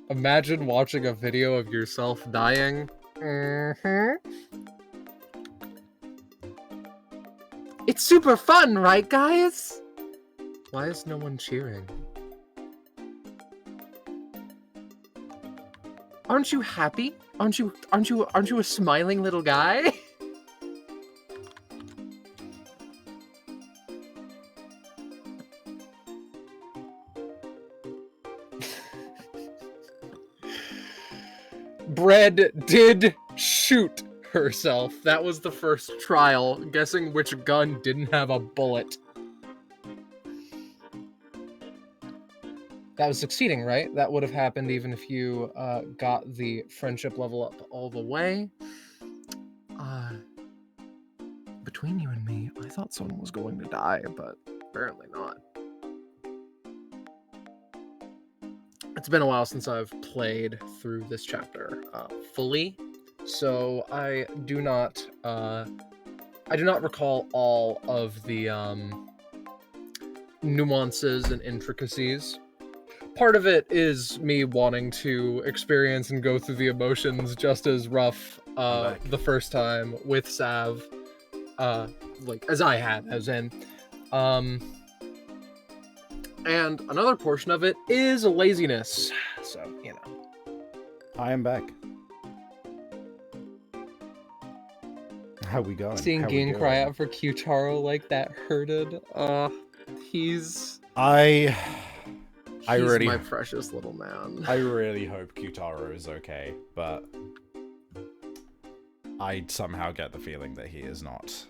Imagine watching a video of yourself dying. It's super fun, right, guys? Why is no one cheering? Aren't you happy? Aren't you a smiling little guy? Bread did shoot herself. That was the first trial, guessing which gun didn't have a bullet. That was succeeding, right? That would have happened even if you got the friendship level up all the way. Between you and me, I thought someone was going to die, but apparently not. It's been a while since I've played through this chapter fully, so I do not recall all of the nuances and intricacies. Part of it is me wanting to experience and go through the emotions just as rough the first time with Sav, like as I had, as in. And another portion of it is laziness. So, you know. I am back. How we going? Seeing How we Ging doing? cry out for Kyutaro like that hurted. He's I really my precious little man. I really hope Kyutaro is okay, but I somehow get the feeling that he is not.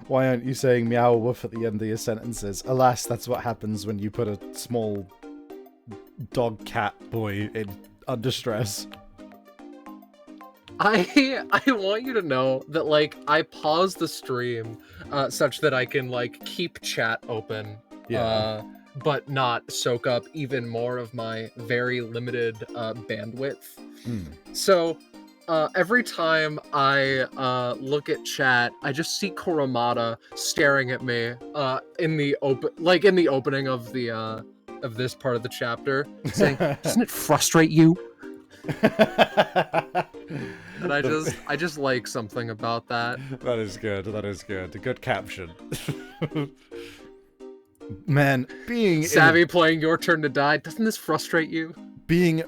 Why aren't you saying meow woof at the end of your sentences? Alas, that's what happens when you put a small dog cat boy in under stress. I want you to know that, like, I pause the stream such that I can, like, keep chat open. Yeah. But not soak up even more of my very limited bandwidth. So every time I look at chat, I just see Kurumada staring at me in the opening of the of this part of the chapter, saying, "Doesn't it frustrate you?" And I just like something about that. That is good. That is good. A good caption. Man, being Savvy playing Your Turn to Die. Doesn't this frustrate you? being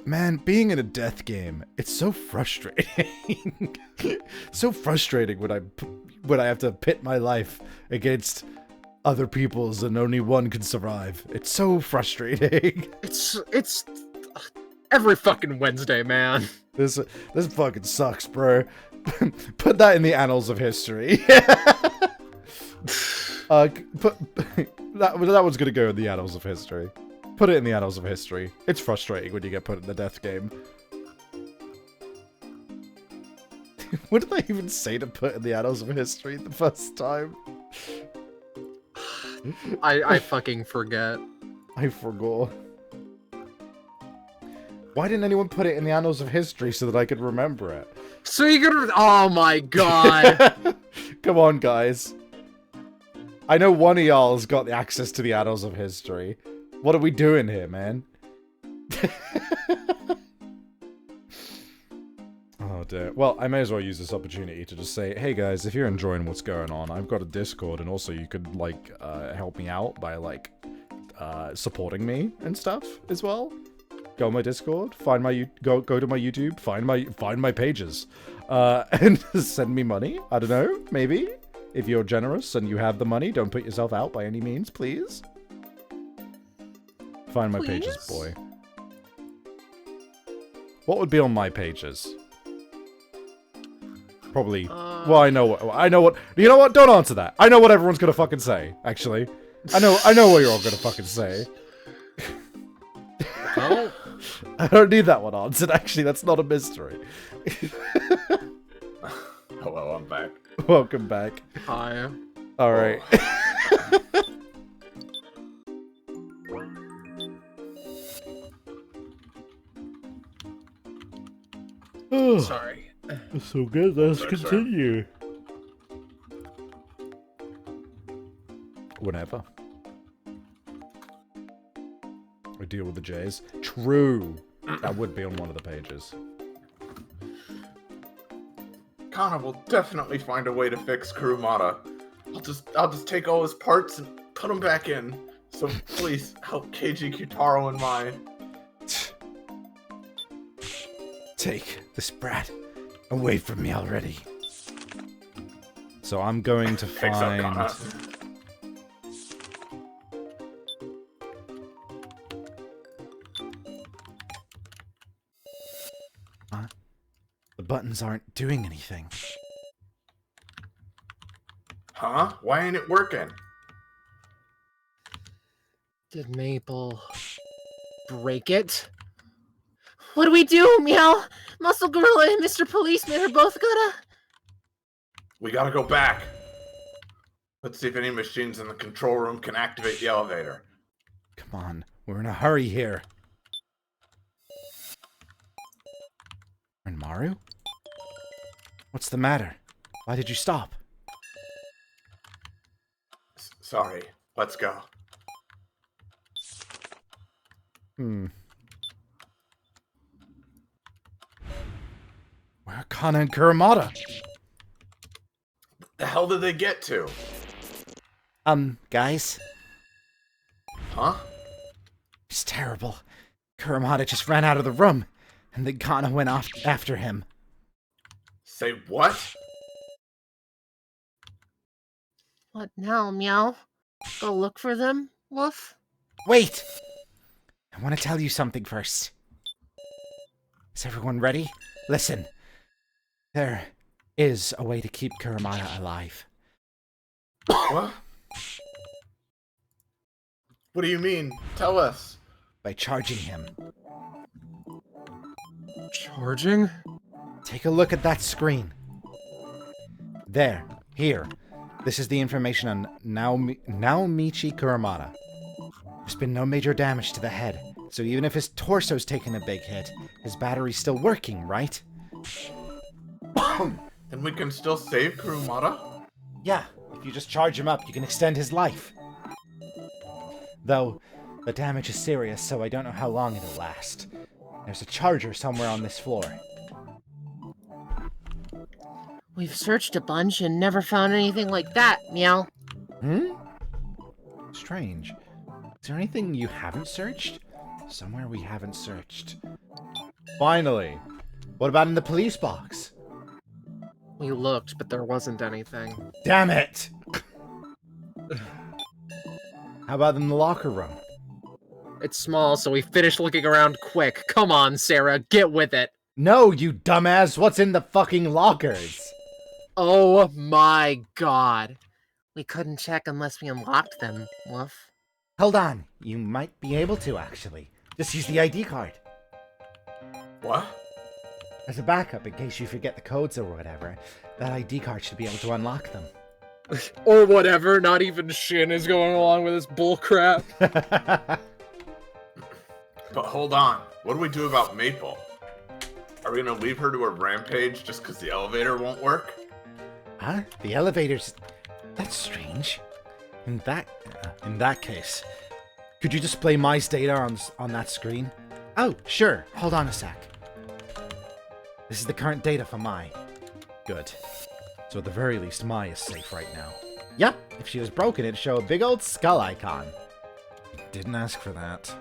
in a death game, it's so frustrating. So frustrating when I have to pit my life against other people's and only one can survive. It's so frustrating. It's every fucking Wednesday, man. This fucking sucks, bro. Put that in the annals of history. That one's gonna go in the annals of history. Put it in the annals of history. It's frustrating when you get put in the death game. What did I even say to put in the annals of history the first time? I fucking forget. I forgot. Why didn't anyone put it in the annals of history so that I could remember it? So you could. Oh my god. Come on, guys. I know one of y'all's got the access to the annals of history. What are we doing here, man? Oh dear. Well, I may as well use this opportunity to just say, hey guys, if you're enjoying what's going on, I've got a Discord, and also you could, like, help me out by, like, supporting me and stuff as well. Go on my Discord, find my go to my YouTube, find my pages, and send me money. I don't know, maybe. If you're generous and you have the money, don't put yourself out by any means, please. Find my pages, boy. What would be on my pages? Probably. Well, I know what. You know what? Don't answer that. I know what everyone's gonna fucking say. Actually, I know what you're all gonna fucking say. Well, I don't need that one answered. Actually, that's not a mystery. Hello, I'm back. Welcome back. Hi. All right. Sorry. So good. Let's Sorry, sir. continue. Whenever. I deal with the J's. True. That would be on one of the pages. Kana will definitely find a way to fix Kurumada. I'll just take all his parts and put them back in. So please help Keiji Kitaro and mine. Take this brat away from me already. So I'm going to Thanks up, Kana. find... The buttons aren't doing anything. Huh? Why ain't it working? Did Maple break it? What do we do, Meow? Muscle Gorilla and Mr. Policeman are both gonna... We gotta go back. Let's see if any machines in the control room can activate the elevator. Come on, we're in a hurry here. And Maru? What's the matter? Why did you stop? Sorry. Let's go. Hmm. Where are Kana and Kurumada? The hell did they get to? Guys? Huh? It's terrible. Kurumada just ran out of the room, and then Kana went off after him. Say what? What now, Meow? Go look for them, Woof? Wait! I want to tell you something first. Is everyone ready? Listen. There is a way to keep Kurumada alive. What? What do you mean? Tell us. By charging him. Charging? Take a look at that screen. There. Here. This is the information on Naomichi Kurumada. There's been no major damage to the head, so even if his torso's taken a big hit, his battery's still working, right? Then we can still save Kurumada? Yeah, if you just charge him up, you can extend his life. Though, the damage is serious, so I don't know how long it'll last. There's a charger somewhere on this floor. We've searched a bunch and never found anything like that, Meow. Strange. Is there anything you haven't searched? Somewhere we haven't searched. Finally! What about in the police box? We looked, but there wasn't anything. Damn it! How about in the locker room? It's small, so we finished looking around quick. Come on, Sarah, get with it. No, you dumbass! What's in the fucking lockers? Oh my god. We couldn't check unless we unlocked them, Woof. Hold on, you might be able to, actually. Just use the ID card. What? As a backup, in case you forget the codes or whatever, that ID card should be able to unlock them. Or whatever, not even Shin is going along with this bullcrap. But hold on. What do we do about Maple? Are we gonna leave her to a rampage just because the elevator won't work? Huh? The elevator's... That's strange. In that case, could you display Mai's data on that screen? Oh, sure. Hold on a sec. This is the current data for Mai. Good. So at the very least, Mai is safe right now. Yep, if she was broken, it'd show a big old skull icon. Didn't ask for that.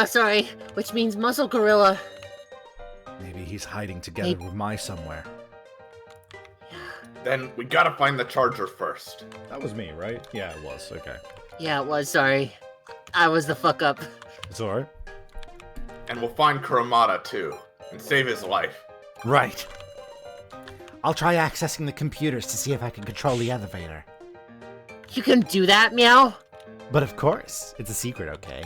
Sorry, which means Muscle Gorilla. Maybe he's hiding together with Mai somewhere. Then we gotta find the charger first. That was me, right? Yeah, it was. Okay. Yeah, it was, sorry. I was the fuck up. It's alright. And we'll find Kurumada too, and save his life. Right. I'll try accessing the computers to see if I can control the elevator. You can do that, Meow? But of course, it's a secret, okay?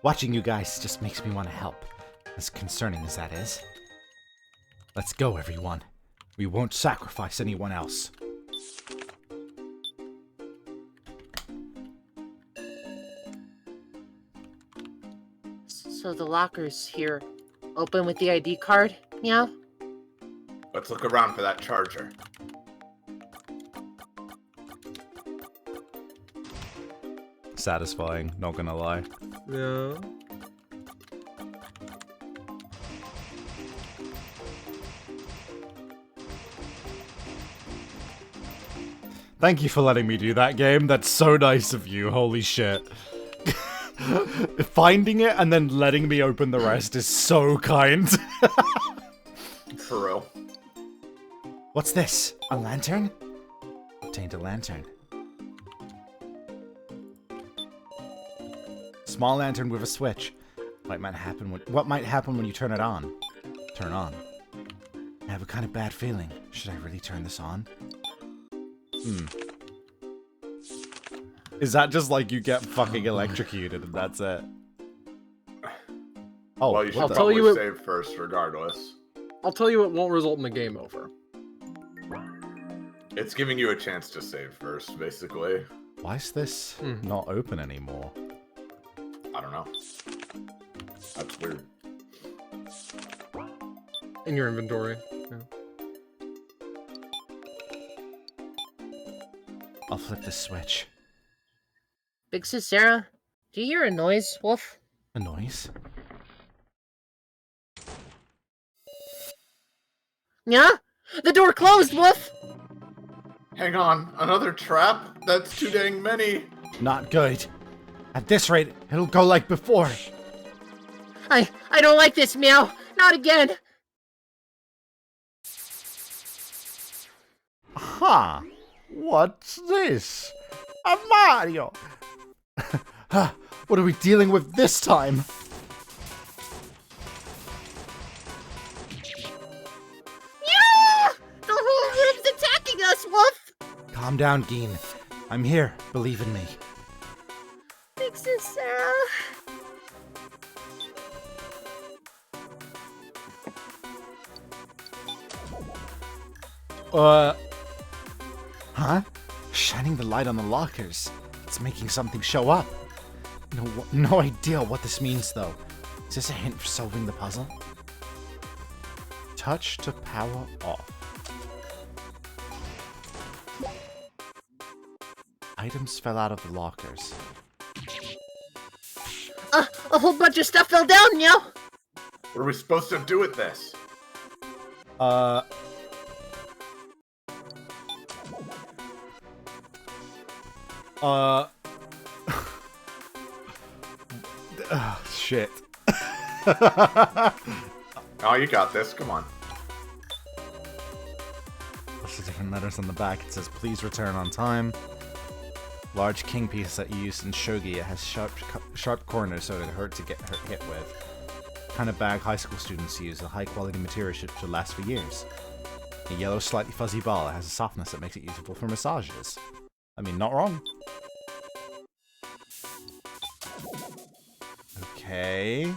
Watching you guys just makes me want to help. As concerning as that is. Let's go, everyone. We won't sacrifice anyone else. So the locker's here. Open with the ID card, meow? Let's look around for that charger. Satisfying, not gonna lie. Yeah. Thank you for letting me do that, game. That's so nice of you. Holy shit. Finding it and then letting me open the rest is so kind. For real. What's this? A lantern? Obtained a lantern. Small lantern with a switch. What might happen when you turn it on? Turn on. I have a kind of bad feeling. Should I really turn this on? Is that just like you get fucking electrocuted and that's it? Oh, Well, you should I'll what tell probably you it- save first, regardless. I'll tell you it won't result in a game over. It's giving you a chance to save first, basically. Why is this not open anymore? I don't know. That's weird. In your inventory. Yeah. I'll flip the switch. Big Sis Sarah, do you hear a noise, Wolf? A noise? Yeah? The door closed, Wolf! Hang on, another trap? That's too dang many. Not good. At this rate, it'll go like before. I don't like this, meow. Not again. Huh. What's this? A Mario! What are we dealing with this time? Yeah! The whole room's attacking us, Wolf! Calm down, Geen. I'm here. Believe in me. Big Sis Sarah. Huh? Shining the light on the lockers. It's making something show up. No idea what this means, though. Is this a hint for solving the puzzle? Touch to power off. Items fell out of the lockers. A whole bunch of stuff fell down, meow. What are we supposed to do with this? Shit. Oh, you got this. Come on. Lots of different letters on the back. It says, please return on time. Large king piece that you use in shogi. It has sharp corners so it hurt to get hit with. Kind of bag high school students use. A high quality material should last for years. A yellow, slightly fuzzy ball. It has a softness that makes it usable for massages. I mean, not wrong. Okay.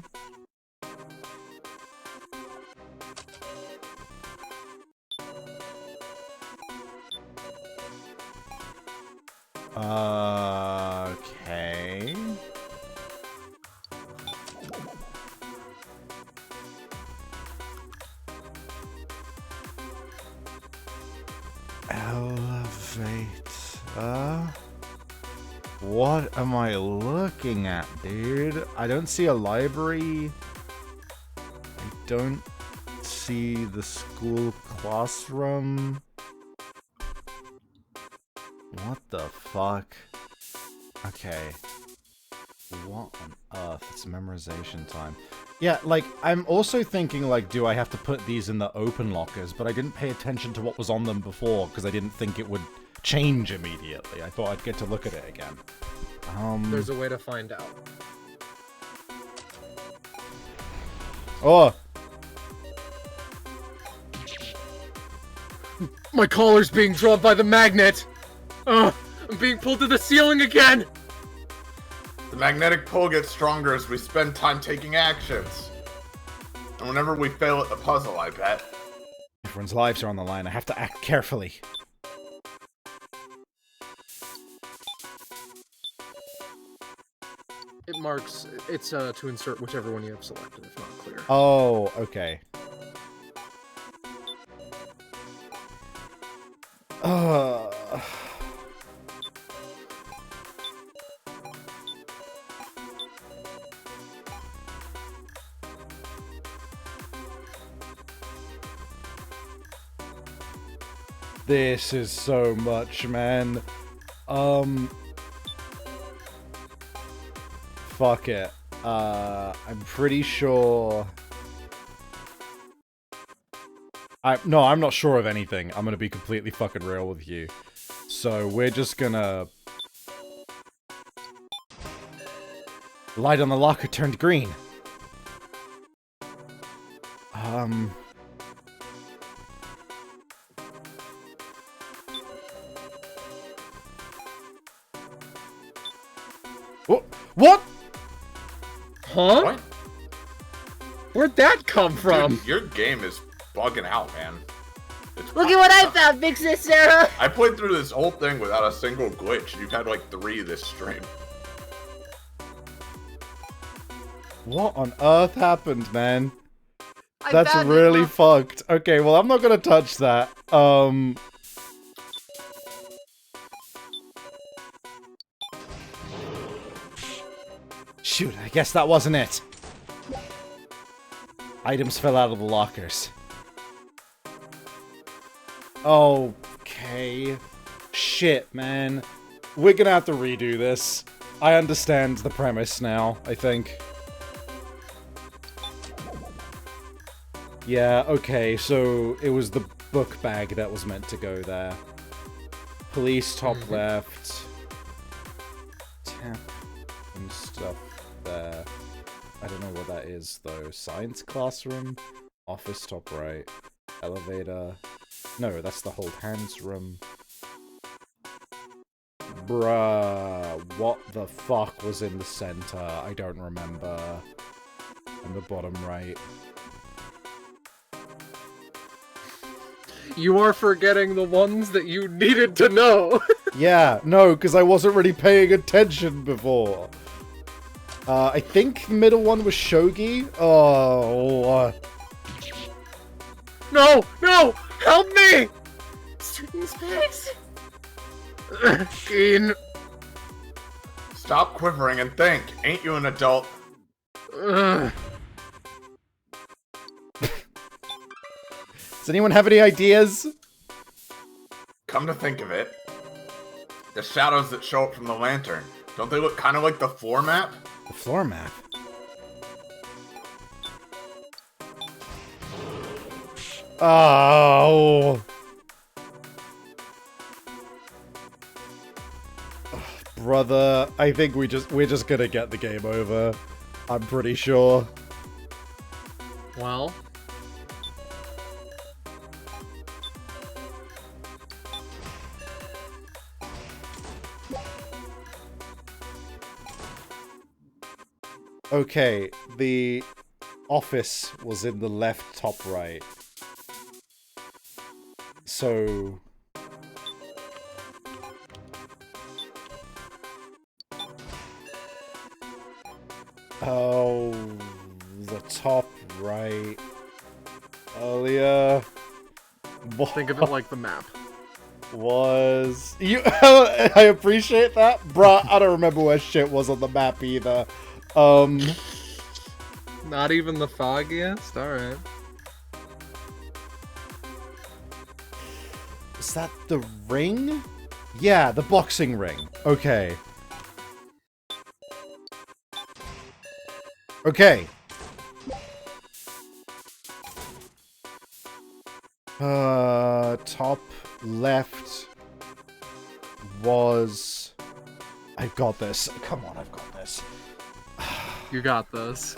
Okay. Elevator. What am I looking at, dude? I don't see a library. I don't see the school classroom. What the fuck? Okay. What on earth? It's memorization time. Yeah, like, I'm also thinking, like, do I have to put these in the open lockers? But I didn't pay attention to what was on them before, because I didn't think it would change immediately. I thought I'd get to look at it again. There's a way to find out. Oh! My collar's being drawn by the magnet! I'm being pulled to the ceiling again! The magnetic pull gets stronger as we spend time taking actions. And whenever we fail at the puzzle, I bet. Everyone's lives are on the line. I have to act carefully. It marks. It's to insert whichever one you have selected, if not clear. Oh, okay. This is so much, man. Fuck it. I'm pretty sure... No, I'm not sure of anything. I'm gonna be completely fucking real with you. So, we're just gonna... Light on the locker turned green. What? Huh? What? Where'd that come from? Dude, your game is bugging out, man. It's Look at what I found, Big Sis Sarah! I played through this whole thing without a single glitch. You've had like 3 this stream. What on earth happened, man? I That's found it, really Mom. fucked. Okay, well, I'm not gonna touch that. Shoot, I guess that wasn't it. Items fell out of the lockers. Okay. Shit, man. We're gonna have to redo this. I understand the premise now, I think. Yeah, okay, so it was the book bag that was meant to go there. Police top left. Tap and stuff there. I don't know what that is, though. Science classroom? Office top right. Elevator. No, that's the hold hands room. Bruh, what the fuck was in the center? I don't remember. And the bottom right. You are forgetting the ones that you needed to know. Yeah, no, because I wasn't really paying attention before. I think the middle one was Shogi. Oh. No! No! Help me! Student specs? Keen. Stop quivering and think. Ain't you an adult? Ugh. Does anyone have any ideas? Come to think of it, the shadows that show up from the lantern, don't they look kind of like the floor map? The floor map. Oh. Brother, I think we're just gonna get the game over. I'm pretty sure. Well. Okay, the office was in the left top right. So... Oh, the top right. Earlier. Think of it like the map. Was... You... I appreciate that. Bruh, I don't remember where shit was on the map either. Not even the foggiest? Alright. Is that the ring? Yeah, the boxing ring. Okay. Okay. Top left was... I've got this. Come on, I've got this. You got this.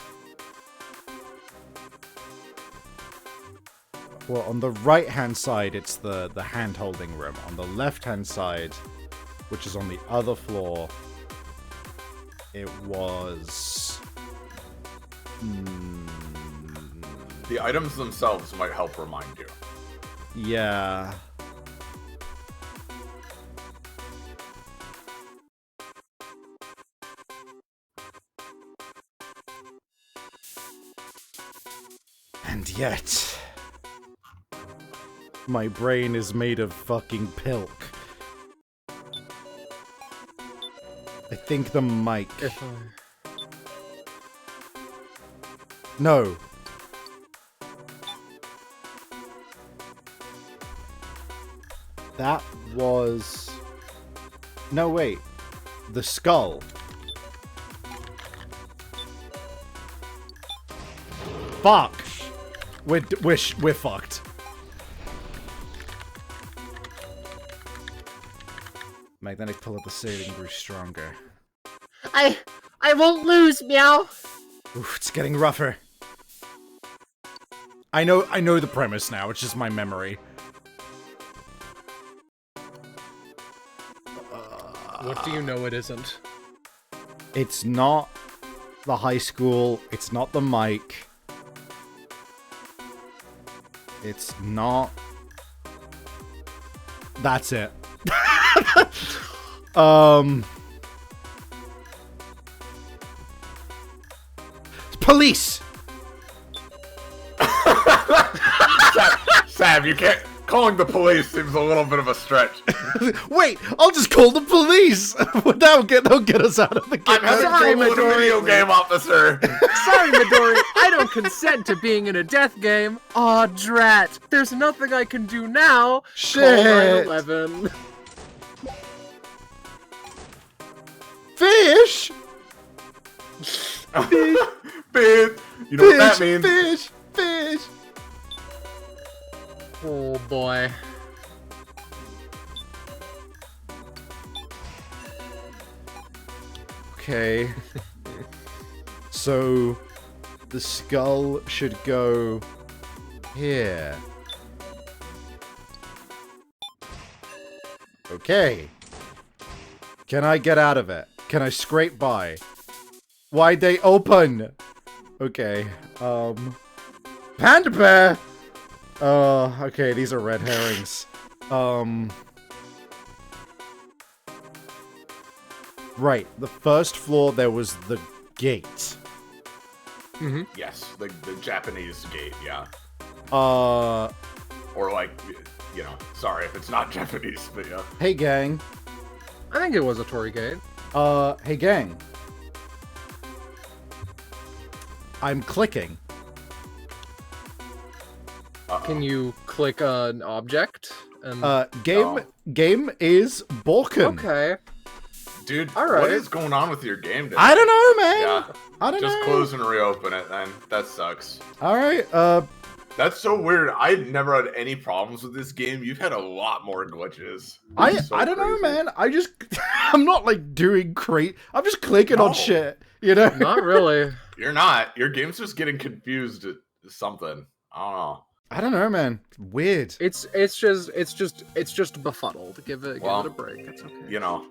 Well, on the right-hand side, it's the hand-holding room. On the left-hand side, which is on the other floor, it was... The items themselves might help remind you. Yeah. And yet, my brain is made of fucking pilk. I think the mic. No. That was... No, wait. The skull. Fuck! We're fucked. Magnetic pull of the ceiling grew stronger. I won't lose, Meow. Oof, it's getting rougher. I know the premise now, it's just my memory. What do you know it isn't? It's not the high school, it's not the mic. It's not... That's it. Police! Sav, you can't... Calling the police seems a little bit of a stretch. Wait, I'll just call the police! That'll get us out of the game. I'm having Sorry, trouble with a video game officer. Sorry, Midori, I don't consent to being in a death game. Aw, drat. There's nothing I can do now. Shit. Call 911. Fish! Fish. You know what that means. Fish! Oh boy. Okay. So, the skull should go here. Okay. Can I get out of it? Can I scrape by? Why'd they open? Okay, Panda Bear! Okay, these are red herrings. Right, the first floor there was the gate. Yes, the Japanese gate, yeah. Or like, you know, sorry if it's not Japanese, but yeah. Hey gang. I think it was a Torii gate. Hey gang. I'm clicking. Can you click an object? And... Game is broken. Okay. Dude, all right. What is going on with your game today? I don't know, man. Yeah. I don't know. Just close and reopen it then. That sucks. Alright, That's so weird. I've never had any problems with this game. You've had a lot more glitches. I It's so don't know, crazy. man. I just I'm not like doing great. I'm just clicking on No. shit, you know? Not really. You're not. Your game's just getting confused at something. I don't know. I don't know, man. Weird. It's just befuddled. Give it a break. It's okay. You know.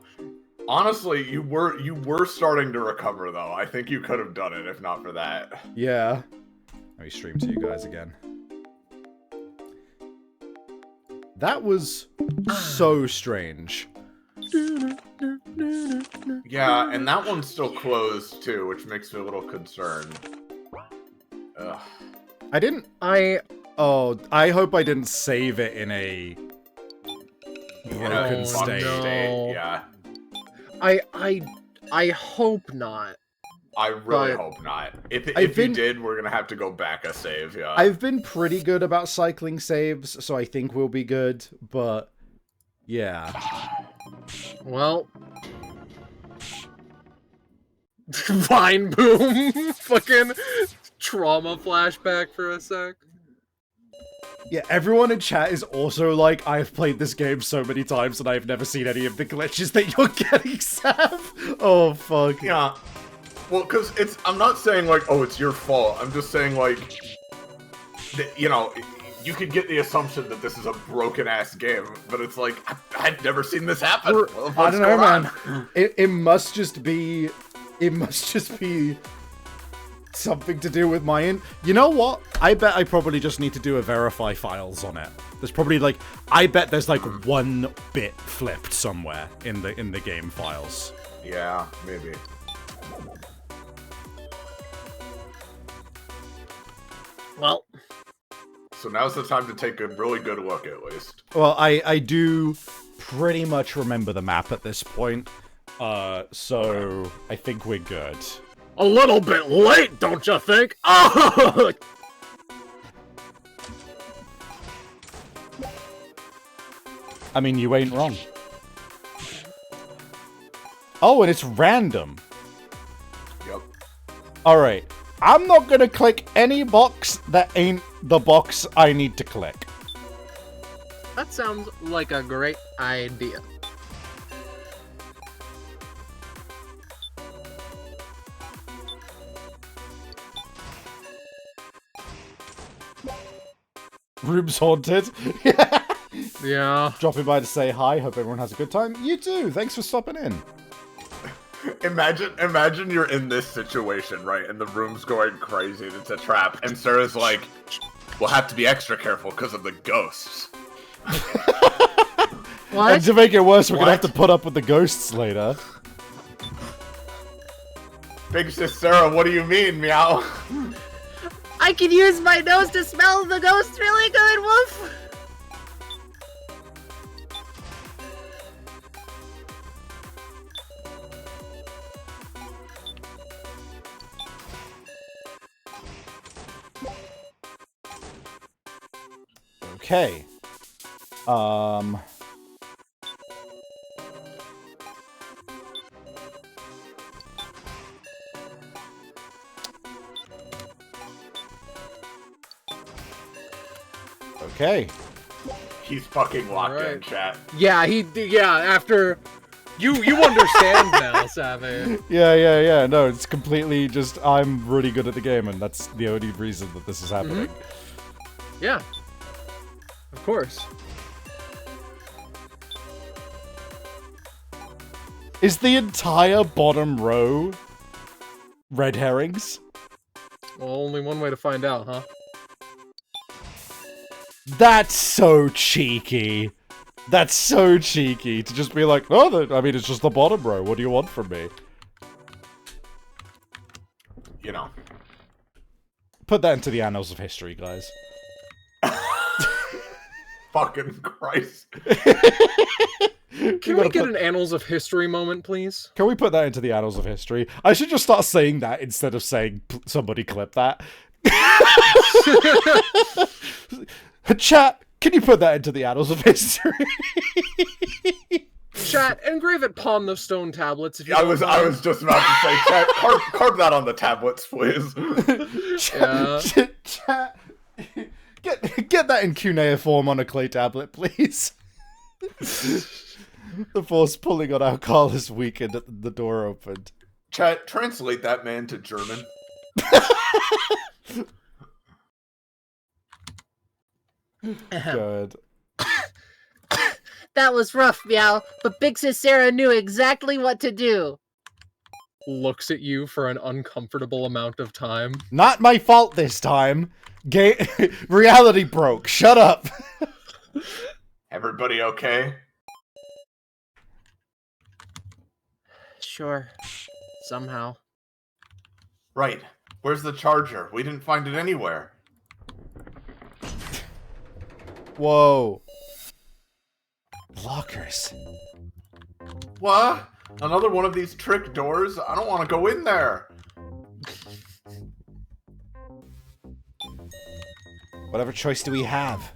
Honestly, you were starting to recover though. I think you could have done it if not for that. Yeah. Let me stream to you guys again. That was so strange. Yeah, and that one's still closed too, which makes me a little concerned. Ugh. I didn't... Oh, I hope I didn't save it in a broken fucked state. no. Yeah. I hope not. I really But- hope not. If been- you did, we're gonna have to go back a save, yeah. I've been pretty good about cycling saves, so I think we'll be good, but yeah. Well. Vine boom. Fucking trauma flashback for a sec. Yeah, everyone in chat is also like, I've played this game so many times and I've never seen any of the glitches that you're getting, Sam. Oh, fuck. Yeah. Well, because I'm not saying like, oh, it's your fault. I'm just saying like, you know, you could get the assumption that this is a broken ass game, but it's like, I've never seen this happen. I don't know, man. It must just be something to do with my You know what? I bet I probably just need to do a verify files on it. There's probably like, I bet there's like 1 bit flipped somewhere in the game files. Yeah, maybe. Well, So now's the time to take a really good look, at least. Well, I do pretty much remember the map at this point, so I think we're good. a little bit late, don't you think? Oh! I mean, you ain't wrong. Oh, and it's random. Yep. Alright, I'm not gonna click any box that ain't the box I need to click. That sounds like a great idea. Room's haunted. Yeah. Dropping by to say hi, hope everyone has a good time. You too, thanks for stopping in. Imagine you're in this situation, right? And the room's going crazy and it's a trap. And Sarah's like, we'll have to be extra careful because of the ghosts. What? And to make it worse, we're gonna have What? to put up with the ghosts later. Big Sis Sarah, what do you mean, meow? I can use my nose to smell the ghost really good, Woof! Okay. Okay. He's fucking locked in, Alright. chat. Yeah, after... You understand now, Savvy. Yeah. No, it's completely just, I'm really good at the game, and that's the only reason that this is happening. Yeah. Of course. Is the entire bottom row red herrings? Well, only one way to find out, huh? That's so cheeky. That's so cheeky to just be like, oh, I mean, it's just the bottom row. What do you want from me? You know. Put that into the annals of history, guys. Fucking Christ. Can we get an Annals of History moment, please? Can we put that into the annals of history? I should just start saying that instead of saying somebody clip that. Chat, can you put that into the annals of history? Chat, engrave it upon the stone tablets if you I don't was mind. just about to say, chat, carve that on the tablets, please. Chat, get that in cuneiform on a clay tablet, please. The force pulling on alcohol is weakened at the door opened. Chat, translate that man to German. Good. That was rough, Meow, but Big Sis Sarah knew exactly what to do. Looks at you for an uncomfortable amount of time. Not my fault this time. Reality broke. Shut up. Everybody okay? Sure. Somehow. Right. Where's the charger? We didn't find it anywhere. Whoa. Lockers. What? Another one of these trick doors? I don't want to go in there. Whatever choice do we have?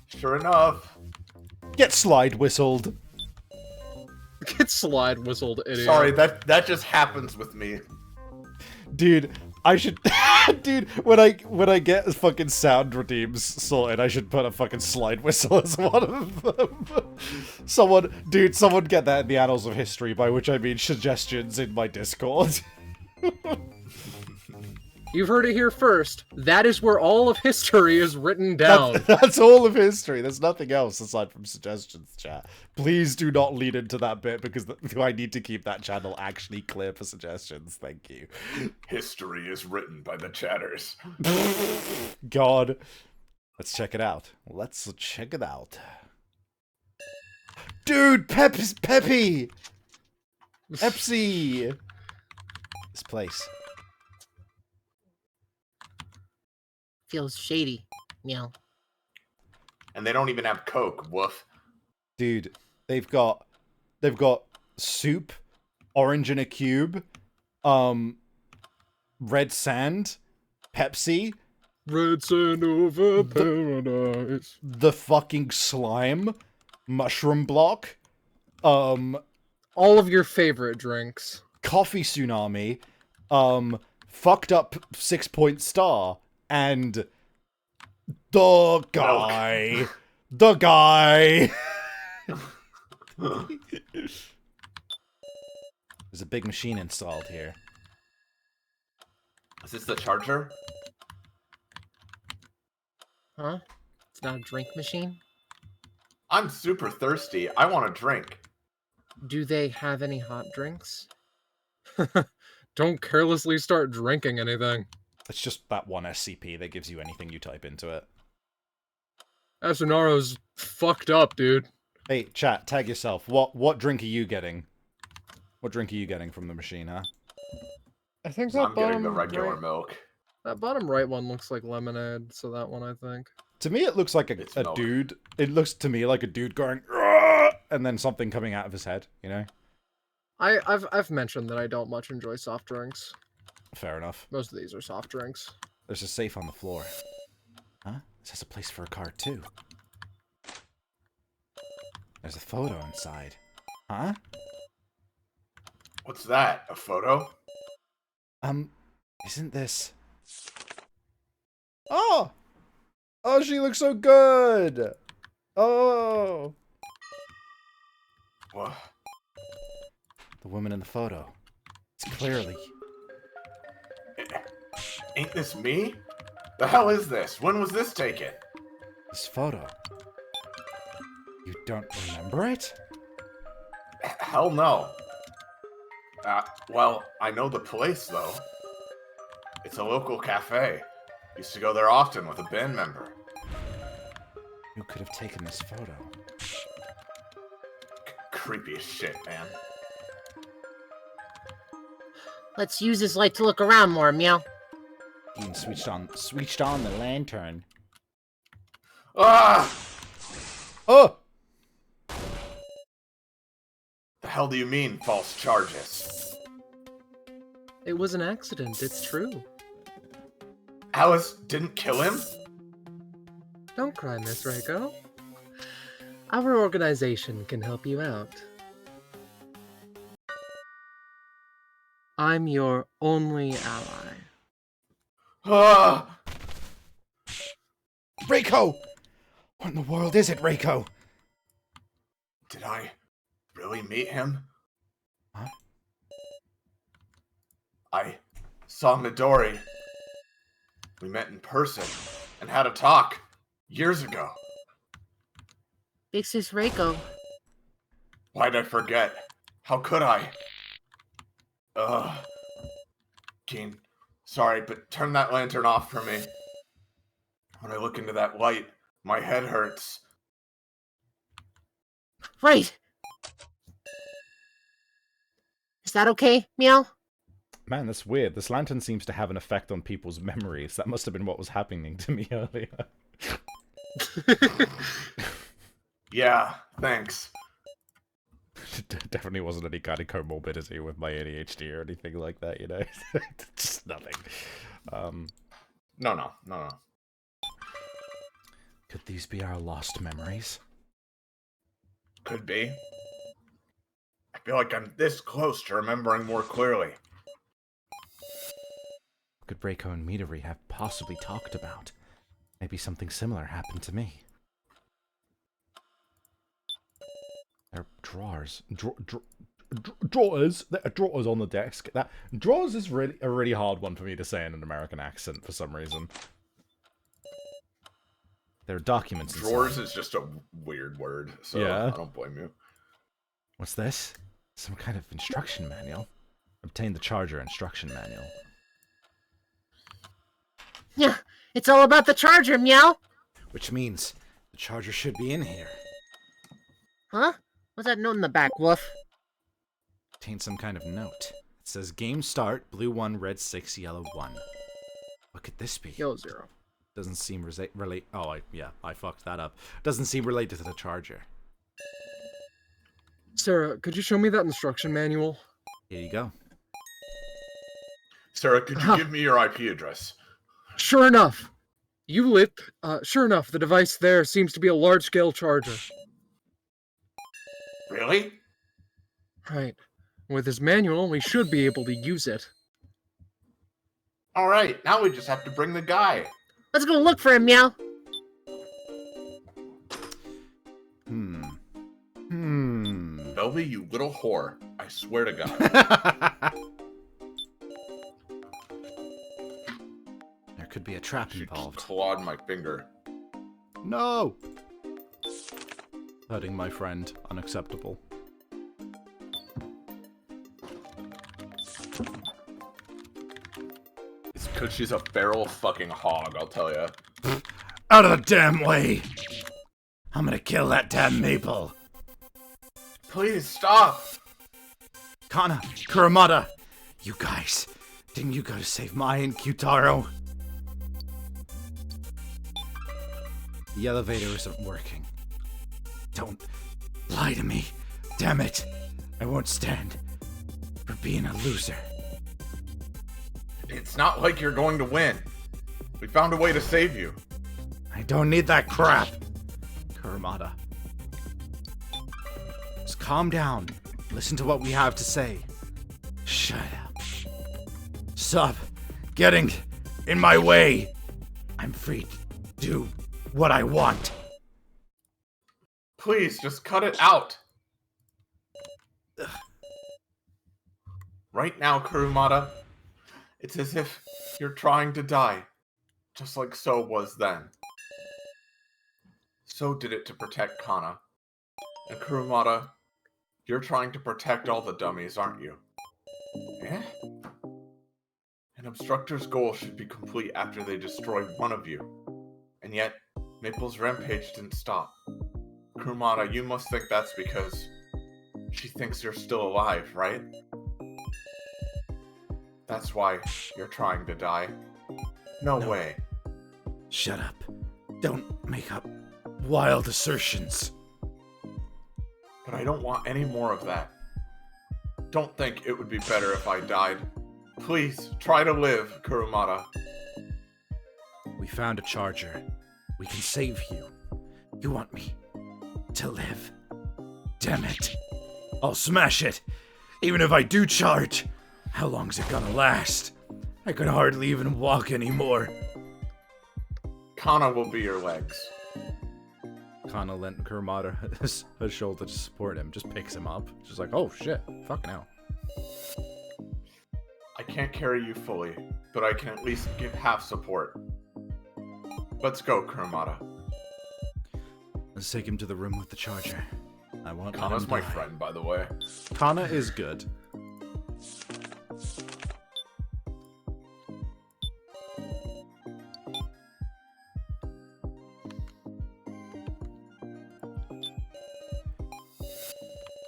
Sure enough. Get slide whistled. Get slide whistled, idiot. Sorry, that just happens with me. Dude, I should dude, when I get fucking sound redeems sorted, I should put a fucking slide whistle as one of them. Someone get that in the annals of history, by which I mean suggestions in my Discord. You've heard it here first. That is where all of history is written down. That's all of history. There's nothing else aside from suggestions, chat. Please do not lead into that bit because I need to keep that channel actually clear for suggestions. Thank you. History is written by the chatters. God. Let's check it out. Let's check it out. Dude, Peppy! Pepsi! This place. Feels shady. Meow. And they don't even have Coke. Woof. Dude, they've got soup, orange in a cube, red sand, Pepsi, Red sand over paradise. the fucking slime, mushroom block, All of your favorite drinks. coffee tsunami, fucked up 6-point star, and the guy. The guy. There's a big machine installed here. Is this the charger? Huh? It's not a drink machine? I'm super thirsty. I want a drink. Do they have any hot drinks? Don't carelessly start drinking anything. It's just that one SCP that gives you anything you type into it. Asunaro's fucked up, dude. Hey, chat, tag yourself. What drink are you getting? What drink are you getting from the machine, huh? I think I'm getting the regular milk. That bottom right one looks like lemonade, so that one I think. To me, it looks like It's a milk. dude. It looks to me like a dude going, "Argh!" And then something coming out of his head, you know? I've mentioned that I don't much enjoy soft drinks. Fair enough. Most of these are soft drinks. There's a safe on the floor. Huh? This has a place for a card, too. There's a photo inside. Huh? What's that? A photo? Isn't this... Oh! Oh, she looks so good! Oh! What? The woman in the photo. It's clearly... Ain't this me? The hell is this? When was this taken? This photo. You don't remember it? Hell no. Well, I know the place, though. It's a local cafe. Used to go there often with a band member. You could have taken this photo. Creepy as shit, man. Let's use this light to look around more, Meow. Dean switched on the lantern. Ah! Oh! The hell do you mean, false charges? It was an accident, it's true. Alice didn't kill him? Don't cry, Miss Reiko. Our organization can help you out. I'm your only ally. Ah! Reiko! What in the world is it, Reiko? Did I really meet him? Huh? I saw Midori. We met in person and had a talk years ago. Big Sis Reiko. Why'd I forget? How could I? Keen, sorry, but turn that lantern off for me. When I look into that light, my head hurts. Right! Is that okay, Meow? Man, that's weird. This lantern seems to have an effect on people's memories. That must have been what was happening to me earlier. Yeah, thanks. Definitely wasn't any kind of comorbidity with my ADHD or anything like that, you know? Just nothing. No. Could these be our lost memories? Could be. I feel like I'm this close to remembering more clearly. What could Reiko and Midori have possibly talked about? Maybe something similar happened to me. Their drawers. drawers. There are drawers on the desk. That drawers is really a really hard one for me to say in an American accent for some reason. There are documents inside. Drawers is just a weird word, so Yeah. I don't blame you. What's this? Some kind of instruction manual. Obtain the charger instruction manual. Yeah, it's all about the charger, meow. Which means the charger should be in here. Huh? What's that note in the back, Woof? Obtain some kind of note. It says game start, blue 1, red 6, yellow 1. What could this be? Yo, 0. Doesn't seem relate. Oh, I fucked that up. Doesn't seem related to the charger. Sarah, could you show me that instruction manual? Here you go. Sarah, could you give me your IP address? Sure enough. Sure enough, the device there seems to be a large-scale charger. Really? Right. With this manual, we should be able to use it. All right, now we just have to bring the guy. Let's go look for him, meow. Velvy, you little whore. I swear to God. There could be a trap She involved. clawed my finger. No! Hurting my friend. Unacceptable. It's because she's a feral fucking hog, I'll tell ya. Out of the damn way! I'm gonna kill that damn maple! Please stop! Kana, Kuramada! You guys, didn't you go to save Mai and Kyutaro? The elevator isn't working. Don't lie to me. Damn it. I won't stand for being a loser. It's not like you're going to win. We found a way to save you. I don't need that crap. Kuramada. Just calm down. Listen to what we have to say. Shut up. Stop getting in my way. I'm free to do what I want. Please, just cut it out. Right now, Kurumada, it's as if you're trying to die, just like So was then. So did it to protect Kana. And Kurumada, you're trying to protect all the dummies, aren't you? Eh? An obstructor's goal should be complete after they destroy one of you. And yet, Maple's rampage didn't stop. Kurumada, you must think that's because she thinks you're still alive, right? That's why you're trying to die. No way. Shut up. Don't make up wild assertions. But I don't want any more of that. Don't think it would be better if I died. Please, try to live, Kurumada. We found a charger. We can save you. You want me to live? Damn it. I'll smash it. Even if I do charge. How long's it gonna last? I can hardly even walk anymore. Kana will be your legs. Kana lent Kuramada his shoulder to support him. Just picks him up. Just like, oh shit. Fucking hell. I can't carry you fully, but I can at least give half support. Let's go, Kurumada. Let's take him to the room with the charger. I won't let Kana's him my die. friend, by the way. Kana is good.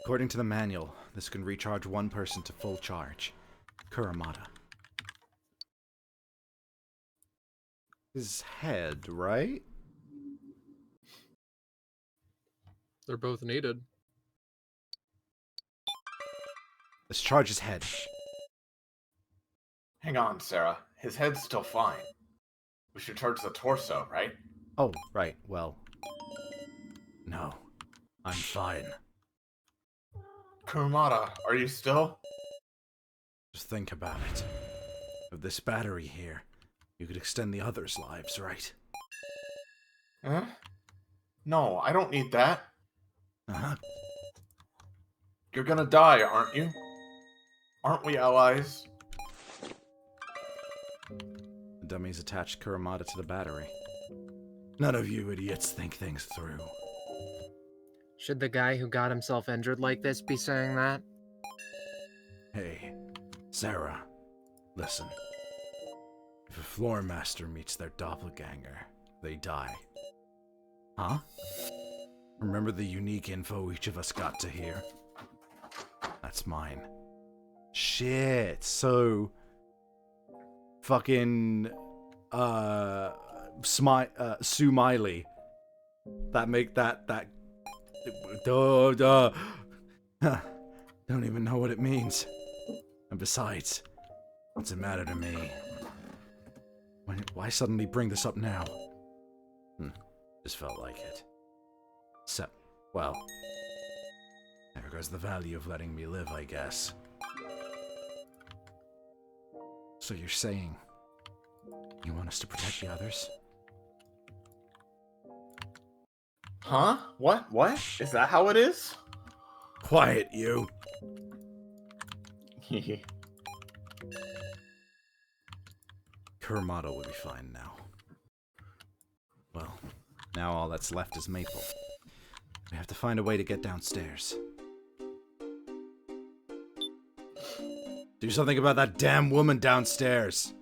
According to the manual, this can recharge one person to full charge. Kuramada. His head, right? They're both needed. Let's charge his head. Hang on, Sarah. His head's still fine. We should charge the torso, right? Oh, right, well. No. I'm fine. Kurumada, are you still? Just think about it. With this battery here, you could extend the others' lives, right? Huh? No, I don't need that. Uh-huh. You're gonna die, aren't you? Aren't we allies? The dummies attached Kuramada to the battery. None of you idiots think things through. Should the guy who got himself injured like this be saying that? Hey, Sarah, listen. If a floor master meets their doppelganger, they die. Huh? Remember the unique info each of us got to hear? That's mine. Shit, so... Fucking... Sue Miley. That make that... Duh. Don't even know what it means. And besides, what's it matter to me? Why suddenly bring this up now? Just felt like it. So, well, there goes the value of letting me live, I guess. So you're saying you want us to protect the others? Huh? What? Is that how it is? Quiet, you! Kuramada will be fine now. Well, now all that's left is Maple. We have to find a way to get downstairs. Do something about that damn woman downstairs!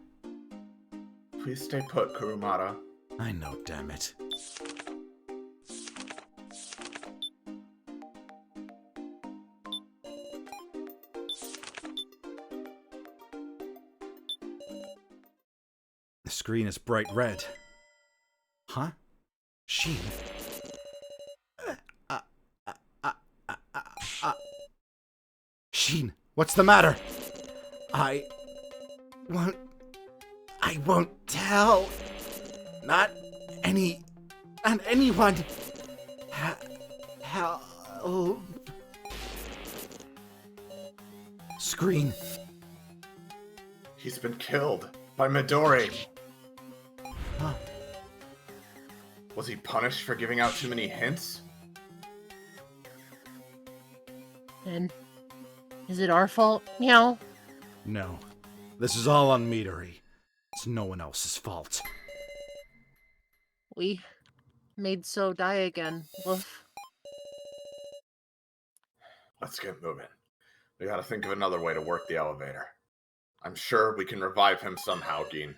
Please stay put, Kurumada. I know, damn it. The screen is bright red. Huh? She? Sheen, what's the matter? I won't tell. Not anyone. Help. Screen. He's been killed by Midori. Huh? Was he punished for giving out too many hints? And is it our fault? Meow. No. This is all on Midori. It's no one else's fault. We made So die again. Woof. Let's get moving. We gotta think of another way to work the elevator. I'm sure we can revive him somehow, Gene.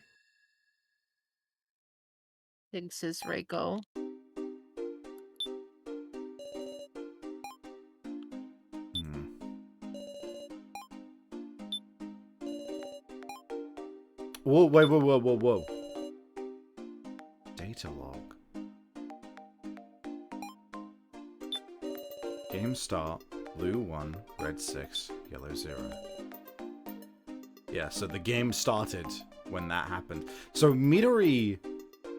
Big sis Reiko. Whoa, whoa. Data log. Game start, blue 1, red 6, yellow 0. Yeah, so the game started when that happened. So Midori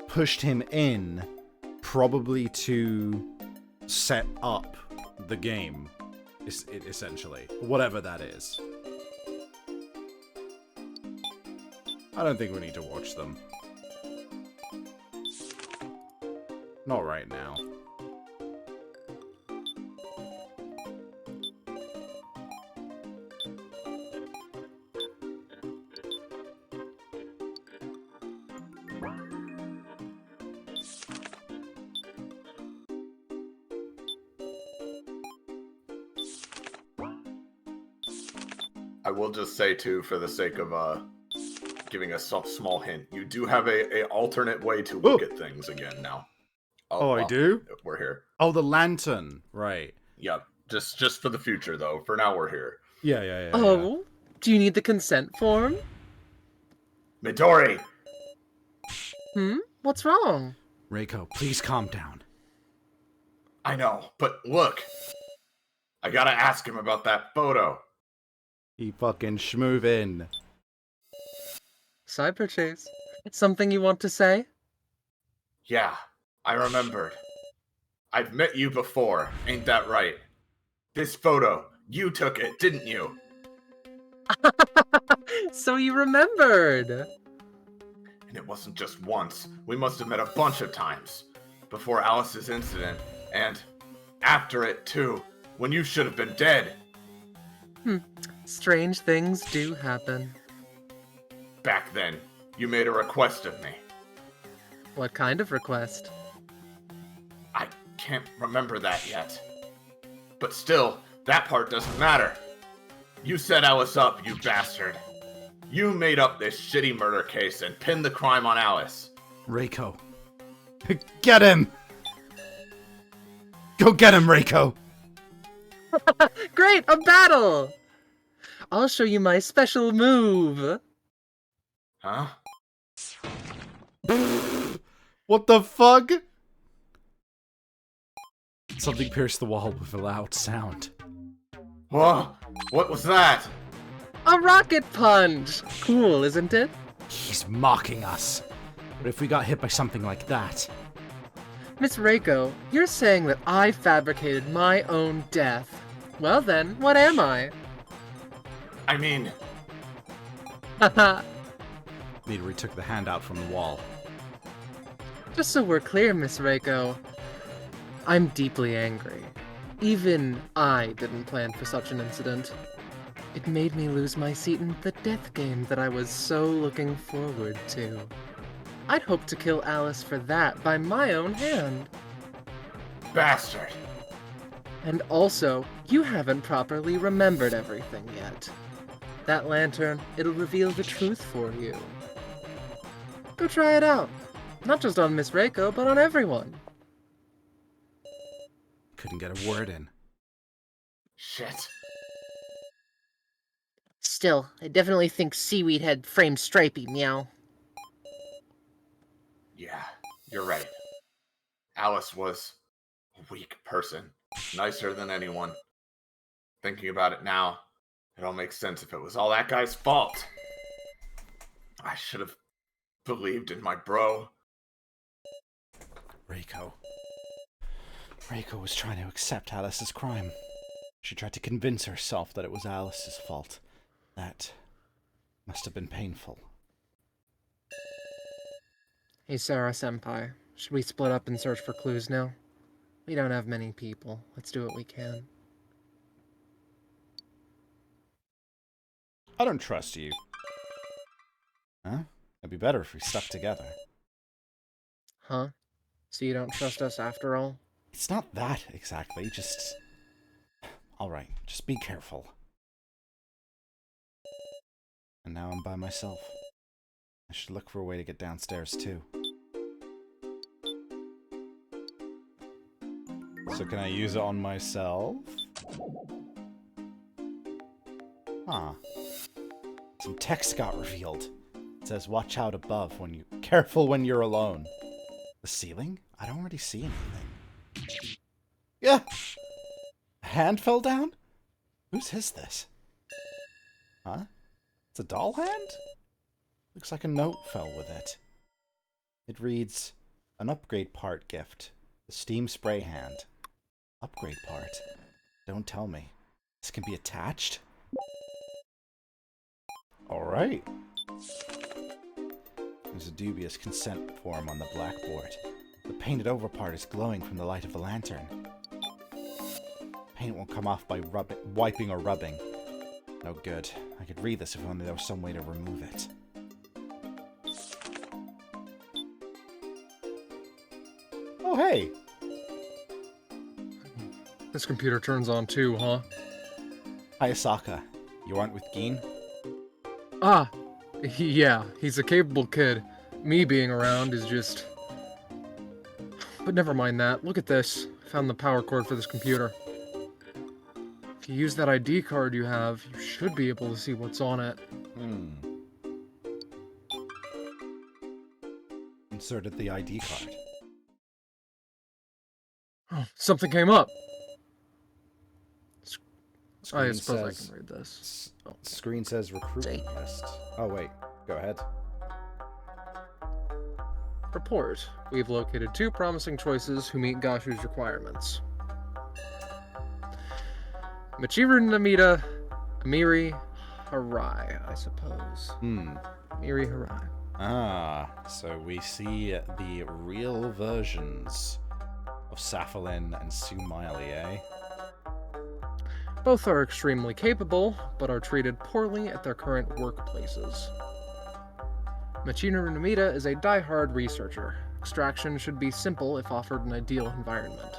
pushed him in, probably to set up the game, essentially. Whatever that is. I don't think we need to watch them. Not right now. I will just say, too, for the sake of giving a small hint, you do have a alternate way to look at things again now. Oh, I do? We're here. Oh, the lantern. Right. Yep. Just for the future, though. For now, we're here. Yeah. Oh? Do you need the consent form? Midori! What's wrong? Reiko, please calm down. I know, but look. I gotta ask him about that photo. He fucking schmoove in. Cyber Chase. Something you want to say? Yeah, I remembered. I've met you before, ain't that right? This photo, you took it, didn't you? So you remembered! And it wasn't just once. We must have met a bunch of times. Before Alice's incident, and after it too, when you should have been dead. Strange things do happen. Back then, you made a request of me. What kind of request? I can't remember that yet. But still, that part doesn't matter. You set Alice up, you bastard. You made up this shitty murder case and pinned the crime on Alice. Reiko. Get him! Go get him, Reiko! Great, a battle! I'll show you my special move. Huh? What the fuck? Something pierced the wall with a loud sound. Whoa, what was that? A rocket punch! Cool, isn't it? He's mocking us. What if we got hit by something like that? Miss Reiko, you're saying that I fabricated my own death. Well then, what am I? I mean, Haha. Midori took the hand out from the wall. Just so we're clear, Miss Reiko, I'm deeply angry. Even I didn't plan for such an incident. It made me lose my seat in the death game that I was so looking forward to. I'd hoped to kill Alice for that by my own hand. bastard. And also, you haven't properly remembered everything yet. That lantern, it'll reveal the truth for you. Go try it out. Not just on Miss Reiko, but on everyone. Couldn't get a word in. Shit. Still, I definitely think Seaweed had framed Stripey, meow. Yeah, you're right. Alice was a weak person. Nicer than anyone. Thinking about it now, it all makes sense if it was all that guy's fault. I should have believed in my bro. Reiko. Reiko was trying to accept Alice's crime. She tried to convince herself that it was Alice's fault. That must have been painful. Hey, Sarah-senpai. Should we split up and search for clues now? We don't have many people. Let's do what we can. I don't trust you. Huh? It'd be better if we stuck together. Huh? So you don't trust us after all? It's not that, exactly, just... Alright, just be careful. And now I'm by myself. I should look for a way to get downstairs, too. So can I use it on myself? Huh. Some text got revealed. It says, watch out above when you... Careful when you're alone. The ceiling? I don't really see anything. Yeah! A hand fell down? Whose is this? Huh? It's a doll hand? Looks like a note fell with it. It reads, an upgrade part gift. The steam spray hand. Upgrade part? Don't tell me. This can be attached? Alright. There's a dubious consent form on the blackboard. The painted over part is glowing from the light of the lantern. Paint won't come off by wiping or rubbing. No good. I could read this if only there was some way to remove it. Oh, hey! This computer turns on too, huh? Hayasaka, you aren't with Gin? Ah! Yeah, he's a capable kid. Me being around is just... But never mind that. Look at this. Found the power cord for this computer. If you use that ID card you have, you should be able to see what's on it. Inserted the ID card. Oh, something came up! I Screen suppose I says- can read this. Screen says recruitment list. Oh, wait. Go ahead. Report. We've located 2 promising choices who meet Gashu's requirements. Michiru Namita, Amiri Harai, I suppose. Amiri Harai. Ah, so we see the real versions of Safalin and Sumaili, eh? Both are extremely capable, but are treated poorly at their current workplaces. Machino Numita is a die-hard researcher. Extraction should be simple if offered an ideal environment.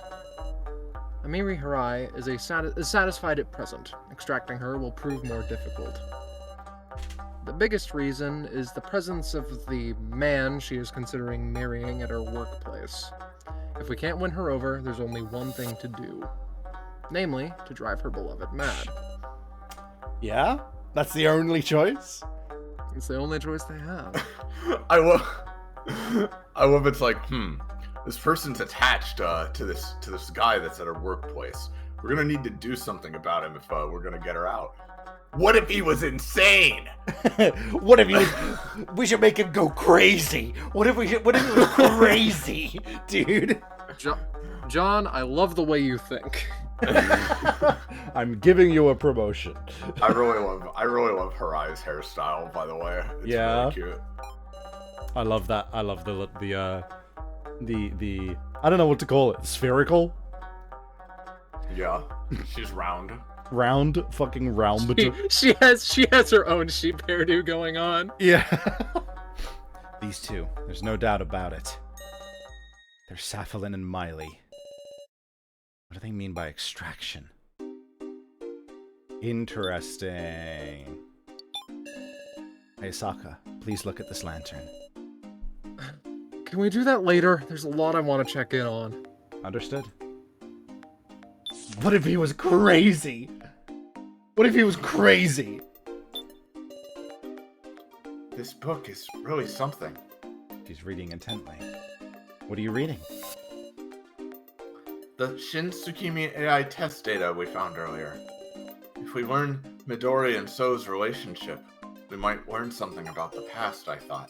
Amiri Harai is satisfied at present. Extracting her will prove more difficult. The biggest reason is the presence of the man she is considering marrying at her workplace. If we can't win her over, there's only one thing to do. Namely, to drive her beloved mad. Yeah? That's the only choice? It's the only choice they have. I love it's like, this person's attached to this guy that's at her workplace. We're gonna need to do something about him if we're gonna get her out. What if he was insane? What if he was... We should make him go crazy. What if he was crazy, dude? John, I love the way you think. I'm giving you a promotion. I really love Harai's hairstyle, by the way. It's really cute. I love that. I love the I don't know what to call it. Spherical? Yeah. She's round. Round? Fucking round. She has her own sheep hairdo going on. Yeah. These two. There's no doubt about it. They're Saphalin and Miley. What do they mean by extraction? Interesting. Hey, Sokka, please look at this lantern. Can we do that later? There's a lot I want to check in on. Understood. What if he was crazy? What if he was crazy? This book is really something. She's reading intently. What are you reading? The Shin Tsukimi AI test data we found earlier. If we learn Midori and So's relationship, we might learn something about the past, I thought.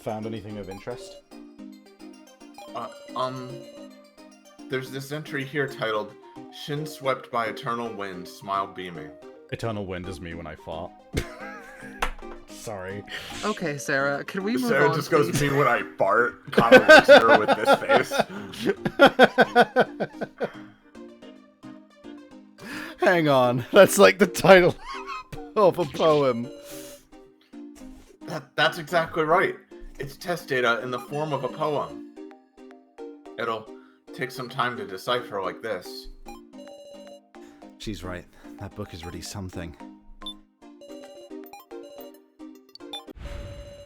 Found anything of interest? There's this entry here titled, Shin swept by eternal wind, smile beaming. Eternal wind is me when I fought. Sorry. Okay, Sarah, can we move on? Sarah just goes, me when I fart, Connor looks at her with this face. Hang on. That's like the title of a poem. That's exactly right. It's test data in the form of a poem. It'll take some time to decipher like this. She's right. That book is really something.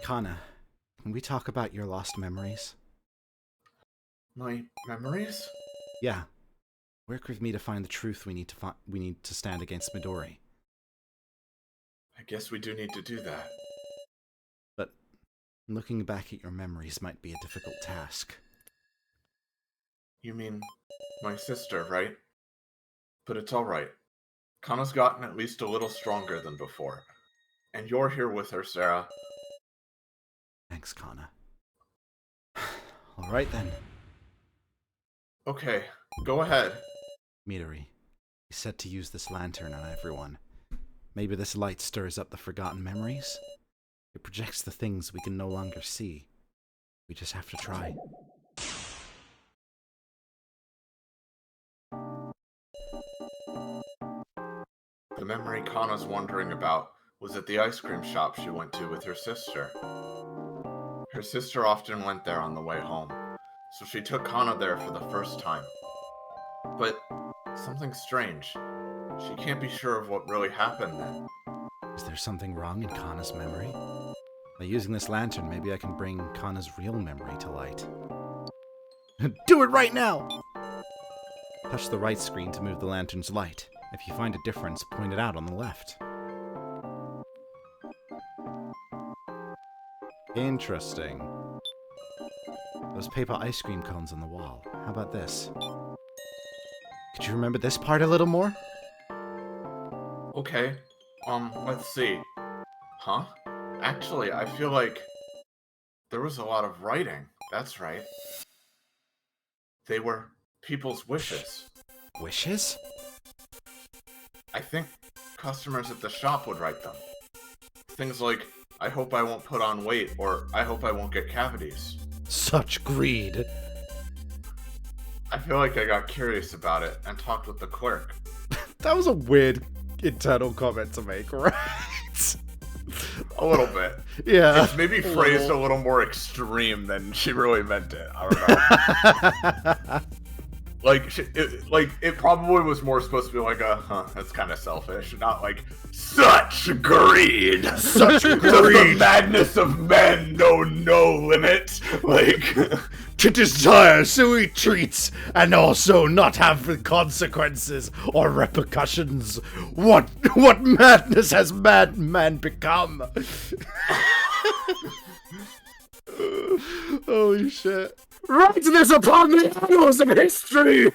Kana, can we talk about your lost memories? My memories? Yeah. Work with me to find the truth we need to stand against Midori. I guess we do need to do that. But looking back at your memories might be a difficult task. You mean my sister, right? But it's alright. Kana's gotten at least a little stronger than before. And you're here with her, Sarah. Thanks, Kana. Alright then. Okay, go ahead. Midori, he said to use this lantern on everyone. Maybe this light stirs up the forgotten memories? It projects the things we can no longer see. We just have to try. The memory Kana's wondering about was at the ice cream shop she went to with her sister. Her sister often went there on the way home, so she took Kana there for the first time. But something strange. She can't be sure of what really happened then. Is there something wrong in Kana's memory? By using this lantern, maybe I can bring Kana's real memory to light. Do it right now! Touch the right screen to move the lantern's light. If you find a difference, point it out on the left. Interesting. Those paper ice cream cones on the wall. How about this? Could you remember this part a little more? Okay, let's see. Huh? Actually, I feel like there was a lot of writing. That's right. They were people's wishes. Wishes? I think customers at the shop would write them. Things like, I hope I won't put on weight, or I hope I won't get cavities. Such greed. I feel like I got curious about it and talked with the clerk. That was a weird internal comment to make, right? A little bit. Yeah. It's maybe phrased a little more extreme than she really meant it. I don't know. Like, it probably was more supposed to be like that's kind of selfish, not like, such greed! Such Does greed! the madness of men know no limit? Like, To desire sweet treats and also not have the consequences or repercussions. What madness has madman become? Holy shit. Write this upon the annals of history!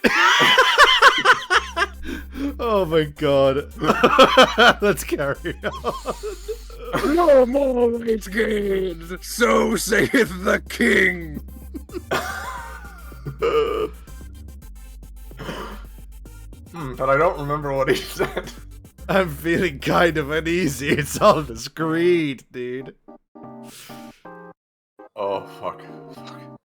Oh my god. Let's carry on. No more weight gained, so saith the king! but I don't remember what he said. I'm feeling kind of uneasy. It's all this greed, dude. Oh, fuck.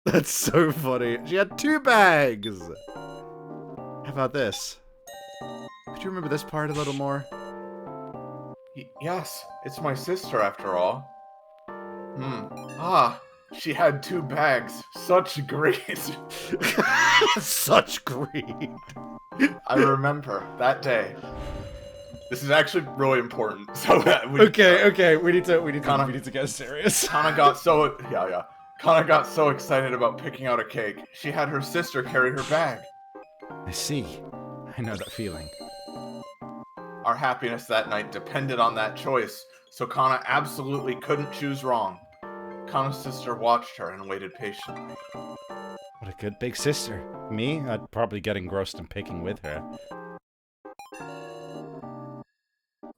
That's so funny. She had 2 bags. How about this? Could you remember this part a little more? Yes, it's my sister after all. She had 2 bags. Such greed. Such greed. I remember that day. This is actually really important. So that we Okay, we need to get serious. Kana got so Kana got so excited about picking out a cake. She had her sister carry her bag. I see. I know that feeling. Our happiness that night depended on that choice, so Kana absolutely couldn't choose wrong. Kana's sister watched her and waited patiently. What a good big sister. Me? I'd probably get engrossed in picking with her.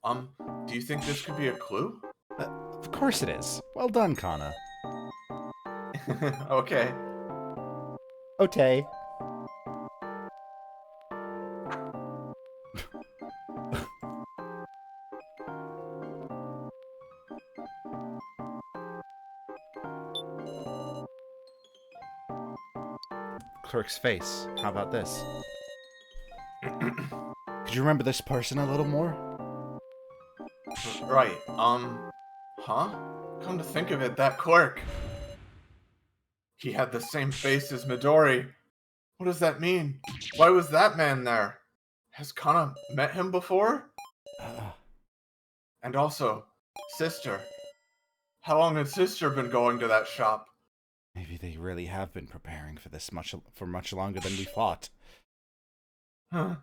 Do you think this could be a clue? Of course it is. Well done, Kana. Okay. Okay. Clerk's face. How about this? Could you remember this person a little more? Right, huh? Come to think of it, that clerk. He had the same face as Midori. What does that mean? Why was that man there? Has Kana met him before? And also, sister. How long has sister been going to that shop? Maybe they really have been preparing for this for much longer than we thought. Calm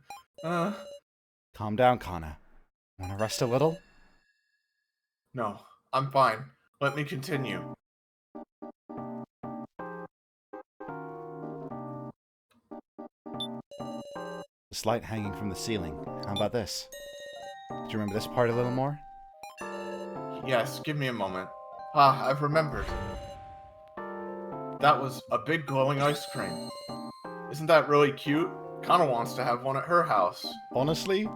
down, Kana. Wanna rest a little? No, I'm fine. Let me continue. This light hanging from the ceiling. How about this? Do you remember this part a little more? Yes, give me a moment. I've remembered. That was a big glowing ice cream. Isn't that really cute? Kana wants to have one at her house. Honestly,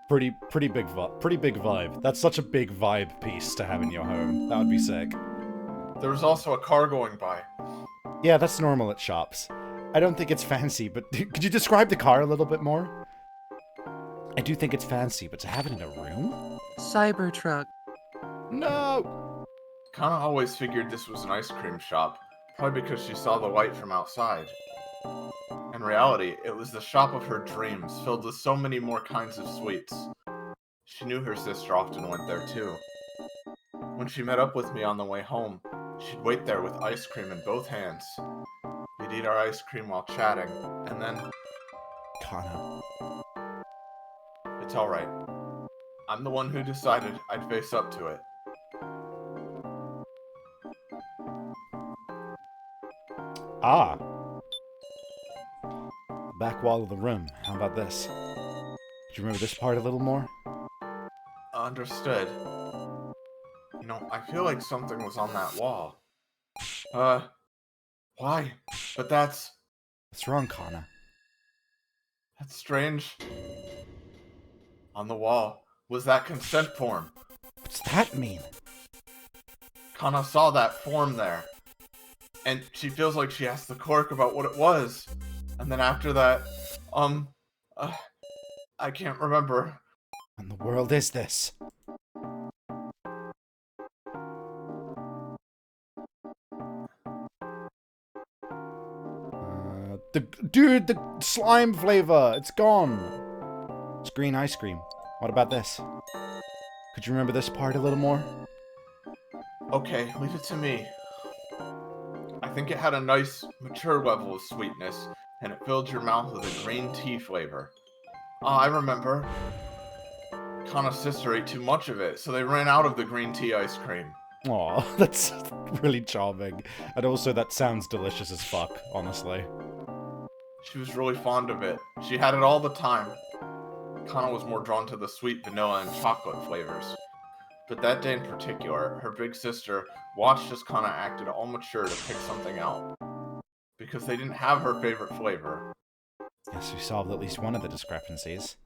pretty big vibe. That's such a big vibe piece to have in your home. That would be sick. There was also a car going by. Yeah, that's normal at shops. I don't think it's fancy, but could you describe the car a little bit more? I do think it's fancy, but to have it in a room? Cybertruck. No! Kana always figured this was an ice cream shop, probably because she saw the light from outside. In reality, it was the shop of her dreams, filled with so many more kinds of sweets. She knew her sister often went there too. When she met up with me on the way home, she'd wait there with ice cream in both hands. We'd eat our ice cream while chatting, and then... Kana. It's alright. I'm the one who decided I'd face up to it. Ah. Back wall of the room. How about this? Do you remember this part a little more? Understood. You know, I feel like something was on that wall. Why? But that's What's wrong, Kana? strange. On the wall was that consent form. What's that mean? Kana saw that form there. And she feels like she asked the clerk about what it was. And then after that, I can't remember. What in the world is this? Dude, the slime flavor! It's gone! It's green ice cream. What about this? Could you remember this part a little more? Okay, leave it to me. I think it had a nice, mature level of sweetness, and it filled your mouth with a green tea flavor. Ah, I remember. Kana's sister ate too much of it, so they ran out of the green tea ice cream. Aw, that's really charming. And also, that sounds delicious as fuck, honestly. She was really fond of it. She had it all the time. Kana was more drawn to the sweet vanilla and chocolate flavors. But that day in particular, her big sister watched as Kana acted all mature to pick something out. Because they didn't have her favorite flavor. Yes, we solved at least one of the discrepancies.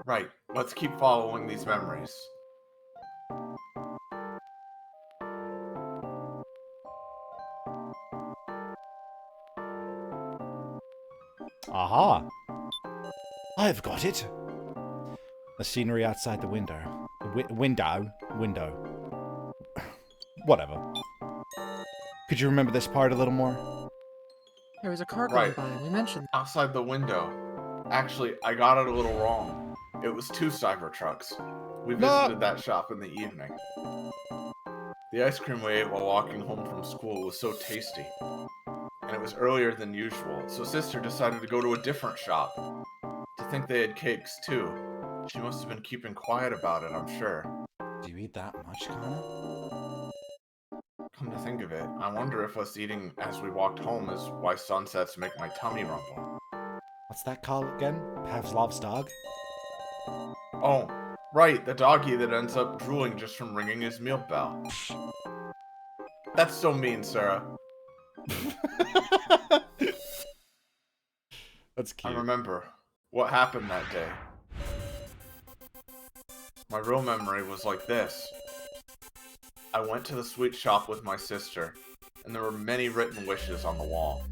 Right, let's keep following these memories. Aha! I've got it! The scenery outside the window. Window. Whatever. Could you remember this part a little more? There was a car going Right. by. We mentioned. Outside the window. Actually, I got it a little wrong. It was 2 Cybertrucks. We visited that shop in the evening. The ice cream we ate while walking home from school was so tasty. And it was earlier than usual, so Sister decided to go to a different shop. To think they had cakes, too. She must have been keeping quiet about it, I'm sure. Do you eat that much, Kana? Come to think of it, I wonder if us eating as we walked home is why sunsets make my tummy rumble. What's that called again? Pavlov's dog? Oh, right, the doggy that ends up drooling just from ringing his meal bell. That's so mean, Sarah. That's I cute. remember what happened that day. My real memory was like this. I went to the sweet shop with my sister, and there were many written wishes on the wall.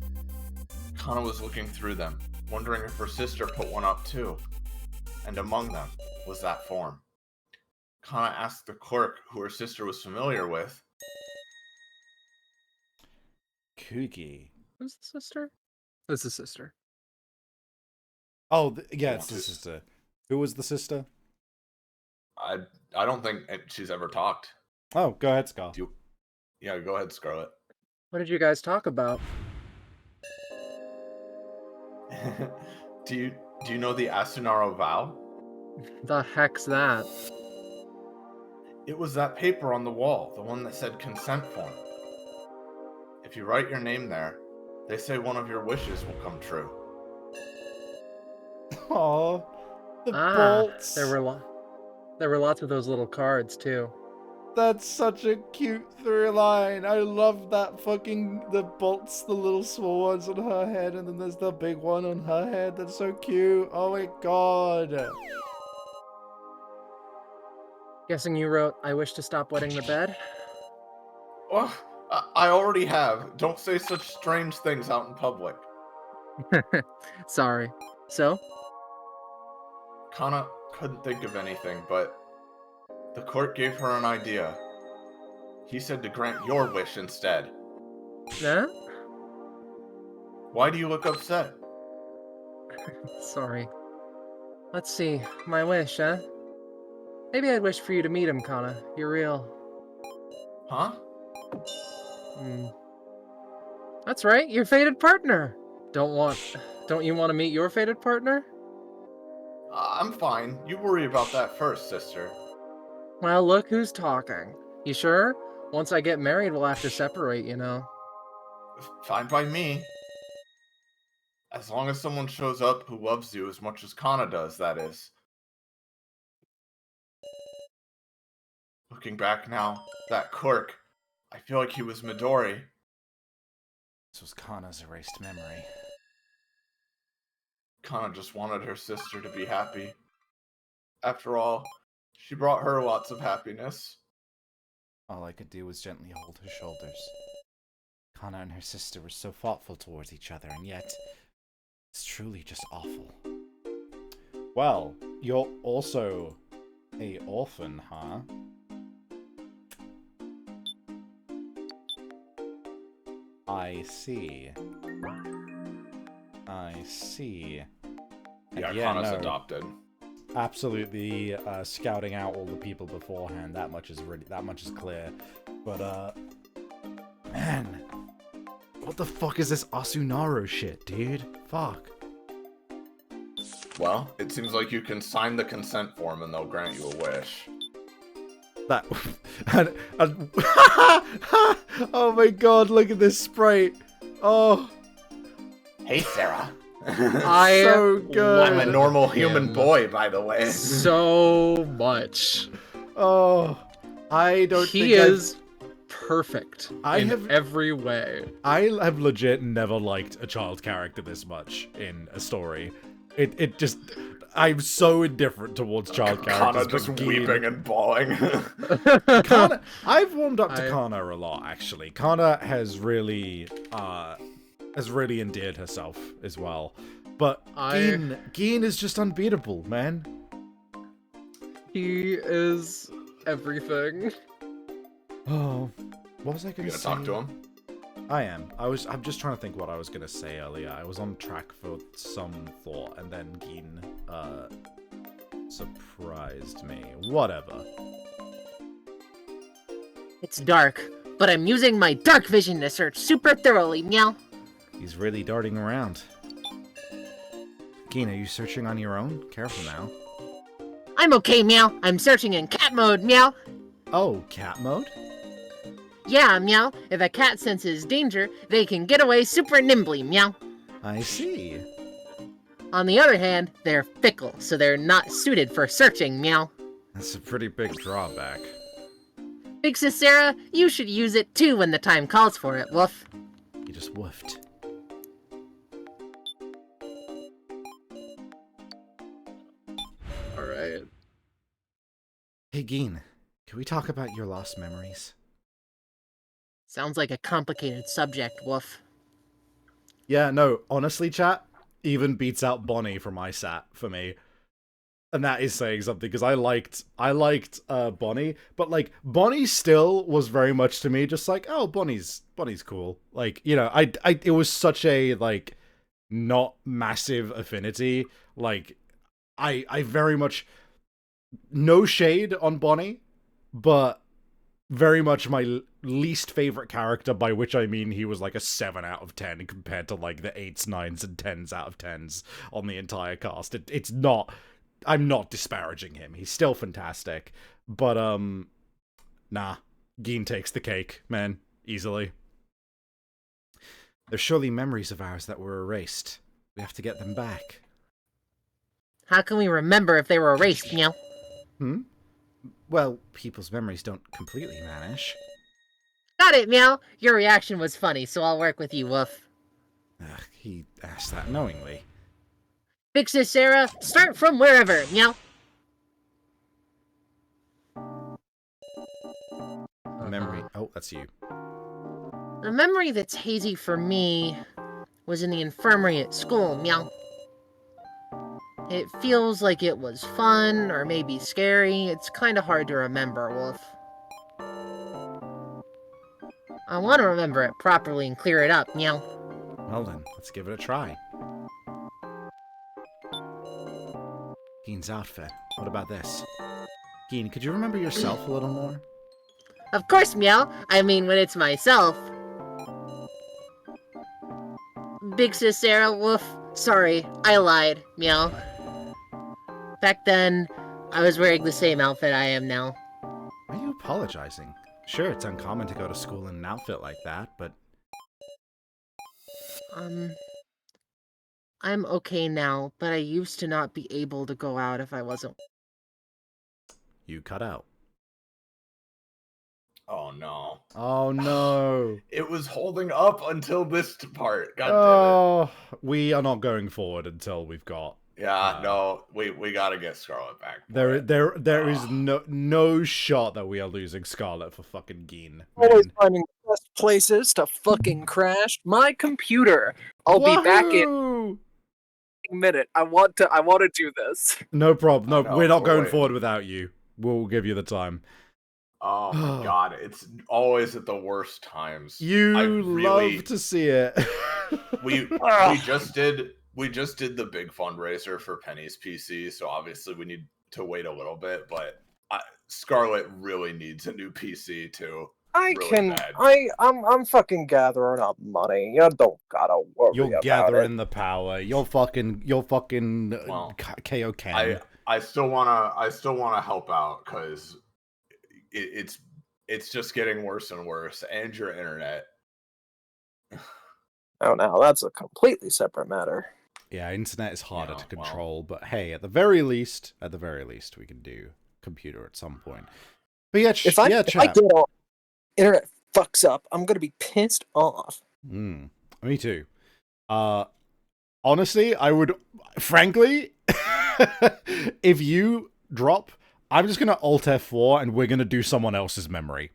Kana was looking through them, wondering if her sister put one up too. And among them was that form. Kana asked the clerk, who her sister was familiar with. Kugi. Who's the sister? Who's the sister? Oh, yeah, it's Want the to- sister. Who was the sister? I don't think she's ever talked. Oh, go ahead, Scar. Yeah, go ahead, Scarlet. What did you guys talk about? do you know the Asunaro vow? The heck's that? It was that paper on the wall, the one that said consent form. If you write your name there, they say one of your wishes will come true. Aw, the Ah, bolts. there were lots of those little cards too. That's such a cute through line. I love that the bolts, the little small ones on her head, and then there's the big one on her head. That's so cute. Oh my god. Guessing you wrote, "I wish to stop wetting the bed." Oh, I already have. Don't say such strange things out in public. Sorry. So, Kana couldn't think of anything, but the court gave her an idea. He said to grant your wish instead. huh? Why do you look upset? Sorry. Let's see. My wish, huh? Maybe I'd wish for you to meet him, Kana. You're real. Huh? Hmm. That's right, your fated partner. Don't you want to meet your fated partner? I'm fine. You worry about that first, sister. Well, look who's talking. You sure? Once I get married, we'll have to separate, you know. Fine by me. As long as someone shows up who loves you as much as Kana does, that is. Looking back now, that clerk, I feel like he was Midori. This was Kana's erased memory. Kana just wanted her sister to be happy. After all, she brought her lots of happiness. All I could do was gently hold her shoulders. Kana and her sister were so thoughtful towards each other, and yet it's truly just awful. Well, you're also a orphan, huh? I see. I see. And Yeah, yeah, Kana's no, adopted. absolutely scouting out all the people beforehand. That much is clear. But man, what the fuck is this Asunaro shit, dude? Fuck. Well, it seems like you can sign the consent form and they'll grant you a wish. That and oh my god, look at this sprite. Oh, Hey, Sarah. I so good. I'm a normal human him. boy, by the way. So much. Oh, I don't He think is perfect in every way. I have legit never liked a child character this much in a story. It just, I'm so indifferent towards child characters. Kana just but Gin- weeping and bawling. Kana, I've warmed up to Kana a lot, actually. Kana has really endeared herself as well. But Gin is just unbeatable, man. He is everything. Oh, what was I You gonna gonna say? talk to him? I am. I'm just trying to think what I was gonna say earlier. I was on track for some thought, and then Gin surprised me. Whatever. It's dark, but I'm using my dark vision to search super thoroughly, meow. He's really darting around. Gin, are you searching on your own? Careful now. I'm okay, meow. I'm searching in cat mode, meow. Oh, cat mode? Yeah, meow. If a cat senses danger, they can get away super nimbly, meow. I see. On the other hand, they're fickle, so they're not suited for searching, meow. That's a pretty big drawback. Big Sis Sarah, you should use it too when the time calls for it, woof. You just woofed. Alright. Hey, Gin, can we talk about your lost memories? Sounds like a complicated subject, woof. Yeah, no, honestly, chat, even beats out Bonnie from ISAT for me. And that is saying something, because I liked Bonnie, but like Bonnie still was very much to me just like, oh, Bonnie's cool. Like, you know, it was such a like not massive affinity. Like I very much, no shade on Bonnie, but very much my least favorite character, by which I mean he was like a 7 out of 10 compared to like the 8s, 9s, and 10s out of 10s on the entire cast. It's not, I'm not disparaging him. He's still fantastic. But, nah. Gin takes the cake, man. Easily. There's surely memories of ours that were erased. We have to get them back. How can we remember if they were erased, meow? Well, people's memories don't completely vanish. Got it, meow. Your reaction was funny, so I'll work with you, woof. Ugh, he asked that knowingly. Big Sis Sarah, start from wherever, meow. Memory. Oh, that's you. The memory that's hazy for me was in the infirmary at school, meow. It feels like it was fun, or maybe scary. It's kinda hard to remember, Wolf. I want to remember it properly and clear it up, meow. Well then, let's give it a try. Gin's outfit. What about this? Gin, could you remember yourself a little more? Of course, meow. I mean, when it's myself. Big Sis Sarah, woof. Sorry, I lied, meow. Back then, I was wearing the same outfit I am now. Why are you apologizing? Sure, it's uncommon to go to school in an outfit like that, but... I'm okay now, but I used to not be able to go out if I wasn't. You cut out. Oh no. Oh no. It was holding up until this part. God Oh, we are not going forward until we've got... damn it. Yeah, no, we gotta get Scarlet back. There is no shot that we are losing Scarlet for fucking Gin. Always man. finding the best places to fucking crash my computer. I'll be back in Wahoo! fucking minute. I want to do this. No problem. No, I know, we're not we're going waiting. forward without you. We'll give you the time. Oh my god, it's always at the worst times. You I really love to see it. we just did the big fundraiser for Penny's PC, so obviously we need to wait a little bit, but Scarlet really needs a new PC too. Really bad. I'm fucking gathering up money. You don't gotta worry You're about gathering it. the power. You're fucking Well, KO Ken. I still wanna help out because it's just getting worse and worse, and your internet. Oh, now that's a completely separate matter. Yeah, internet is harder Yeah, to control, but hey, at the very least, we can do computer at some point. But yeah, If I chat. get on internet fucks up, I'm gonna be pissed off. Me too. Honestly, I would, frankly, if you drop, I'm just gonna Alt F4 and we're gonna do someone else's memory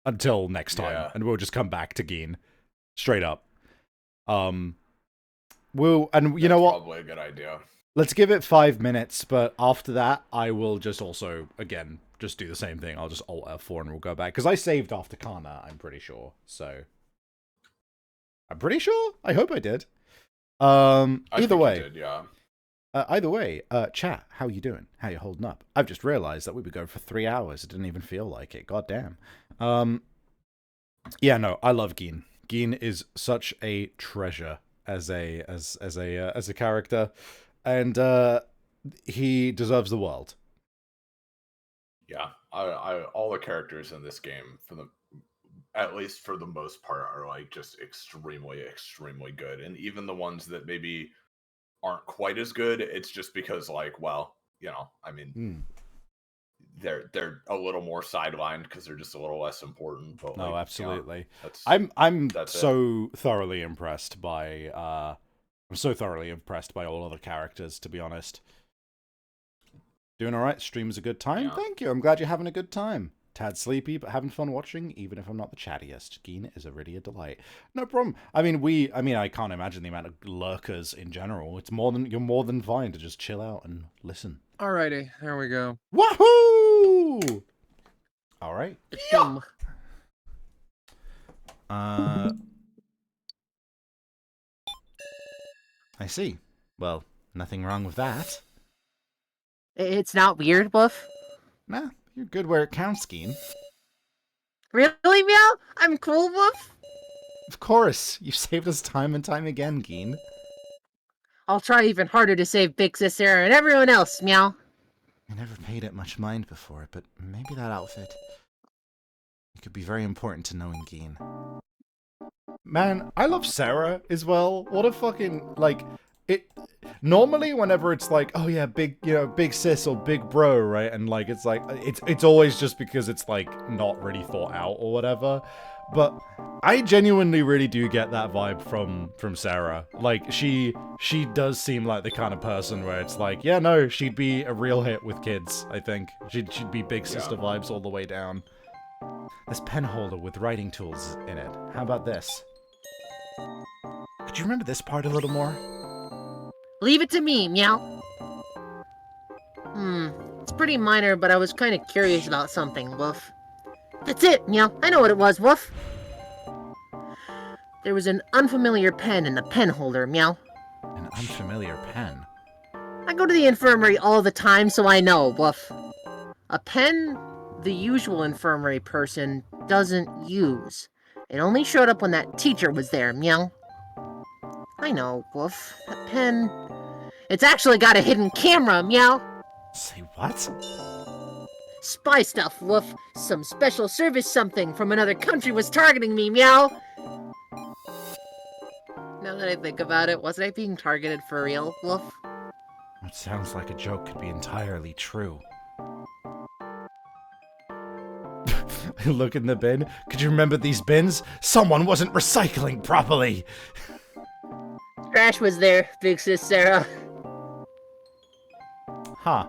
until next time, and we'll just come back to Geen, straight up. We'll, and you know what? Probably a good idea. Let's give it 5 minutes, but after that, I will just also, again, just do the same thing. I'll just Alt F4 and we'll go back. Because I saved after Kana, I'm pretty sure. So, I'm pretty sure? I hope I did. Either way. Did, yeah. Either way, chat, how you doing? How you holding up? I've just realized that we would go for 3 hours. It didn't even feel like it. God damn. Yeah, no, I love Geen. Geen is such a treasure as a character, and he deserves the world. Yeah, I all the characters in this game, at least for the most part, are like just extremely, extremely good, and even the ones that maybe aren't quite as good, it's just because, like, well, you know, I mean, they're a little more sidelined because they're just a little less important. But No, like, absolutely. Yeah, I'm so thoroughly impressed by all other characters, to be honest. Doing all right. Stream's a good time. Yeah. Thank you. I'm glad you're having a good time. Tad sleepy, but having fun watching, even if I'm not the chattiest. Geen is really a delight. No problem. I mean, I can't imagine the amount of lurkers in general. You're more than fine to just chill out and listen. Alrighty, there we go. Wahoo! All right. Yeah. I see. Well, nothing wrong with that. It's not weird, Woof. Nah, you're good where it counts, Geen. Really, Meow? I'm cool, Woof? Of course, you've saved us time and time again, Geen. I'll try even harder to save Big Sis Sarah and everyone else, Meow. I never paid it much mind before, but maybe that outfit... It could be very important to knowing Geen. Man, I love Sarah as well. What a fucking, like, it... Normally, whenever it's like, oh yeah, big sis or big bro, right? And like, it's like, it's always just because it's like not really thought out or whatever. But I genuinely really do get that vibe from Sarah. Like, she does seem like the kind of person where it's like, yeah, no, she'd be a real hit with kids, I think. She'd be big sister vibes all the way down. This pen holder with writing tools in it. How about this? Could you remember this part a little more? Leave it to me, Meow. It's pretty minor, but I was kind of curious about something, Woof. That's it, Meow. I know what it was, Woof. There was an unfamiliar pen in the pen holder, Meow. An unfamiliar pen? I go to the infirmary all the time, so I know, Woof. A pen the usual infirmary person doesn't use. It only showed up when that teacher was there, Meow. I know, Woof. That pen... It's actually got a hidden camera, Meow. Say what? Spy stuff, Woof. Some special service something from another country was targeting me, Meow. Now that I think about it, wasn't I being targeted for real, Woof? It sounds like a joke could be entirely true. Look in the bin. Could you remember these bins? Someone wasn't recycling properly. Trash was there, Big Sis Sarah. Huh.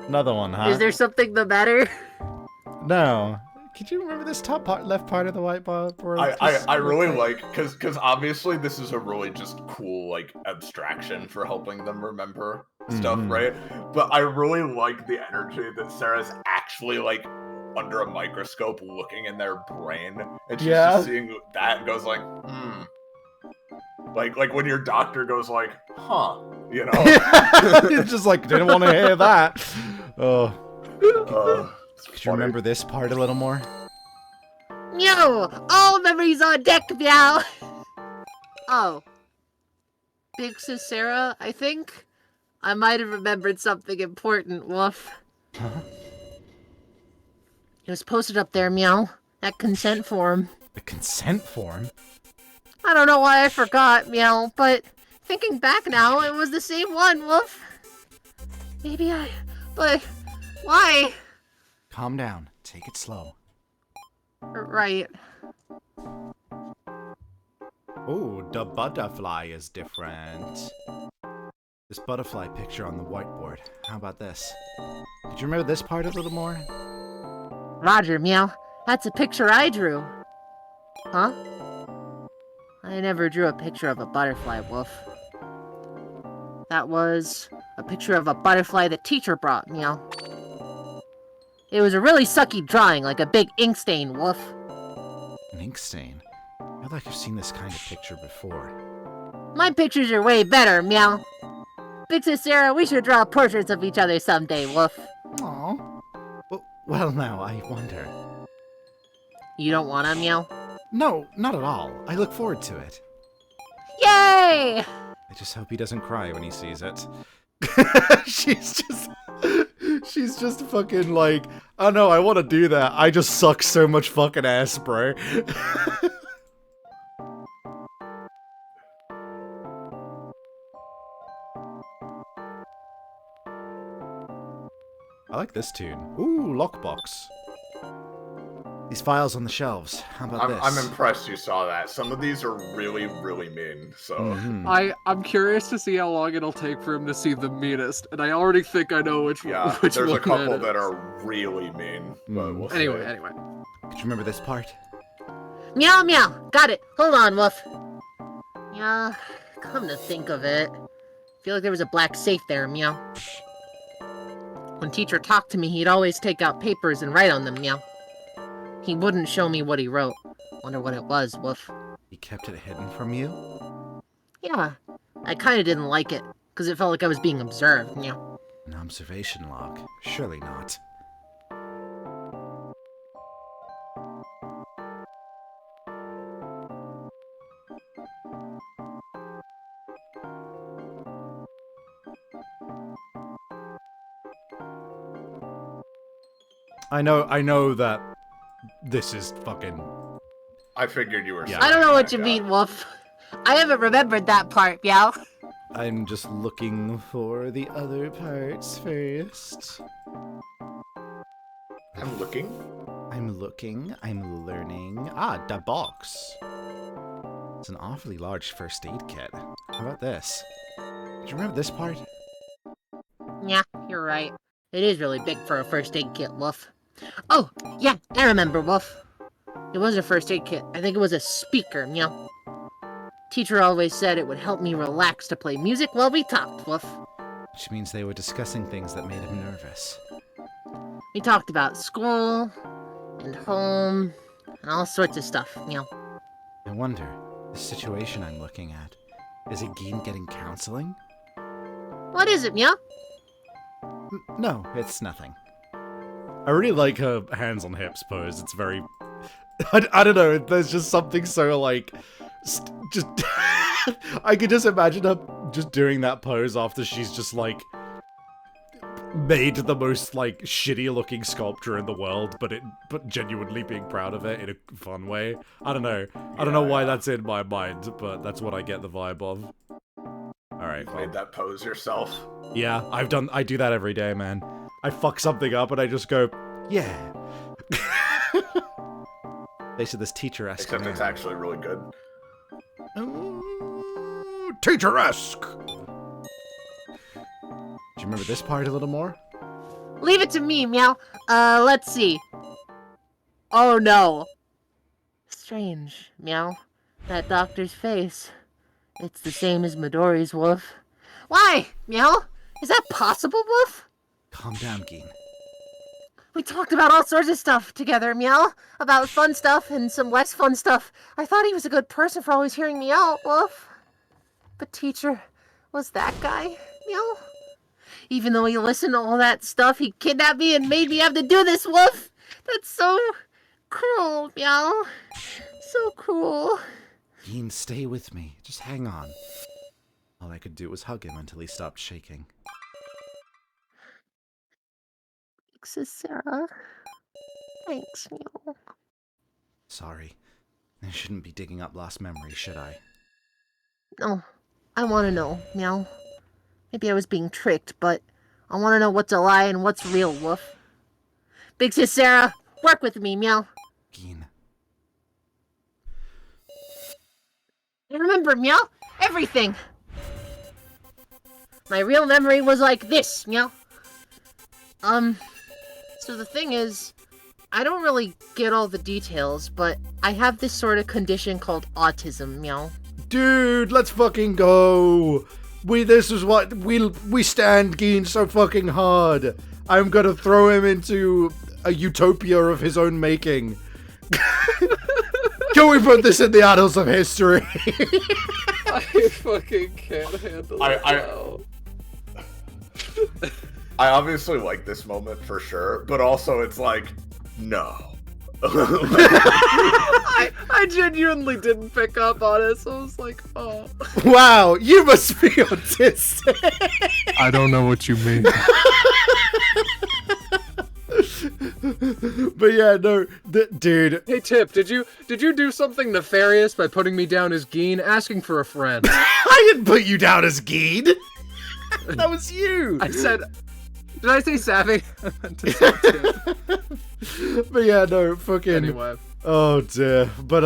Another one, huh? Is there something the matter? No. Could you remember this top part, left part of the whiteboard? I really like, because obviously this is a really just cool, like, abstraction for helping them remember stuff, right? But I really like the energy that Sarah's actually, like, under a microscope looking in their brain, and she's just seeing that and goes like, Like when your doctor goes like, huh, you know? It's just like, didn't want to hear that. Oh. Could you remember this part a little more? Meow! All memories on deck, meow! Oh. Big Sis Sarah, I think? I might have remembered something important, woof. Huh? It was posted up there, meow. That consent form. The consent form? I don't know why I forgot, meow, but thinking back now, it was the same one, woof. But why? Calm down. Take it slow. Right. Oh, the butterfly is different. This butterfly picture on the whiteboard. How about this? Could you remember this part a little more? Roger, meow. That's a picture I drew. Huh? I never drew a picture of a butterfly, woof. That was a picture of a butterfly the teacher brought, meow. It was a really sucky drawing, like a big ink stain, woof. An ink stain? I feel like I've seen this kind of picture before. My pictures are way better, meow. Big Sis Sarah, we should draw portraits of each other someday, woof. Aww. Well, now, I wonder. You don't wanna, meow? No, not at all. I look forward to it. Yay! I just hope he doesn't cry when he sees it. She's just fucking like, oh no, I want to do that. I just suck so much fucking ass, bro. I like this tune. Ooh, lockbox. These files on the shelves. How about this? I'm impressed you saw that. Some of these are really, really mean, so... I'm curious to see how long it'll take for him to see the meanest, and I already think I know which Yeah, which there's one a couple that is. are really mean, but we'll see. Anyway. Could you remember this part? Meow, meow. Got it. Hold on, woof. Yeah, come to think of it. Feel like there was a black safe there, meow. When teacher talked to me, he'd always take out papers and write on them, meow. He wouldn't show me what he wrote. Wonder what it was, woof. He kept it hidden from you? Yeah, I kinda didn't like it, because it felt like I was being observed, meow. An observation log? Surely not. I know that this is fucking... I figured you were... Yeah. I don't know what you yeah. mean, woof. I haven't remembered that part, meow. I'm just looking for the other parts first. I'm looking. I'm looking, I'm learning. Ah, the box. It's an awfully large first aid kit. How about this? Do you remember this part? Yeah, you're right. It is really big for a first aid kit, woof. Oh, yeah, I remember, woof. It was a first aid kit. I think it was a speaker, meow. Teacher always said it would help me relax to play music while we talked, woof. Which means they were discussing things that made him nervous. We talked about school, and home, and all sorts of stuff, meow. I wonder, the situation I'm looking at, is it Geen getting counseling? What is it, meow? No, it's nothing. I really like her hands on hips pose. It's very... I don't know, there's just something so, like... just... I could just imagine her just doing that pose after she's just, like... made the most, like, shitty-looking sculpture in the world, but genuinely being proud of it in a fun way. I don't know. I don't know why that's in my mind, but that's what I get the vibe of. Alright, Made that pose yourself. yeah, I do that every day, man. I fuck something up and I just go, yeah. Basically, this teacher-esque. Except it's actually really good. Ooh, teacher-esque. Do you remember this part a little more? Leave it to me, meow. Let's see. Oh no. Strange, meow. That doctor's face. It's the same as Midori's, Woof. Why, meow? Is that possible, Woof? Calm down, Geen. We talked about all sorts of stuff together, meow. About fun stuff and some less fun stuff. I thought he was a good person for always hearing me out, Woof. But teacher, was that guy, meow? Even though he listened to all that stuff, he kidnapped me and made me have to do this, Woof. That's so cruel, meow. So cruel. Geen, stay with me. Just hang on. All I could do was hug him until he stopped shaking. Thanks, Sarah. Thanks, meow. Sorry. I shouldn't be digging up lost memories, should I? No, I want to know, meow. Maybe I was being tricked, but I want to know what's a lie and what's real, Woof. Big Sis Sarah, work with me, meow. Geen. I remember, meow, everything. My real memory was like this, meow. So the thing is, I don't really get all the details, but I have this sort of condition called autism, meow. Dude, let's fucking go. This is what we stand Geen so fucking hard. I'm gonna throw him into a utopia of his own making. Can we put this in the annals of history? I fucking can't handle it now. I obviously like this moment for sure, but also it's like, no. I genuinely didn't pick up on it, so I was like, oh. Wow, you must be autistic. I don't know what you mean. But yeah, no, dude. Hey Tip, did you do something nefarious by putting me down as Geen, asking for a friend? I didn't put you down as Geen. That was you. I said, did I say savvy? I meant to say Tip. But yeah, no, fucking. Anyway. Oh dear. But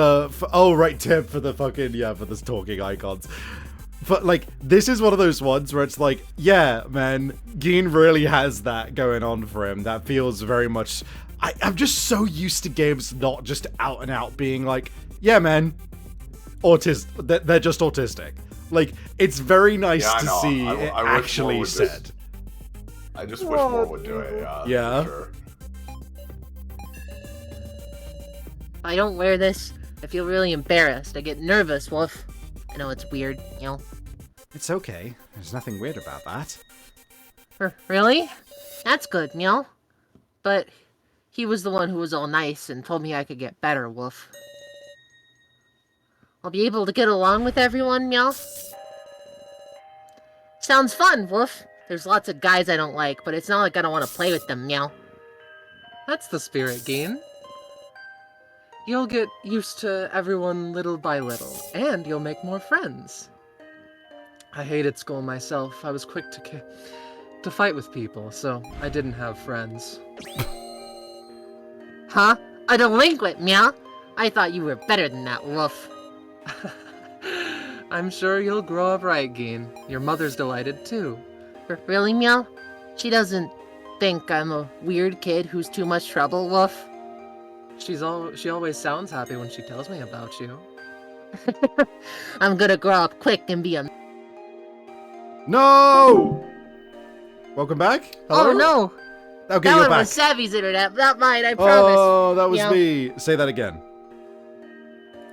oh right, Tip for the fucking for this talking icons. But like, this is one of those ones where it's like, yeah, man, Geen really has that going on for him. That feels very much. I'm just so used to games not just out and out being like, yeah, man, they're just autistic. Like, it's very nice to see it actually said. I just wish more would do it, yeah. For sure. If I don't wear this, I feel really embarrassed. I get nervous, Woof. I know it's weird, you know. It's okay. There's nothing weird about that. Really? That's good, meow. But he was the one who was all nice and told me I could get better, Woof. I'll be able to get along with everyone, meow. Sounds fun, Woof. There's lots of guys I don't like, but it's not like I don't want to play with them, meow. That's the spirit, Geen. You'll get used to everyone little by little, and you'll make more friends. I hated school myself. I was quick to fight with people, so I didn't have friends. Huh? A delinquent, meow? I thought you were better than that, Woof. I'm sure you'll grow up right, Geen. Your mother's delighted, too. Really, meow? She doesn't think I'm a weird kid who's too much trouble, Woof? She always sounds happy when she tells me about you. I'm gonna grow up quick and be a... No! Welcome back? Hello? Oh, no! Okay, that you're one back. was Savvy's internet, not mine, I promise. Oh, that was meow. me. Say that again.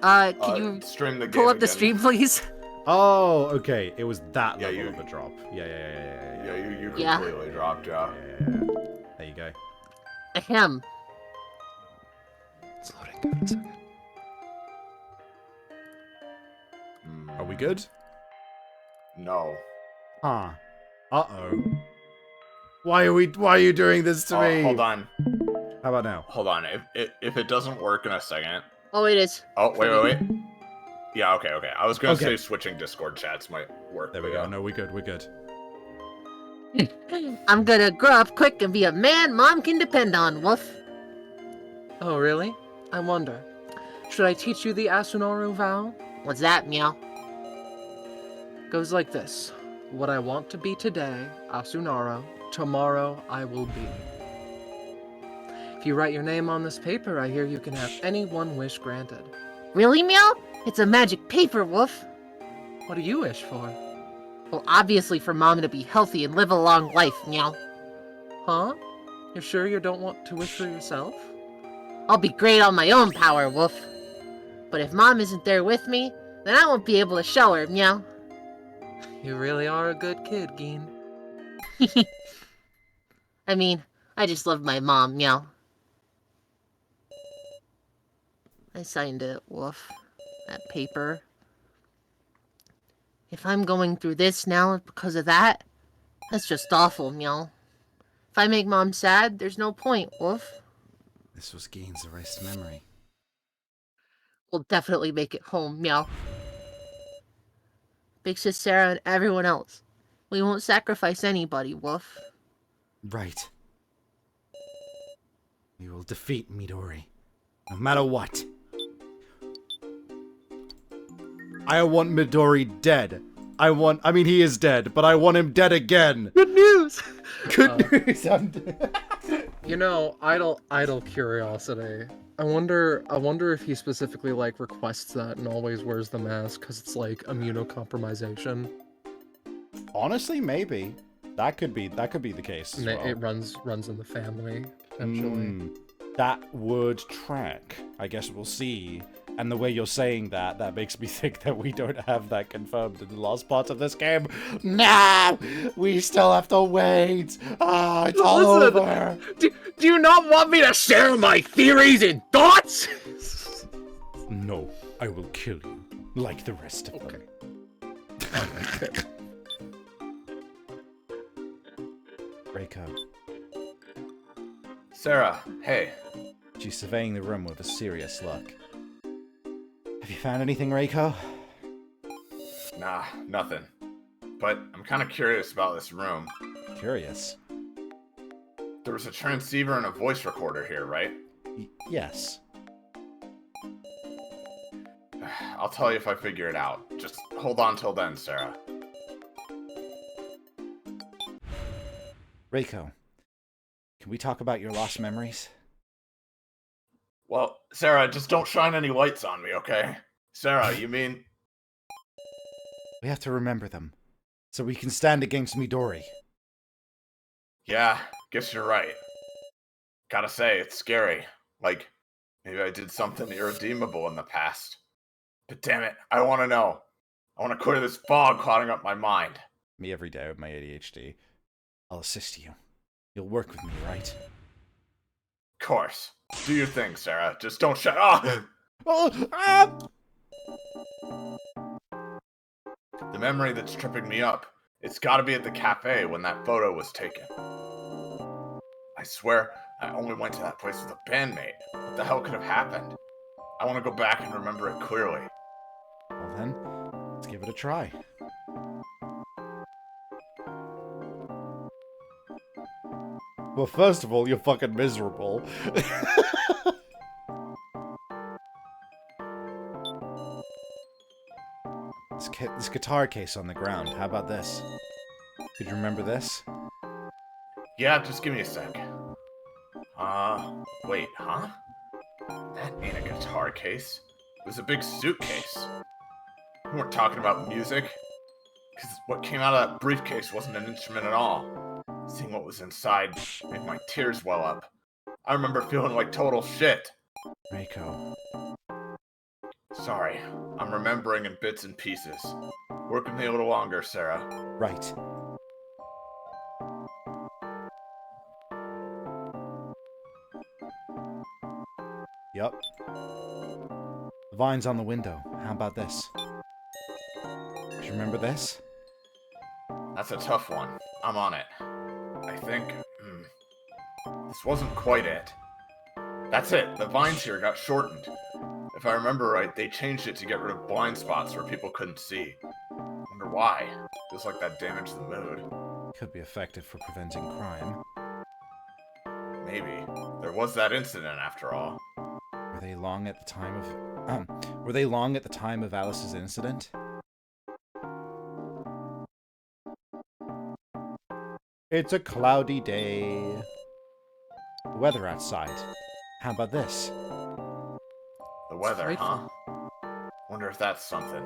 Can you stream the game pull up the again. stream, please? Oh, okay. It was that Yeah, level of a drop. Yeah. Yeah, you Yeah. completely dropped, yeah. There you go. Ahem. It's loading. Give it a second. Are we good? No. Huh. Uh-oh. Why are you doing this to me? Hold on. How about now? Hold on. If it doesn't work in a second. Oh, it is. Oh, wait. Yeah, okay. I was gonna Okay. say switching Discord chats might work. There we but go. yeah. No, we're good. I'm gonna grow up quick and be a man Mom can depend on, Woof. Oh, really? I wonder. Should I teach you the Asunoru vow? What's that, meow? Goes like this. What I want to be today, Asunaro, tomorrow I will be. If If you write your name on this paper, I hear you can have any one wish granted. Really, Meow? It's a magic paper, Woof. What do you wish for? Well, obviously for Mom to be healthy and live a long life, Meow. Huh? You're sure you don't want to wish for yourself? I'll be great on my own power, Woof. But if Mom isn't there with me, then I won't be able to show her, Meow. You really are a good kid, Geen. I mean, I just love my mom, Meow. I signed it, Woof. That paper. If I'm going through this now because of that, that's just awful, Meow. If I make Mom sad, there's no point, Woof. This was Gain's erased memory. We'll definitely make it home, Meow. Big Sis Sarah and everyone else. We won't sacrifice anybody, Woof. Right. We will defeat Midori. No matter what. I want Midori dead. I mean, he is dead, but I want him dead again. Good news! Good news. You know, idle curiosity. I wonder if he specifically like requests that and always wears the mask because it's like immunocompromisation. Honestly, maybe. That could be the case as And well. it runs in the family, potentially. That would track. I guess we'll see. And the way you're saying that makes me think that we don't have that confirmed in the last part of this game. No! We still have to wait! Ah, it's all Listen, over! Do you not want me to share my theories and thoughts? No, I will kill you, like the rest of them. Reiko. Sarah, hey. She's surveying the room with a serious look. Have you found anything, Reiko? Nah, nothing. But I'm kind of curious about this room. Curious. There was a transceiver and a voice recorder here, right? Yes. I'll tell you if I figure it out. Just hold on till then, Sarah. Reiko, can we talk about your lost memories? Well, Sarah, just don't shine any lights on me, okay? Sarah, you mean... We have to remember them, so we can stand against Midori. Yeah, guess you're right. Gotta say, it's scary. Like, maybe I did something irredeemable in the past. But damn it, I want to know. I want to clear this fog clouding up my mind. Me every day with my ADHD. I'll assist you. You'll work with me, right? Of course. Do your thing, Sarah. Just don't shut up. The memory that's tripping me up. It's gotta be at the cafe when that photo was taken. I swear, I only went to that place with a bandmate. What the hell could have happened? I want to go back and remember it clearly. Well then, let's give it a try. Well, first of all, you're fucking miserable. This guitar case on the ground, how about this? Could you remember this? Yeah, just give me a sec. Wait, huh? That ain't a guitar case. It was a big suitcase. We weren't talking about music. Because what came out of that briefcase wasn't an instrument at all. Seeing what was inside made my tears well up. I remember feeling like total shit. Reiko. Sorry, I'm remembering in bits and pieces. Work with me a little longer, Sarah. Right. Yup. The vine's on the window. How about this? Do you remember this? That's a tough one. I'm on it. I think... this wasn't quite it. That's it. The vines here got shortened. If I remember right, they changed it to get rid of blind spots where people couldn't see. Wonder why. Feels like that damaged the mood. Could be effective for preventing crime. Maybe. There was that incident after all. Were they long at the time of... were they long at the time of Alice's incident? It's a cloudy day. The weather outside. How about this? The weather, Frightful. huh? Wonder if that's something.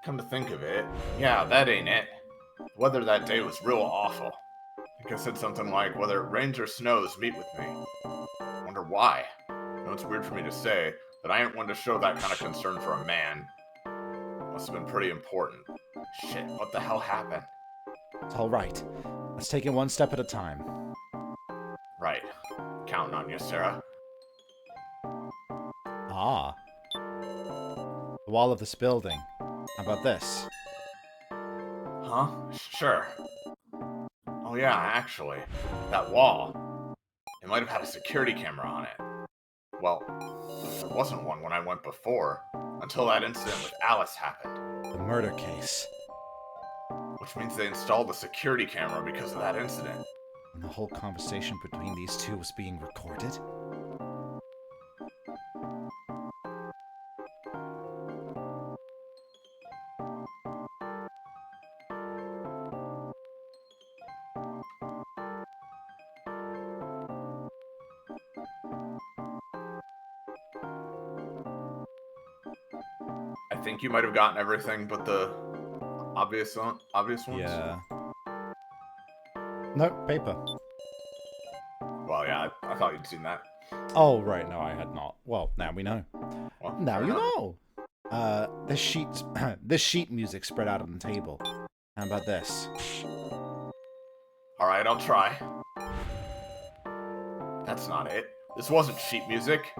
Come to think of it, yeah, that ain't it. The weather that day was real awful. I think I said something like, whether it rains or snows, meet with me. Wonder why. I know it's weird for me to say, but I ain't one to show that kind of concern for a man. Must have been pretty important. Shit, what the hell happened? It's all right. Let's take it one step at a time. Right. Counting on you, Sarah. Ah. The wall of this building. How about this? Huh? Sure. Oh yeah, actually, that wall. It might have had a security camera on it. Well, there wasn't one when I went before, until that incident with Alice happened. The murder case. Which means they installed the security camera because of that incident. And the whole conversation between these two was being recorded? I think you might have gotten everything but the obvious ones. Yeah. No, paper. Well, yeah, I thought you'd seen that. Oh, right, no, I had not. Well, now we know. Well, Now fair you enough. know. This sheet, this sheet music spread out on the table. How about this? Alright, I'll try. That's not it. This wasn't sheet music.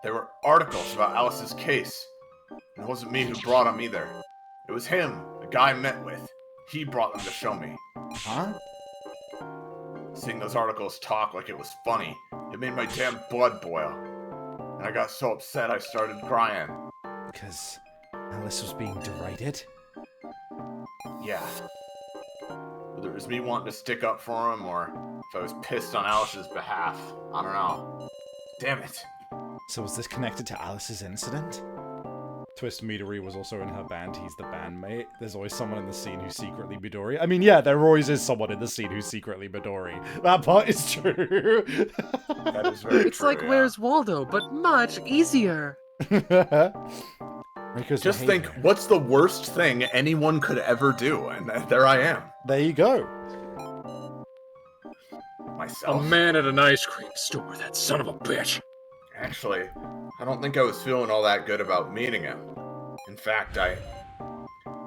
They were articles about Alice's case. And it wasn't me who brought them either. It was him, the guy I met with. He brought them to show me. Huh? Seeing those articles talk like it was funny, it made my damn blood boil. And I got so upset I started crying. Because Alice was being derided? Yeah. Whether it was me wanting to stick up for him, or if I was pissed on Alice's behalf. I don't know. Damn it. So was this connected to Alice's incident? Twist Midori was also in her band. He's the bandmate. There's always someone in the scene who's secretly Midori. I mean, yeah, there always is someone in the scene who's secretly Midori. That part is true. That is very It's true, like yeah. Where's Waldo, but much easier. Riko's Just think, behavior. what's the worst thing anyone could ever do? And there I am. There you go. Myself. man at an ice cream store, that son of a bitch. Actually, I don't think I was feeling all that good about meeting him. In fact, I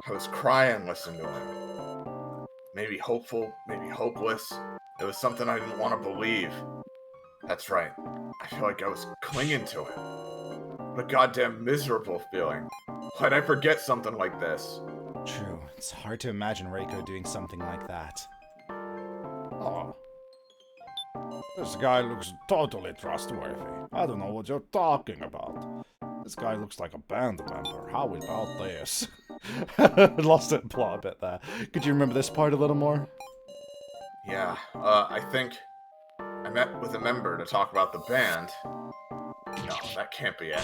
was crying listening to him. Maybe hopeful, maybe hopeless. It was something I didn't want to believe. That's right. I feel like I was clinging to him. What a goddamn miserable feeling. Why'd I forget something like this? True. It's hard to imagine Reiko doing something like that. Oh. This guy looks totally trustworthy. I don't know what you're talking about. This guy looks like a band member. How about this? Lost it plot a bit there. Could you remember this part a little more? Yeah, I think I met with a member to talk about the band. No, that can't be it.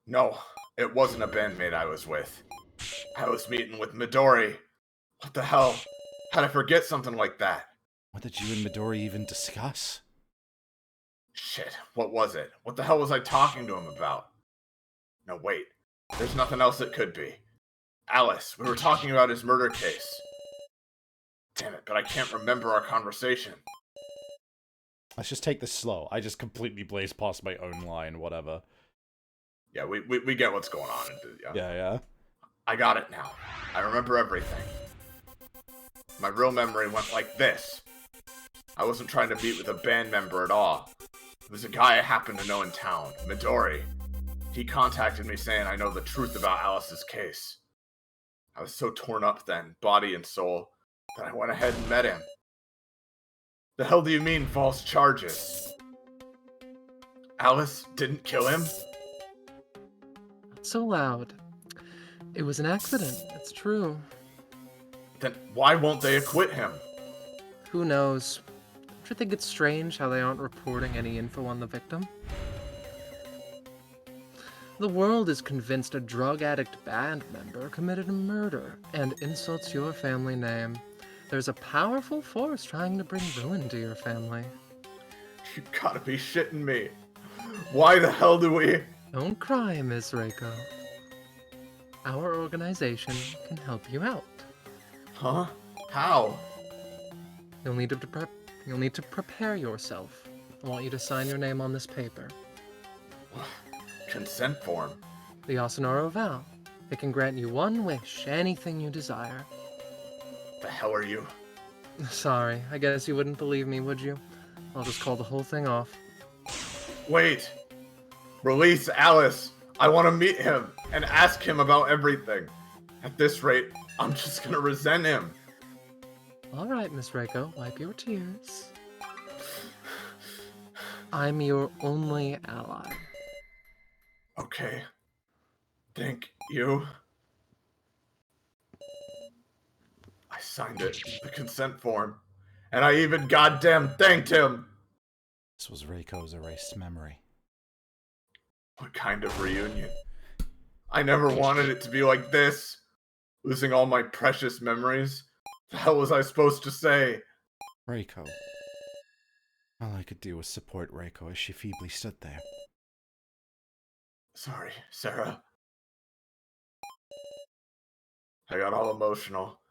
No, it wasn't a bandmate I was with. I was meeting with Midori. What the hell? How'd I forget something like that? What did you and Midori even discuss? Shit, what was it? What the hell was I talking to him about? No, wait. There's nothing else it could be. Alice, we were talking about his murder case. Damn it, but I can't remember our conversation. Let's just take this slow. I just completely blazed past my own line, whatever. Yeah, we get what's going on. Yeah. I got it now. I remember everything. My real memory went like this. I wasn't trying to meet with a band member at all. It was a guy I happened to know in town, Midori. He contacted me saying I know the truth about Alice's case. I was so torn up then, body and soul, that I went ahead and met him. The hell do you mean, false charges? Alice didn't kill him? Not so loud. It was an accident, it's true. Then why won't they acquit him? Who knows? Don't you think it's strange how they aren't reporting any info on the victim? The world is convinced a drug addict band member committed a murder and insults your family name. There's a powerful force trying to bring ruin to your family. You gotta be shitting me. Why the hell do we... Don't cry, Miss Reiko. Our organization can help you out. Huh? How? You'll need to prepare yourself. I want you to sign your name on this paper. Consent form. The Asunaro vow. It can grant you one wish, anything you desire. The hell are you? Sorry, I guess you wouldn't believe me, would you? I'll just call the whole thing off. Wait. Release Alice. I want to meet him and ask him about everything. At this rate, I'm just gonna resent him. Alright, Miss Reiko, wipe your tears. I'm your only ally. Okay. Thank you. I signed it, the consent form, and I even goddamn thanked him. This was Reiko's erased memory. What kind of reunion? I never wanted it to be like this. Losing all my precious memories. The hell was I supposed to say? Reiko. All I could do was support Reiko as she feebly stood there. Sorry, Sarah. I got all emotional.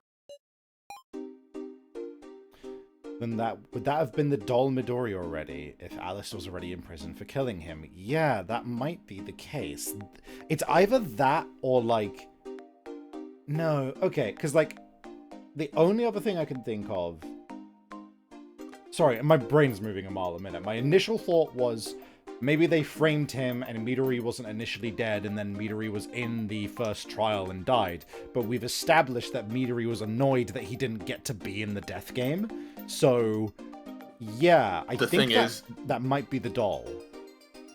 Then would that have been the doll Midori already, if Alice was already in prison for killing him? Yeah, that might be the case. It's either that or, like... No, okay, because, like, the only other thing I can think of... Sorry, my brain's moving a mile a minute. My initial thought was maybe they framed him and Midori wasn't initially dead, and then Midori was in the first trial and died. But we've established that Midori was annoyed that he didn't get to be in the death game. So, yeah, I think that might be the doll.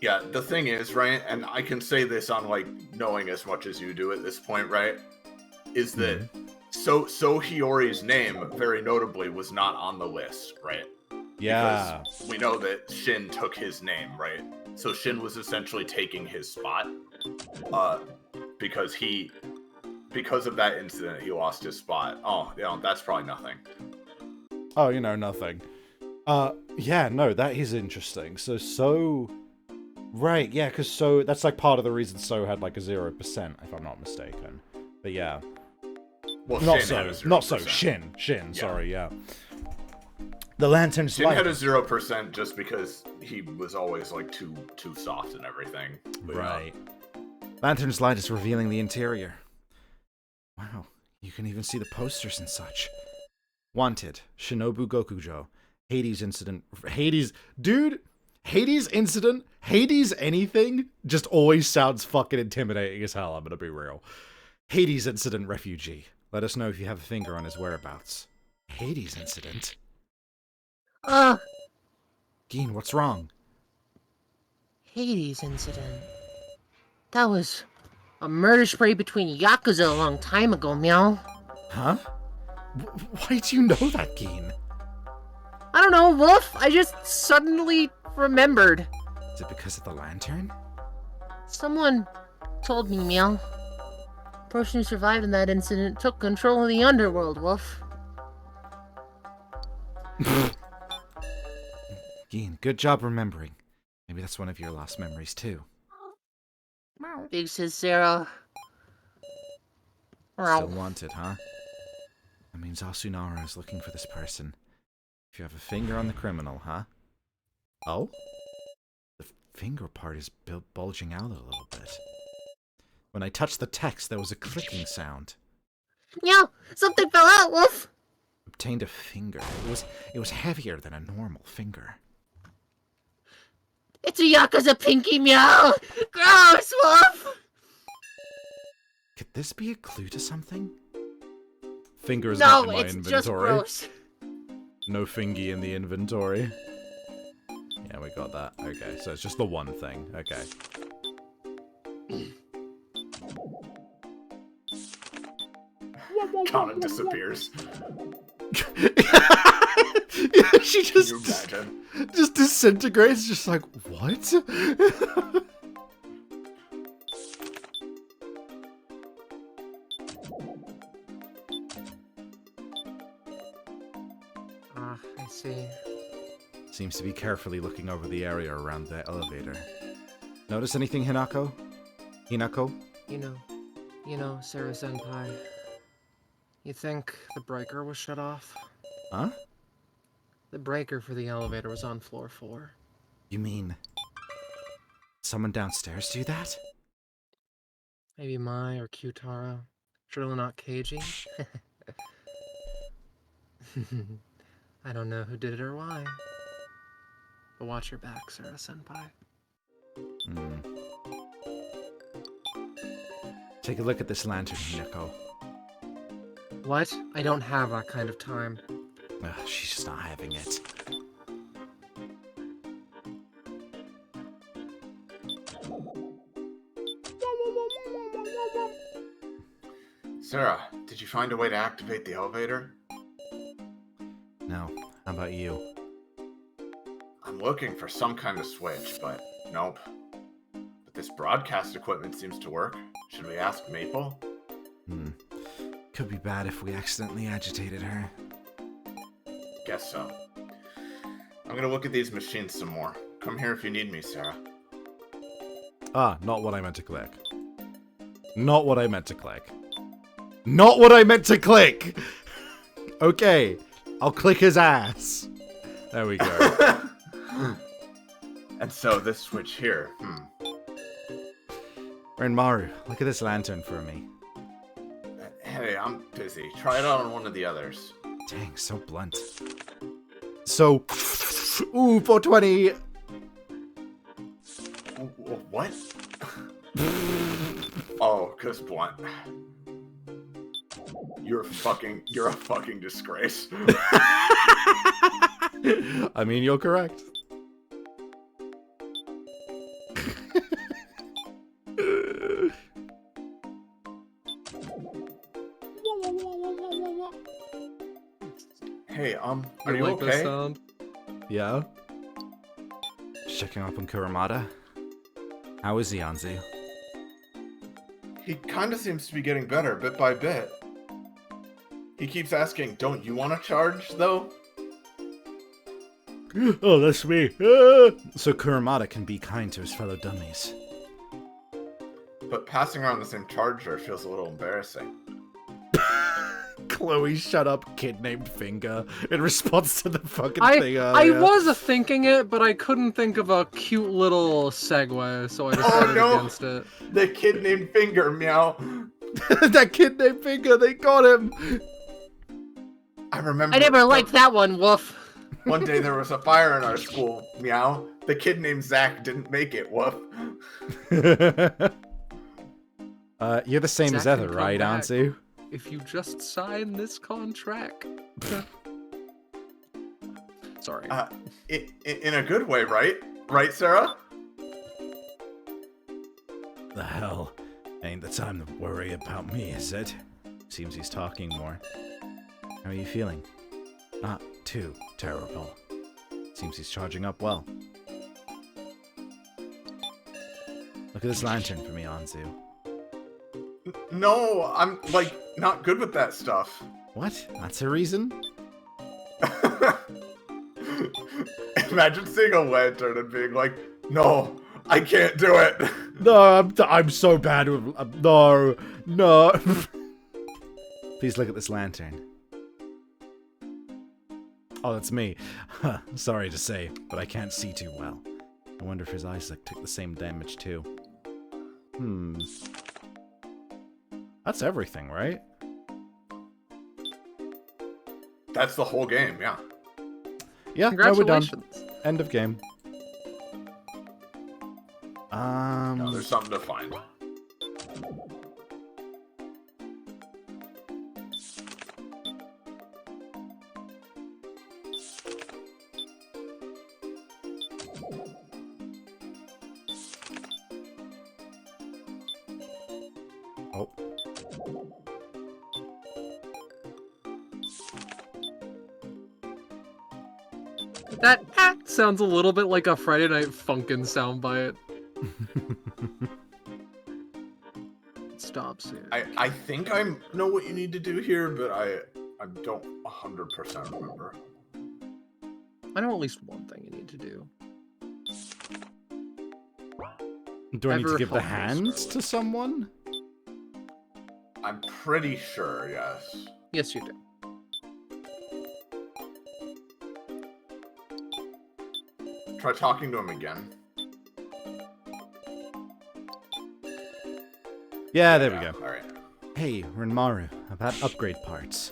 Yeah, the thing is, right, and I can say this on, like, knowing as much as you do at this point, right, is that So Hiyori's name, very notably, was not on the list, right? Yeah. Because we know that Shin took his name, right? So Shin was essentially taking his spot, because of that incident, he lost his spot. Oh, you know, that's probably nothing. Oh, you know, nothing. Yeah, no, that is interesting. So... Right, yeah, because that's like part of the reason So had like a 0%, if I'm not mistaken. But yeah. Well, Not Shin So, had a not So, 0%. Shin, Yeah. sorry, yeah. The Lantern's Shin light. had a 0% just because he was always like too soft and everything. But, Right. Lantern's light is revealing the interior. Wow, you can even see the posters and such. Wanted, Shinobu Gokujo, Hades incident. Dude, Hades incident, Hades anything just always sounds fucking intimidating as hell, I'm gonna be real. Hades incident refugee. Let us know if you have a finger on his whereabouts. Hades incident? Geen, what's wrong? Hades incident. That was a murder spree between Yakuza a long time ago, meow. Huh? Why do you know that, Geen? I don't know, Wolf. I just suddenly remembered. Is it because of the lantern? Someone told me, meow. The person who survived in that incident took control of the underworld, Wolf. Geen, good job remembering. Maybe that's one of your lost memories, too. Big Sis Sarah. Still wanted, huh? That means Asunara is looking for this person. If you have a finger on the criminal, huh? Oh? The finger part is bulging out a little bit. When I touched the text, there was a clicking sound. Meow! Something fell out, Wolf! Obtained a finger. It was heavier than a normal finger. It's a Yakuza pinky, meow! Gross, Wolf! Could this be a clue to something? Finger is No, not in my it's inventory. just gross. No fingy in the inventory. Yeah, we got that. Okay, so it's just the one thing. Okay. Kana disappears. Yeah, she Can you imagine? just disintegrates, just like, what? see. Seems to be carefully looking over the area around the elevator. Notice anything, Hinako? Hinako? You know, Sarah Senpai. You think the breaker was shut off? Huh? The breaker for the elevator was on floor 4. You mean... someone downstairs do that? Maybe Mai or Kyutaro. Surely not Keiji. I don't know who did it or why. But watch your back, Sarah Senpai. Hmm. Take a look at this lantern, Hinako. What? I don't have that kind of time. Ugh, she's just not having it. Sarah, did you find a way to activate the elevator? No. How about you? I'm looking for some kind of switch, but nope. But this broadcast equipment seems to work. Should we ask Maple? Could be bad if we accidentally agitated her. Guess so. I'm gonna look at these machines some more. Come here if you need me, Sarah. Ah, not what I meant to click. Not what I meant to click. Not what I meant to click! Okay, I'll click his ass. There we go. And so this switch here, Renmaru, look at this lantern for me. Hey, I'm busy. Try it out on one of the others. Dang, so blunt. So, ooh, 420. What? Oh, 'cause blunt. You're a fucking disgrace. I mean, you're correct. Hey, are You you like this okay? sound? Yeah? Checking up on Kuramada. How is he, Anzu? He kind of seems to be getting better bit by bit. He keeps asking, "Don't you want to charge, though?" Oh, that's me. So Kuramada can be kind to his fellow dummies. But passing around the same charger feels a little embarrassing. Chloe, shut up, kid named Finger, in response to the fucking thing I earlier. was thinking it, but I couldn't think of a cute little segue, so I decided against it. The kid named Finger, meow. That kid named Finger, they got him! I remember. I never liked that one, woof. One day there was a fire in our school, meow. The kid named Zach didn't make it, woof. You're the same as Zach Ether, can come right, back. Ansu? If you just sign this contract. Sorry. In a good way, right? Right, Sarah? The hell? Ain't the time to worry about me, is it? Seems he's talking more. How are you feeling? Not too terrible. Seems he's charging up well. Look at this lantern for me, Anzu. No, I'm, like, not good with that stuff. What? That's a reason? Imagine seeing a lantern and being like, "No, I can't do it." No, I'm so bad with... no. Please look at this lantern. Oh, that's me. Sorry to say, but I can't see too well. I wonder if his eyes took the same damage too. That's everything, right? That's the whole game, yeah. Yeah, no, we're done. Congratulations. End of game. No, there's something to find. Oh. That sounds a little bit like a Friday Night Funkin' soundbite. Stop soon. I think I know what you need to do here, but I don't 100% remember. I know at least one thing you need to do. Do I need to Ever give the helpful, hands Scarlet. to someone? I'm pretty sure, yes. Yes, you do. Try talking to him again. Yeah, there we go. Alright. Hey, Renmaru, about upgrade parts.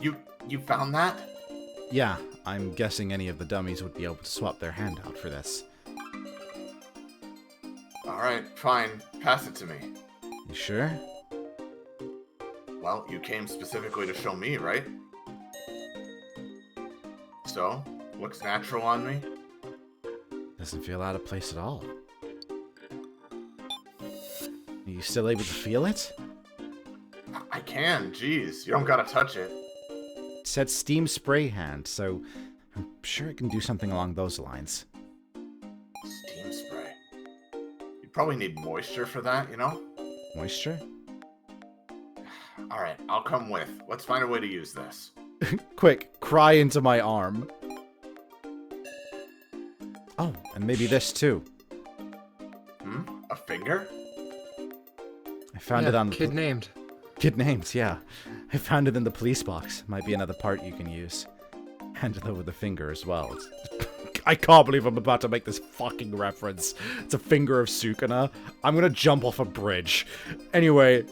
You found that? Yeah, I'm guessing any of the dummies would be able to swap their hand out for this. Alright, fine. Pass it to me. You sure? Well, you came specifically to show me, right? So, looks natural on me? Doesn't feel out of place at all. Are you still able to feel it? I can, jeez. You don't gotta touch it. It said steam spray hand, so I'm sure it can do something along those lines. Steam spray. You probably need moisture for that, you know? Moisture? Alright, I'll come with. Let's find a way to use this. Quick, cry into my arm. Oh, and maybe this too. A finger? I found it on the kid named. Kid names, yeah. I found it in the police box. Might be another part you can use. Hand it over the finger as well. I can't believe I'm about to make this fucking reference. It's a finger of Sukuna. I'm gonna jump off a bridge. Anyway.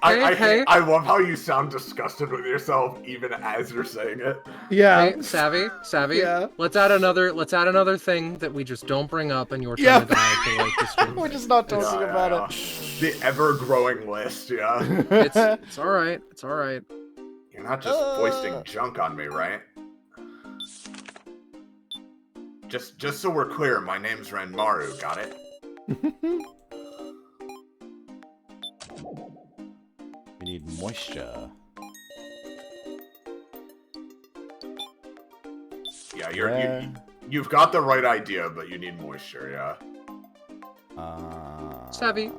I love how you sound disgusted with yourself even as you're saying it. Yeah. Hey, Savvy. Yeah. Let's add another thing that we just don't bring up, and you're Yeah. trying to die to like this group. We're just not talking about it. The ever-growing list, yeah. It's all right. It's all right. You're not just foisting junk on me, right? Just so we're clear, my name's Renmaru, got it? We need moisture. Yeah, you've got the right idea, but you need moisture, yeah. Savvy.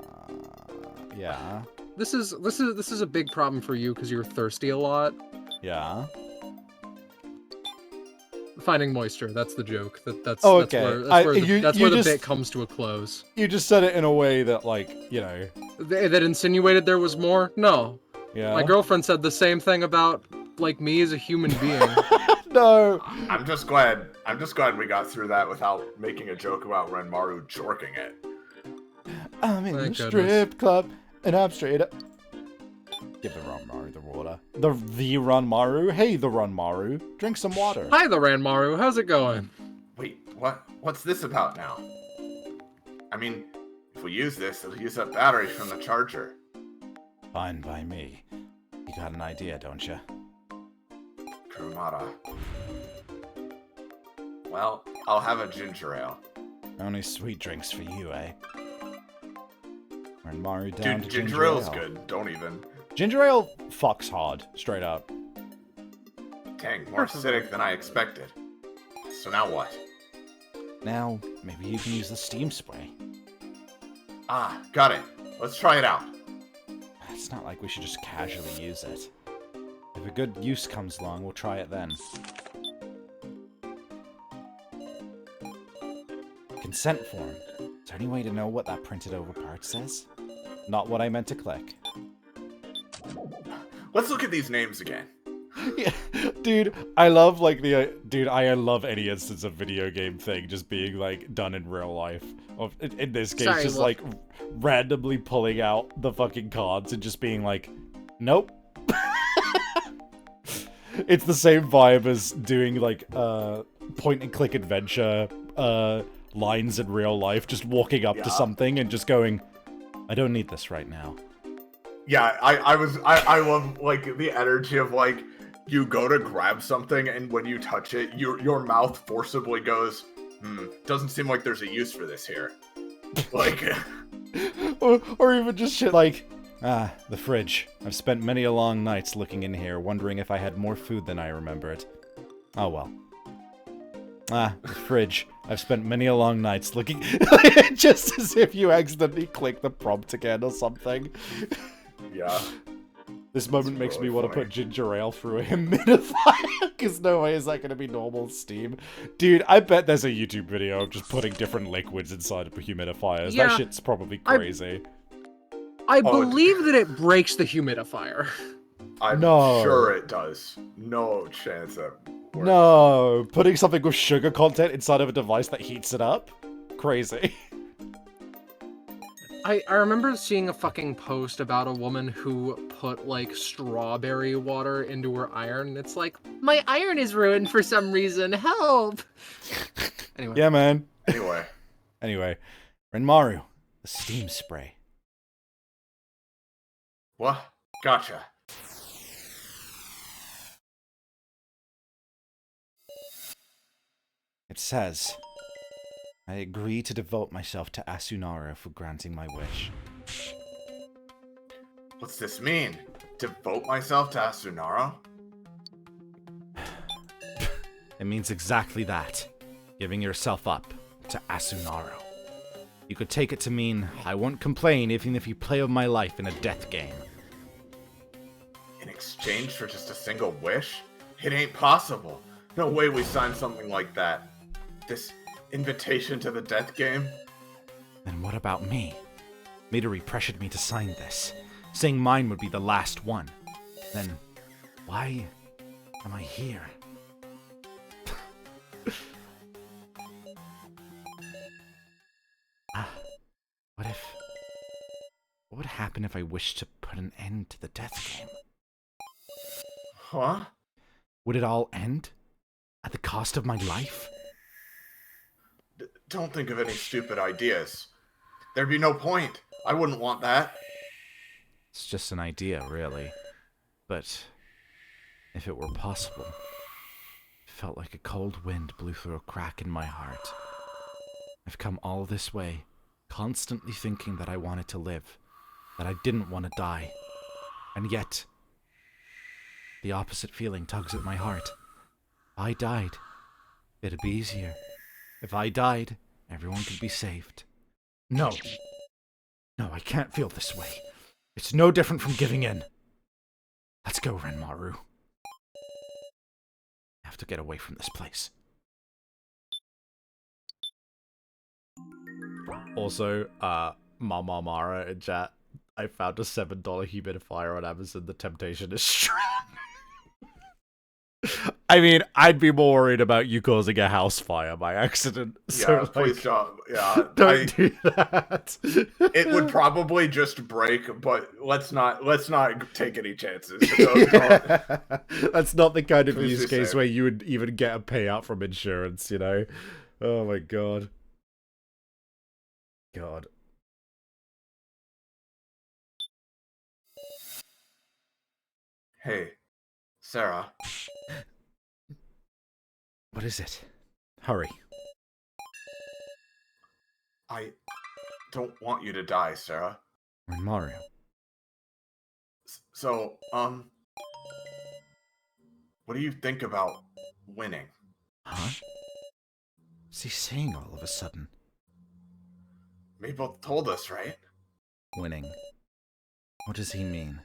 Yeah. This is a big problem for you because you're thirsty a lot. Yeah. Finding moisture. That's the joke. That's Oh, that's okay. where the You just- bit comes to a close. You just said it in a way that, like, you know. That insinuated there was more. No, Yeah. my girlfriend said the same thing about like me as a human being. No. I'm just glad we got through that without making a joke about Renmaru jorking it. I'm in Thank the goodness. strip club, and I'm straight up. Give the Ranmaru the water. The Ranmaru? Hey, the Ranmaru. Drink some water. Hi, the Ranmaru. How's it going? Wait, what's this about now? I mean, if we use this, it'll use up battery from the charger. Fine by me. You got an idea, don't you? Kurumada. Well, I'll have a ginger ale. Only sweet drinks for you, eh? Ranmaru down Dude, to ginger ale's good. Don't even. Ginger ale fucks hard, straight up. Dang, more acidic than I expected. So now what? Now, maybe you can use the steam spray. Ah, got it. Let's try it out. It's not like we should just casually use it. If a good use comes along, we'll try it then. Consent form. Is there any way to know what that printed over part says? Not what I meant to click. Let's look at these names again. Yeah, dude, I love like I love any instance of video game thing just being like done in real life. Of in this case, Sorry, just well- like randomly pulling out the fucking cards and just being like, nope. It's the same vibe as doing like point and click adventure lines in real life, just walking up to Yeah. something and just going, I don't need this right now. Yeah, I love like the energy of like you go to grab something and when you touch it, your mouth forcibly goes, doesn't seem like there's a use for this here. Like or even just shit like, the fridge. I've spent many a long nights looking in here, wondering if I had more food than I remembered. Oh well. The fridge. I've spent many a long nights looking just as if you accidentally click the prompt again or something. yeah. This moment That's makes me really want to funny. put ginger ale through a humidifier, because no way is that going to be normal steam. Dude, I bet there's a YouTube video of just putting different liquids inside of humidifiers. Yeah, That shit's probably I- crazy. I Oh, believe that it breaks the humidifier. I'm No. sure it does. No chance that works. No, putting something with sugar content inside of a device that heats it up? Crazy. I remember seeing a fucking post about a woman who put, like, strawberry water into her iron. It's like, my iron is ruined for some reason. Help! Anyway. Yeah, man. Anyway, Anyway, Renmaru, the steam spray. what? Gotcha. It says, I agree to devote myself to Asunara for granting my wish. What's this mean? Devote myself to Asunara? It means exactly that. Giving yourself up to Asunaro. You could take it to mean, I won't complain even if you play with my life in a death game. In exchange for just a single wish? It ain't possible. No way we signed something like that. This invitation to the death game? Then what about me? Midori pressured me to sign this, saying mine would be the last one. Then, why am I here? What would happen if I wished to put an end to the death game? Huh? Would it all end? At the cost of my life? Don't think of any stupid ideas. There'd be no point. I wouldn't want that. It's just an idea, really. But if it were possible, it felt like a cold wind blew through a crack in my heart. I've come all this way, constantly thinking that I wanted to live, that I didn't want to die. And yet, the opposite feeling tugs at my heart. If I died, it'd be easier. If I died, everyone could be saved. No. No, I can't feel this way. It's no different from giving in. Let's go, Renmaru. I have to get away from this place. Also, Mama Mara in chat, I found a $7 humidifier on Amazon. The temptation is strong. I mean, I'd be more worried about you causing a house fire by accident. So, Yeah, like, please don't. Yeah, don't do that. It would probably just break, but let's not take any chances. Don't. That's not the kind of Please use be case safe. where you would even get a payout from insurance, you know? Oh my god. God. Hey, Sarah. What is it? Hurry. I don't want you to die, Sarah. Renmaru. So, what do you think about winning? Huh? What's he saying all of a sudden? Maple told us, right? Winning. What does he mean?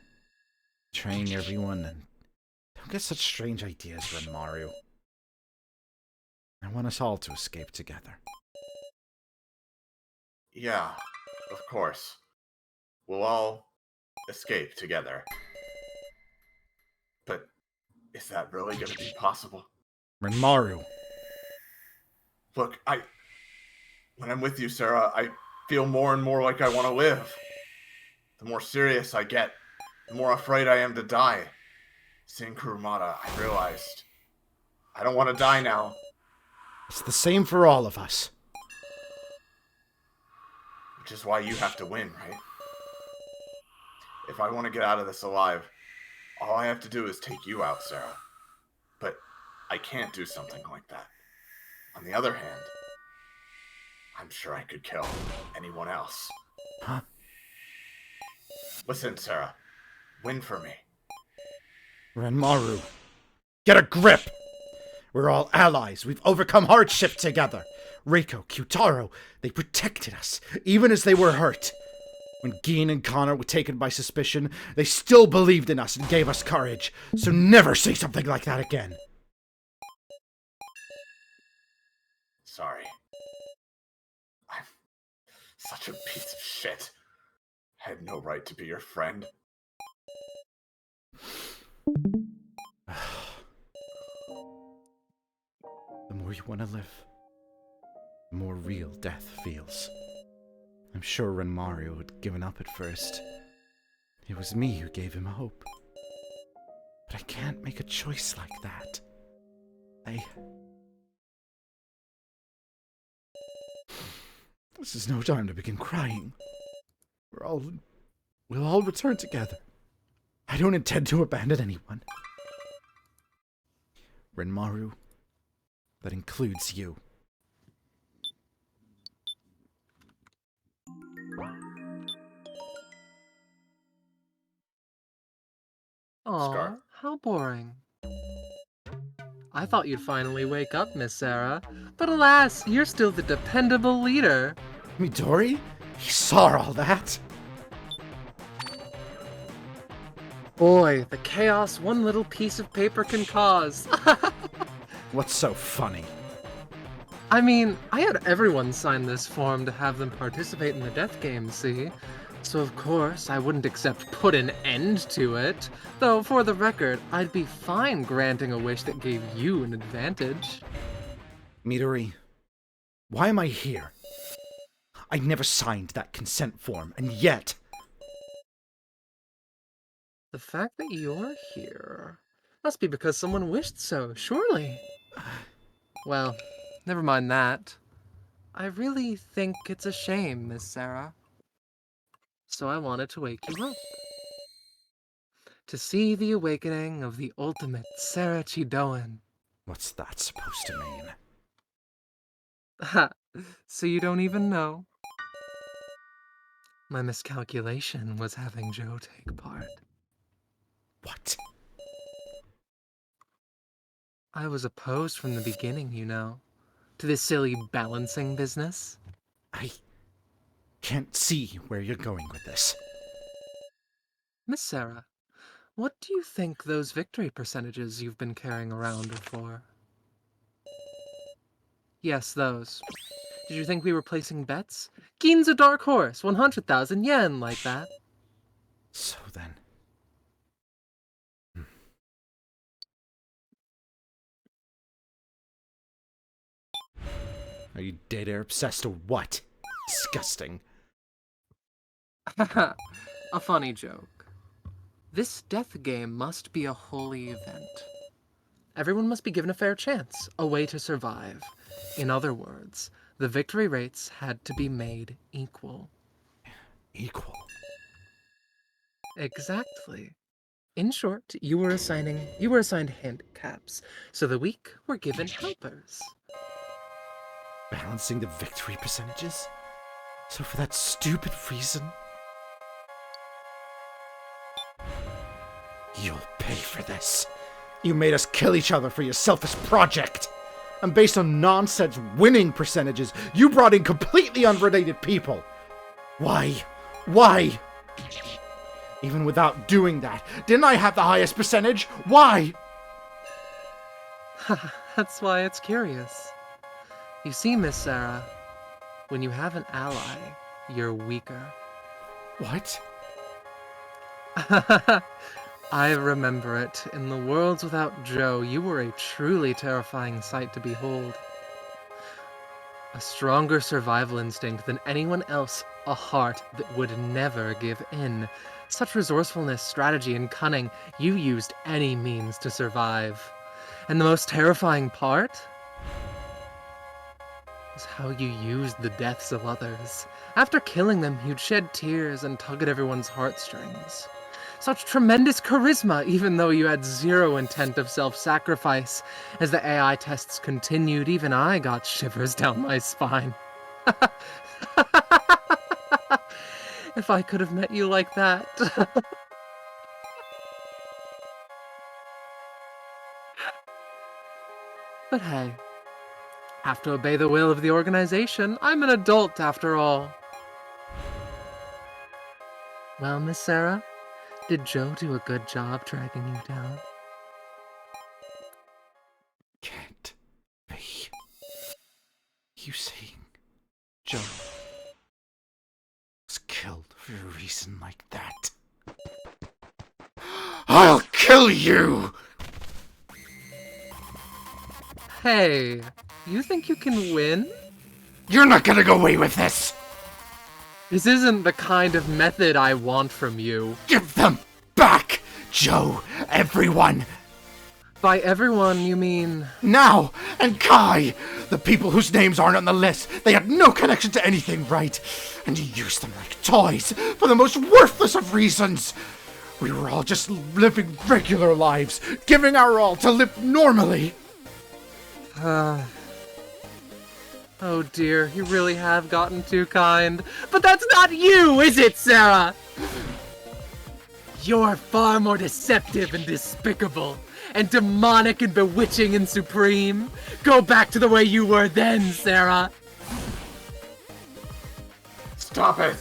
Train everyone and... Don't get such strange ideas, Renmaru. I want us all to escape together. Yeah, of course. We'll all escape together. But is that really going to be possible? Renmaru! Look, when I'm with you, Sarah, I feel more and more like I want to live. The more serious I get, the more afraid I am to die. Seeing Kurumada, I realized I don't want to die now. It's the same for all of us. Which is why you have to win, right? If I want to get out of this alive, all I have to do is take you out, Sarah. But I can't do something like that. On the other hand, I'm sure I could kill anyone else. Huh? Listen, Sarah. Win for me. Renmaru, get a grip! We're all allies. We've overcome hardship together. Reiko, Kyutaro, they protected us, even as they were hurt. When Geen and Connor were taken by suspicion, they still believed in us and gave us courage. So never say something like that again. Sorry. I'm such a piece of shit. I had no right to be your friend. The more you want to live, the more real death feels. I'm sure Renmaru had given up at first. It was me who gave him hope. But I can't make a choice like that. This is no time to begin crying. We'll all return together. I don't intend to abandon anyone. Renmaru, that includes you. Aw, Scar. how boring. I thought you'd finally wake up, Miss Sarah. But alas, you're still the dependable leader. Midori? He saw all that? Boy, the chaos one little piece of paper can cause. What's so funny? I mean, I had everyone sign this form to have them participate in the death game, see? So of course, I wouldn't accept put an end to it. Though, for the record, I'd be fine granting a wish that gave you an advantage. Midori, why am I here? I never signed that consent form, and yet... The fact that you're here must be because someone wished so, surely. Well, never mind that. I really think it's a shame, Miss Sarah. So I wanted to wake you up. To see the awakening of the ultimate Sarah Chidoan. What's that supposed to mean? Ha! So you don't even know? My miscalculation was having Joe take part. What? I was opposed from the beginning, you know, to this silly balancing business. I can't see where you're going with this. Miss Sarah, what do you think those victory percentages you've been carrying around are for? Yes, those. Did you think we were placing bets? Geen's a dark horse, 100,000 yen, like that. So then... Are you dead air obsessed or what? Disgusting. A funny joke. This death game must be a holy event. Everyone must be given a fair chance, a way to survive. In other words, the victory rates had to be made equal. Equal. Exactly. In short, you were assigned handicaps, so the weak were given helpers. Balancing the victory percentages? So for that stupid reason... You'll pay for this. You made us kill each other for your selfish project. And based on nonsense winning percentages, you brought in completely unrelated people. Why? Why? Even without doing that, didn't I have the highest percentage? Why? That's why it's curious. You see, Miss Sarah, when you have an ally, you're weaker. What? I remember it. In the worlds without Joe, you were a truly terrifying sight to behold. A stronger survival instinct than anyone else, a heart that would never give in. Such resourcefulness, strategy, and cunning, you used any means to survive. And the most terrifying part was how you used the deaths of others. After killing them, you'd shed tears and tug at everyone's heartstrings. Such tremendous charisma, even though you had zero intent of self-sacrifice. As the AI tests continued, even I got shivers down my spine. If I could have met you like that. But hey, have to obey the will of the organization. I'm an adult after all. Well, Miss Sarah, did Joe do a good job tracking you down? Can't be. You saying Joe was killed for a reason like that? I'll kill you! Hey, you think you can win? You're not gonna go away with this! This isn't the kind of method I want from you. Give them back, Joe! Everyone! By everyone, you mean... Now! And Kai! The people whose names aren't on the list! They had no connection to anything, right? And you used them like toys for the most worthless of reasons! We were all just living regular lives, giving our all to live normally! Oh dear, you really have gotten too kind. But that's not you, is it, Sarah? You're far more deceptive and despicable, and demonic and bewitching and supreme. Go back to the way you were then, Sarah. Stop it!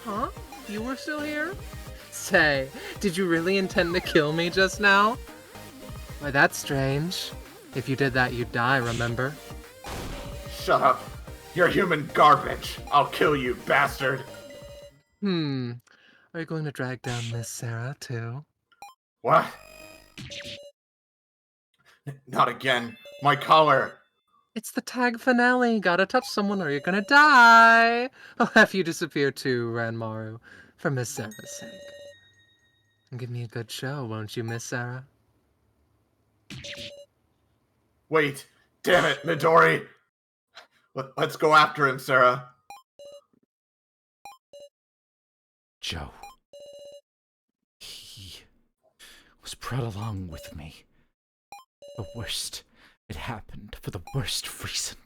Huh? You were still here? Say, did you really intend to kill me just now? Why, that's strange. If you did that, you'd die, remember? Shut up. You're human garbage. I'll kill you, bastard. Are you going to drag down Miss Sarah, too? What? Not again. My collar. It's the tag finale. Gotta touch someone or you're gonna die. I'll have you disappear too, Ranmaru, for Miss Sarah's sake. And give me a good show, won't you, Miss Sarah? Wait. Damn it, Midori. Let's go after him, Sarah. Joe. He was brought along with me. The worst. It happened for the worst reason.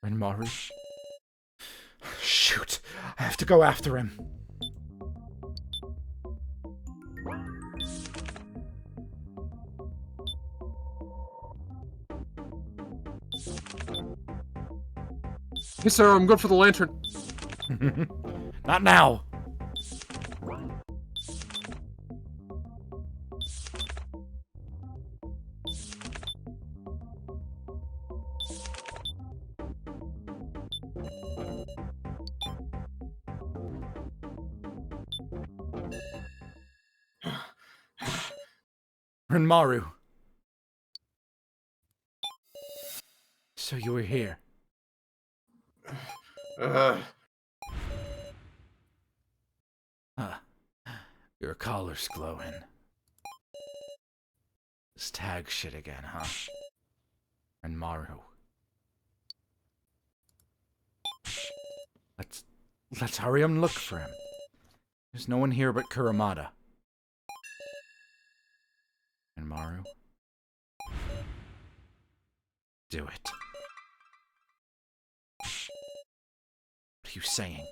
Renmaru? Shoot! I have to go after him. Hey, Sarah, I'm good for the lantern. Not now! Renmaru. So you were here. Your collar's glowing. This tag shit again, huh? Renmaru. Let's hurry up and look for him. There's no one here but Kuramada. Renmaru. Do it. What are you saying?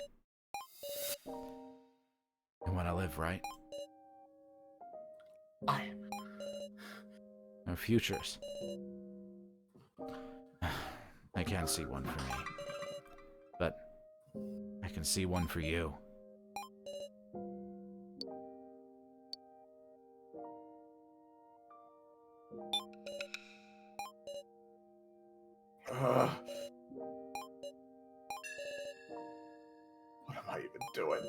You want to live, right? No futures. I can't see one for me. But I can see one for you. What am I even doing?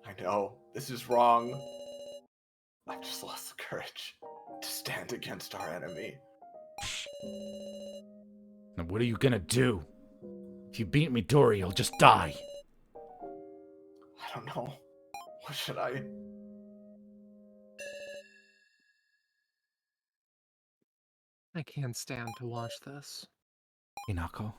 I know, this is wrong. I've just lost the courage to stand against our enemy. Now what are you gonna do? If you beat Midori, you'll just die. I don't know. What should I... I can't stand to watch this. Hinako?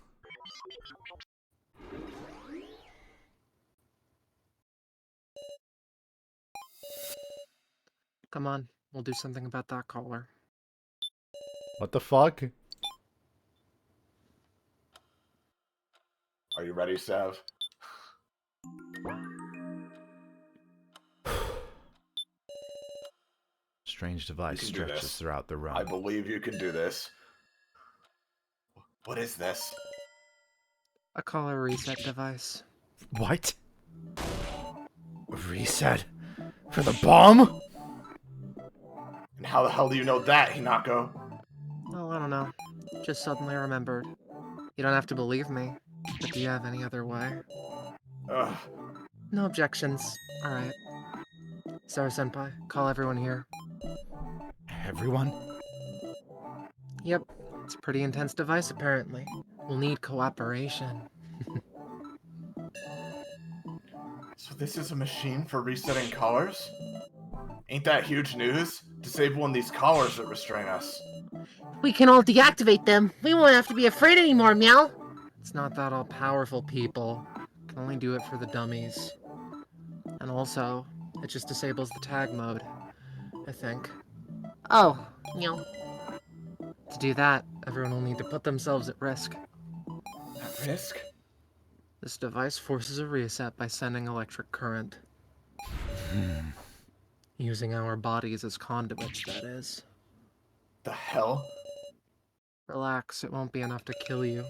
Come on, we'll do something about that collar. What the fuck? Are you ready, Sav? Strange device You can do stretches this. throughout the room. I believe you can do this. What is this? I call it a reset device. What? A reset? For the bomb? And how the hell do you know that, Hinako? Oh, I don't know. Just suddenly remembered. You don't have to believe me, but do you have any other way? Ugh. No objections. Alright. Sarah-senpai, call everyone here. Everyone? Yep, it's a pretty intense device apparently. We'll need cooperation. So this is a machine for resetting collars? Ain't that huge news? Disabling these collars that restrain us. We can all deactivate them. We won't have to be afraid anymore, Meow. It's not that all-powerful, people. Can only do it for the dummies. And also, it just disables the tag mode, I think. Oh, Meow. To do that, everyone will need to put themselves at risk. At risk? This device forces a reset by sending electric current. Using our bodies as conduits, that is. The hell? Relax, it won't be enough to kill you.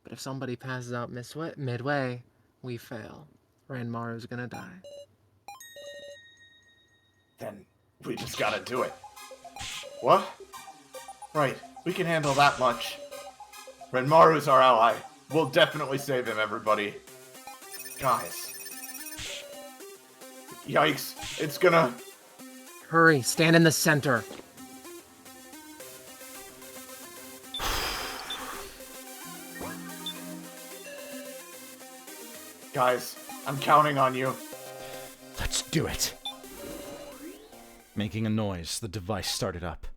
But if somebody passes out midway, we fail. Ranmaru's gonna die. Then we just gotta do it. What? Right, we can handle that much. Renmaru's our ally. We'll definitely save him, everybody. Guys. Yikes, it's gonna... Hurry, stand in the center. Guys, I'm counting on you. Let's do it. Making a noise, the device started up.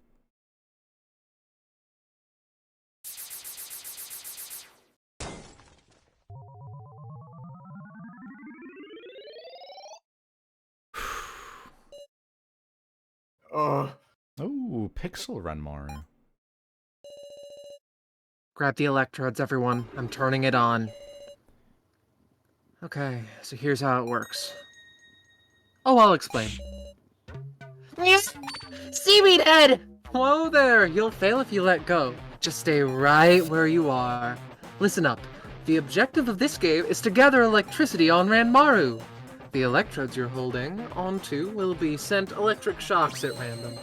Oh, Pixel Renmaru. Grab the electrodes, everyone. I'm turning it on. Okay, so here's how it works. Oh, I'll explain. Seaweed head! Whoa there! You'll fail if you let go. Just stay right where you are. Listen up. The objective of this game is to gather electricity on Ranmaru. The electrodes you're holding onto will be sent electric shocks at random.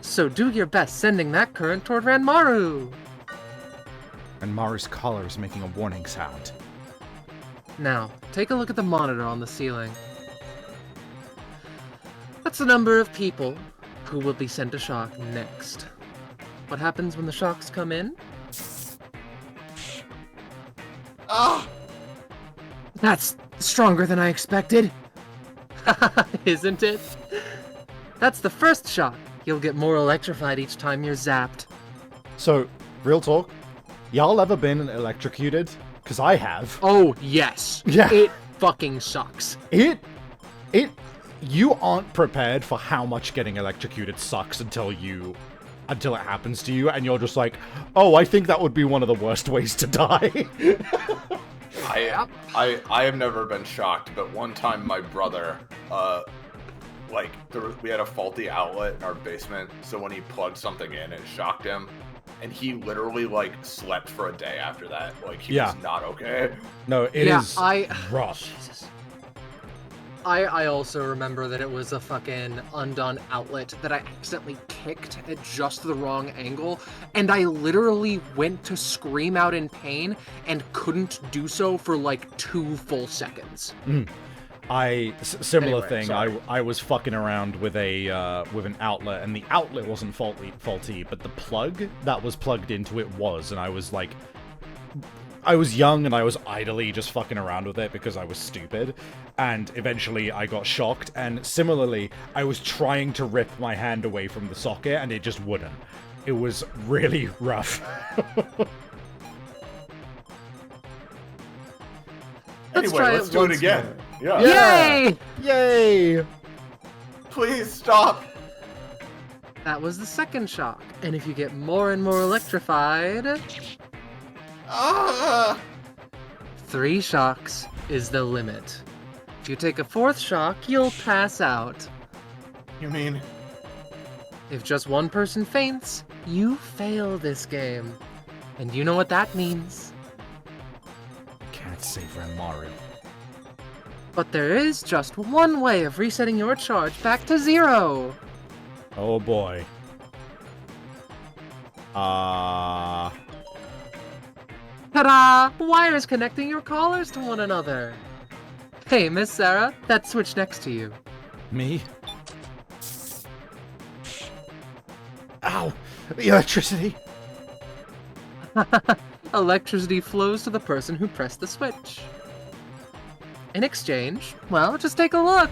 So do your best sending that current toward Ranmaru. Renmaru's collar is making a warning sound. Now, take a look at the monitor on the ceiling. That's the number of people who will be sent a shock next. What happens when the shocks come in? Ah! That's stronger than I expected. Isn't it? That's the first shock. You'll get more electrified each time you're zapped. So, real talk, y'all ever been electrocuted? Because I have. Oh, yes. Yeah. It fucking sucks. You aren't prepared for how much getting electrocuted sucks until it happens to you, and you're just like, oh, I think that would be one of the worst ways to die. I have never been shocked, but one time my brother, we had a faulty outlet in our basement, so when he plugged something in, it shocked him, and he literally slept for a day after that. He was not okay. No, it is rough. Jesus. I also remember that it was a fucking undone outlet that I accidentally kicked at just the wrong angle, and I literally went to scream out in pain and couldn't do so for 2 full seconds. Similar Anyway, thing. sorry. I was fucking around with an outlet, and the outlet wasn't faulty, but the plug that was plugged into it was, and I was young and I was idly just fucking around with it because I was stupid, and eventually I got shocked, and similarly, I was trying to rip my hand away from the socket and it just wouldn't. It was really rough. Let's Anyway, try let's it do it once again. more. Yeah. Yay! Yay! Please stop. That was the second shock, and if you get more and more electrified, Ah! 3 shocks is the limit. If you take a 4th shock, you'll pass out. You mean... If just one person faints, you fail this game. And you know what that means. Let's save Renmaru. But there is just one way of resetting your charge back to 0. Oh boy. Ta-da! Wires connecting your collars to one another. Hey, Miss Sarah, that switch next to you. Me? Ow! The electricity! Electricity flows to the person who pressed the switch. In exchange, well, just take a look.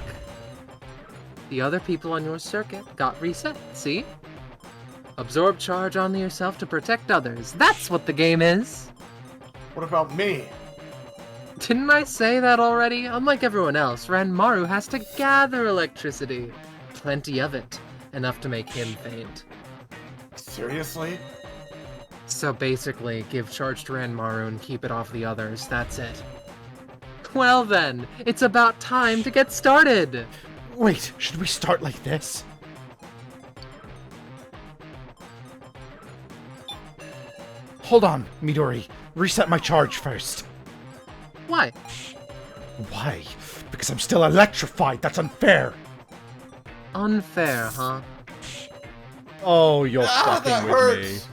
The other people on your circuit got reset, see? Absorb charge onto yourself to protect others. That's what the game is. What about me? Didn't I say that already? Unlike everyone else, Ranmaru has to gather electricity. Plenty of it. Enough to make him faint. Seriously? So basically, give charge to Ranmaru and keep it off the others. That's it. Well then, it's about time to get started! Wait, should we start like this? Hold on, Midori. Reset my charge first. Why? Why? Because I'm still electrified. That's unfair. Unfair, huh? Oh, you're that fucking with hurts. me.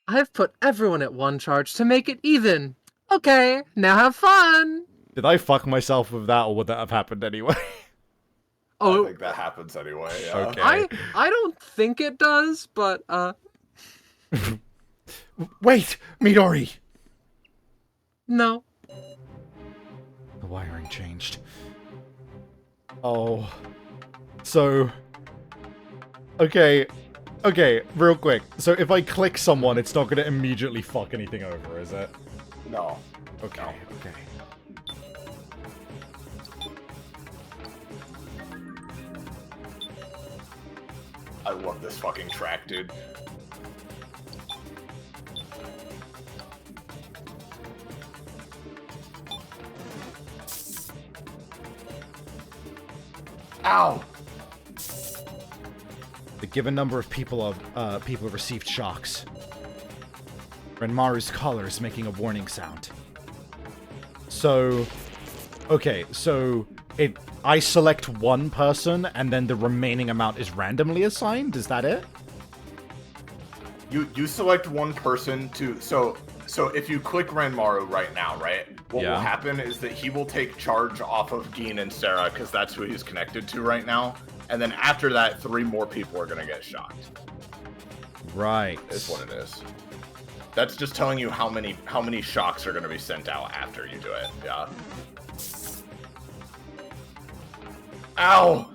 I've put everyone at one charge to make it even. Okay, now have fun! Did I fuck myself with that, or would that have happened anyway? I Oh, think that happens anyway. Yeah. Okay. I don't think it does, but, Wait, Midori! no. The wiring changed. Oh. So... Okay, real quick. So if I click someone, it's not gonna immediately fuck anything over, is it? No. Okay, okay. I love this fucking track, dude. Ow! The given number of people have received shocks. Renmaru's collar is making a warning sound. So, okay, so I select one person and then the remaining amount is randomly assigned. Is that it? You select one person to so if you click Renmaru right now, right? What will happen is that he will take charge off of Geen and Sarah because that's who he's connected to right now. And then after that, 3 more people are gonna get shocked. Right. Is what it is. That's just telling you how many shocks are gonna be sent out after you do it. Yeah. Ow!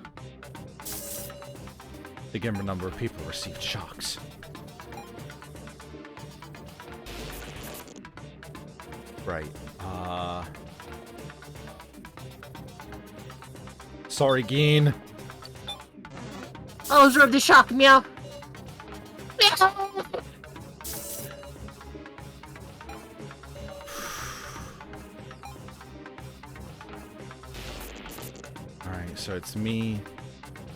The given number of people received shocks. Right. Sorry, Geen. I'll absorb the shock, meow. Meow. Alright, so it's me.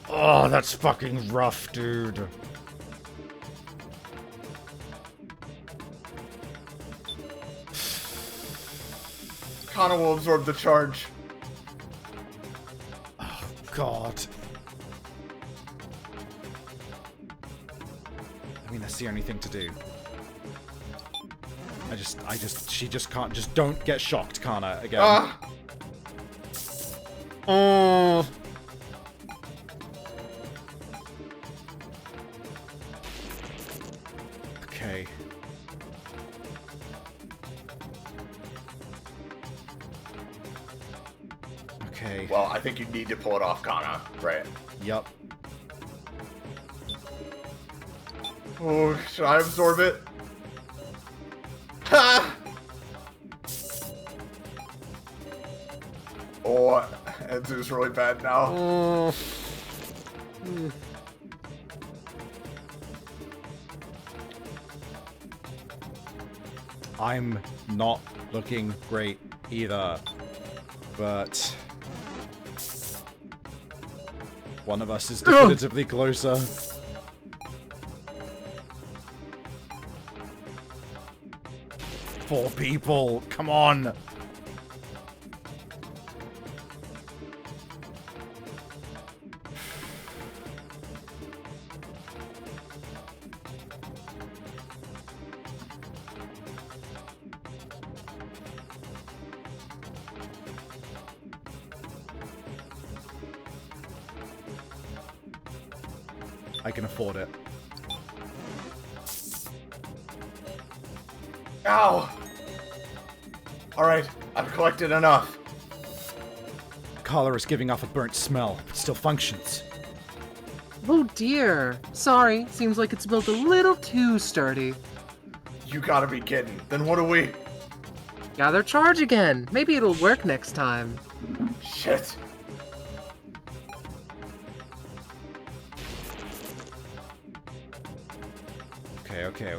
Oh, that's fucking rough, dude. Kana will absorb the charge. Oh, God. I mean, that's the only thing to do. She just can't, just don't get shocked, Kana, again. Oh. Okay. Okay. Well, I think you need to pull it off, Kana. Right. Yup. Oh, should I absorb it? Ha! Oh, Enzu's really bad now. I'm not looking great either, but one of us is definitively closer. 4 people. Come on. I can afford it. Ow! Alright, I've collected enough. The collar is giving off a burnt smell, but still functions. Oh dear. Sorry, seems like it's built a little too sturdy. You gotta be kidding. Then what do we... Gather charge again. Maybe it'll work next time. Shit. Okay.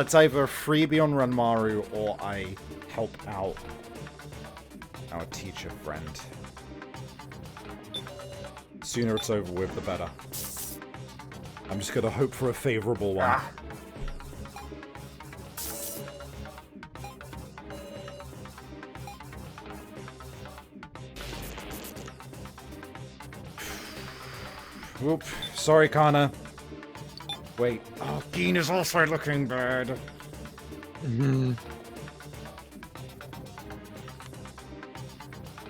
It's either freebie on Ranmaru or I help out our teacher friend. Sooner it's over with, the better. I'm just gonna hope for a favorable one. Ah. Whoop. Sorry, Kana. Wait. Oh, Geen is also looking bad.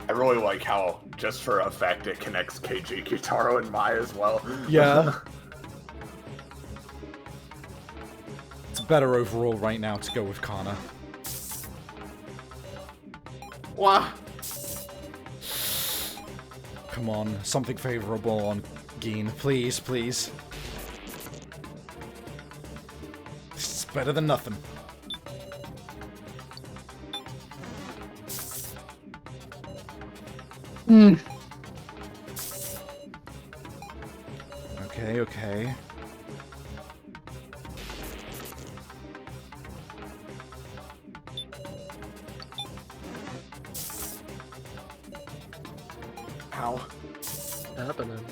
I really like how, just for effect, it connects KG, Kitaro, and Mai as well. Yeah. It's better overall right now to go with Kana. Wah! Come on, something favorable on Geen. Please, please. This is better than nothing. Okay. Ow. What's happening?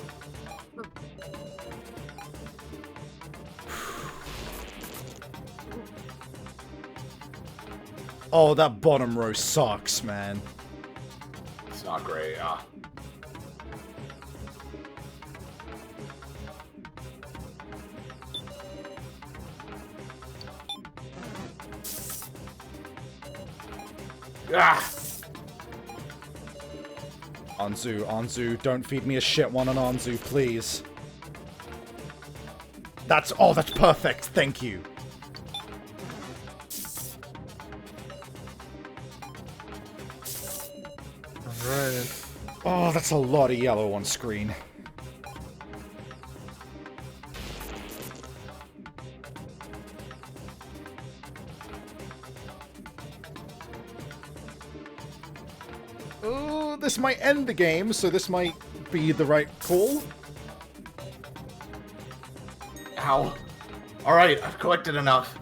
Oh, that bottom row sucks, man. It's not great, Ah! Anzu, don't feed me a shit one on Anzu, please. That's perfect, thank you. Alright. Oh, that's a lot of yellow on screen. Oh, this might end the game, so this might be the right call. Ow. Alright, I've collected enough.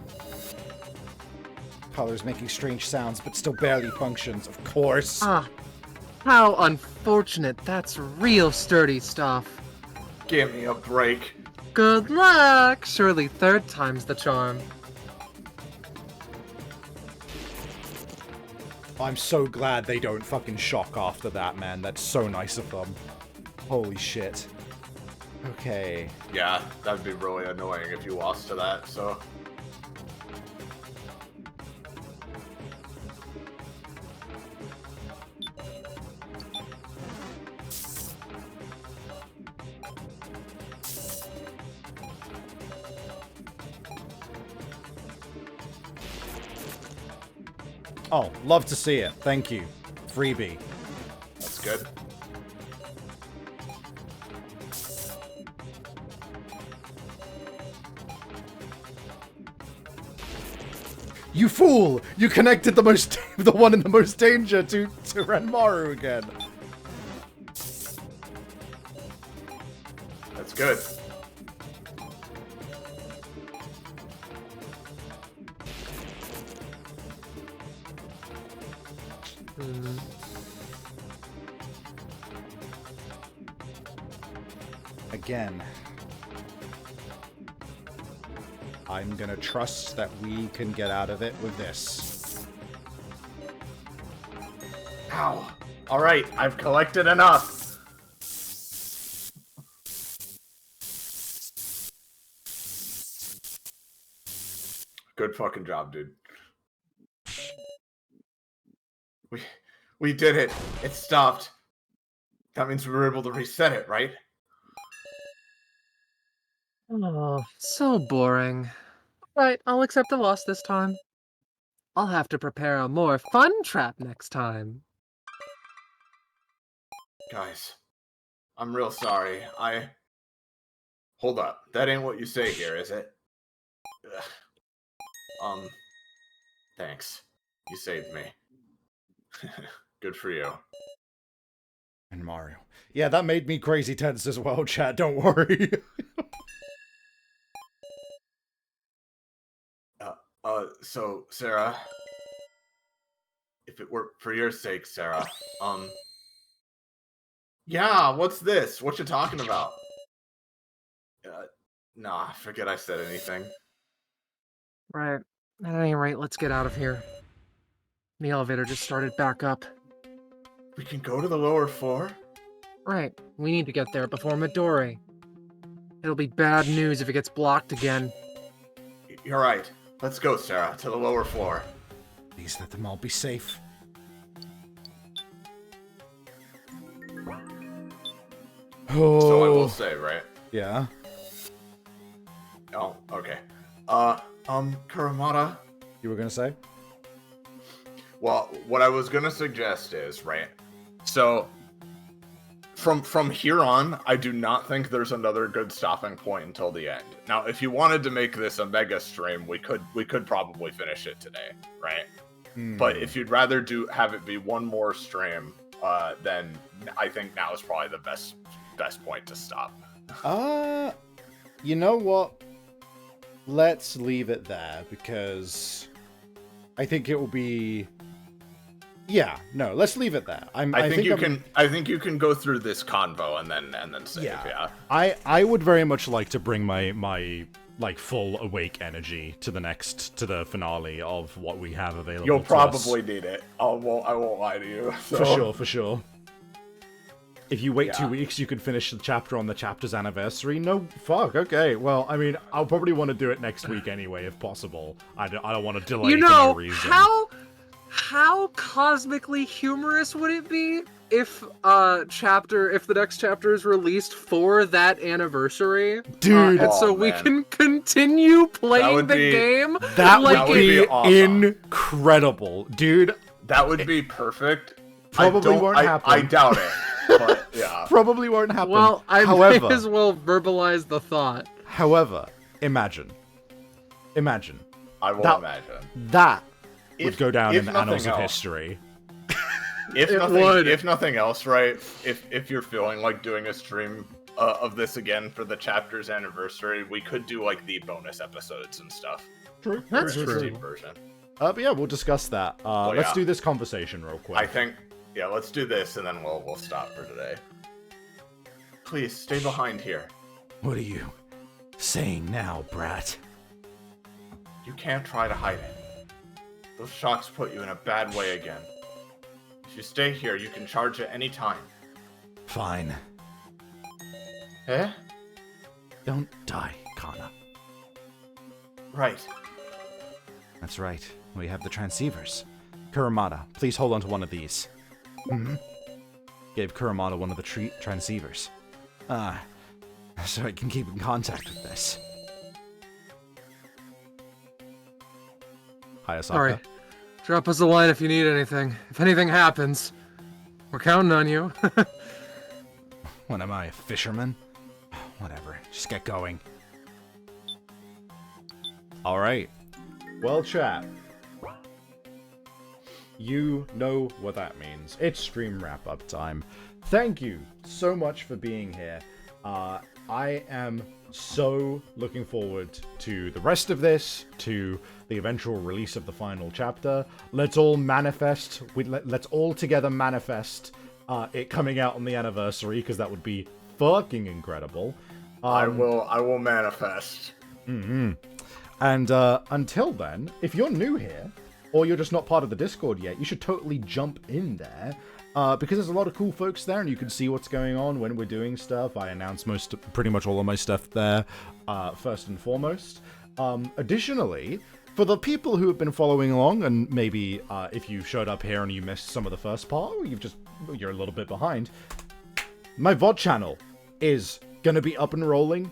Color's making strange sounds, but still barely functions, of course. Ah, how unfortunate. That's real sturdy stuff. Give me a break. Good luck! Surely third time's the charm. I'm so glad they don't fucking shock after that, man. That's so nice of them. Holy shit. Okay. Yeah, that'd be really annoying if you lost to that, so... Oh, love to see it. Thank you. Freebie. That's good. You fool! You connected the one in the most danger to Ranmaru again. That's good. Again. I'm gonna trust that we can get out of it with this. Ow. Alright, I've collected enough. Good fucking job, dude. We did it. It stopped. That means we were able to reset it, right? Oh, so boring. Right, I'll accept a loss this time. I'll have to prepare a more fun trap next time. Guys, I'm real sorry. Hold up. That ain't what you say here, is it? Ugh. Thanks. You saved me. Good for you. And Mario. Yeah, that made me crazy tense as well, chat. Don't worry. So, Sarah, if it were for your sake, Sarah, yeah, what's this? What you talking about? Nah, forget I said anything. Right. At any rate, let's get out of here. The elevator just started back up. We can go to the lower floor? Right, we need to get there before Midori. It'll be bad news if it gets blocked again. You're right. Let's go, Sarah, to the lower floor. Please let them all be safe. So I will Oh, say, right? yeah. Oh, okay. Kuramata? You were gonna say? Well, what I was gonna suggest is, right? So from here on, I do not think there's another good stopping point until the end. Now, if you wanted to make this a mega stream, we could probably finish it today, right? But if you'd rather have it be one more stream, then I think now is probably the best point to stop. You know what? Let's leave it there, because I think it will be... Yeah, no, let's leave it there. I think you can go through this convo and then save, yeah. I would very much like to bring my like full awake energy to the finale of what we have available. You'll to us. probably need it. I won't lie to you. So. For sure. If you wait 2 weeks, you can finish the chapter on the chapter's anniversary. No, fuck. Okay. Well, I mean, I'll probably want to do it next week anyway, if possible. I don't want to delay for no reason. How cosmically humorous would it be if the next chapter is released for that anniversary, dude? And so we can continue playing the game. That like would be awesome. Incredible, dude. That would be perfect. Probably won't happen. I doubt it. But yeah, probably won't happen. Well, I may as well verbalize the thought. However, imagine. I will imagine that would go down in the annals of history. If nothing else, right? If you're feeling like doing a stream of this again for the chapter's anniversary, we could do like the bonus episodes and stuff. True. That's for the true. Steam version. But yeah, we'll discuss that. Let's do this conversation real quick. I think, let's do this and then we'll stop for today. Please, stay behind here. What are you saying now, brat? You can't try to hide it. Those shocks put you in a bad way again. If you stay here, you can charge at any time. Fine. Eh? Don't die, Kana. Right. That's right. We have the transceivers. Kuramata, please hold on to one of these. Gave Kuramata one of the transceivers. So I can keep in contact with this. Hi, Asaka. Sorry. Drop us a line if you need anything. If anything happens, we're counting on you. What am I, a fisherman? Whatever, just get going. Alright. Well, chat. You know what that means. It's stream wrap-up time. Thank you so much for being here. I am so looking forward to the rest of this, to the eventual release of the final chapter. Let's all manifest. Let's all together manifest it coming out on the anniversary, because that would be fucking incredible. I will manifest. And until then, if you're new here, or you're just not part of the Discord yet, you should totally jump in there. Because there's a lot of cool folks there, and you can see what's going on when we're doing stuff. I announce pretty much all of my stuff there, first and foremost. Additionally, for the people who have been following along, and maybe if you showed up here and you missed some of the first part, or you're a little bit behind, my VOD channel is gonna be up and rolling,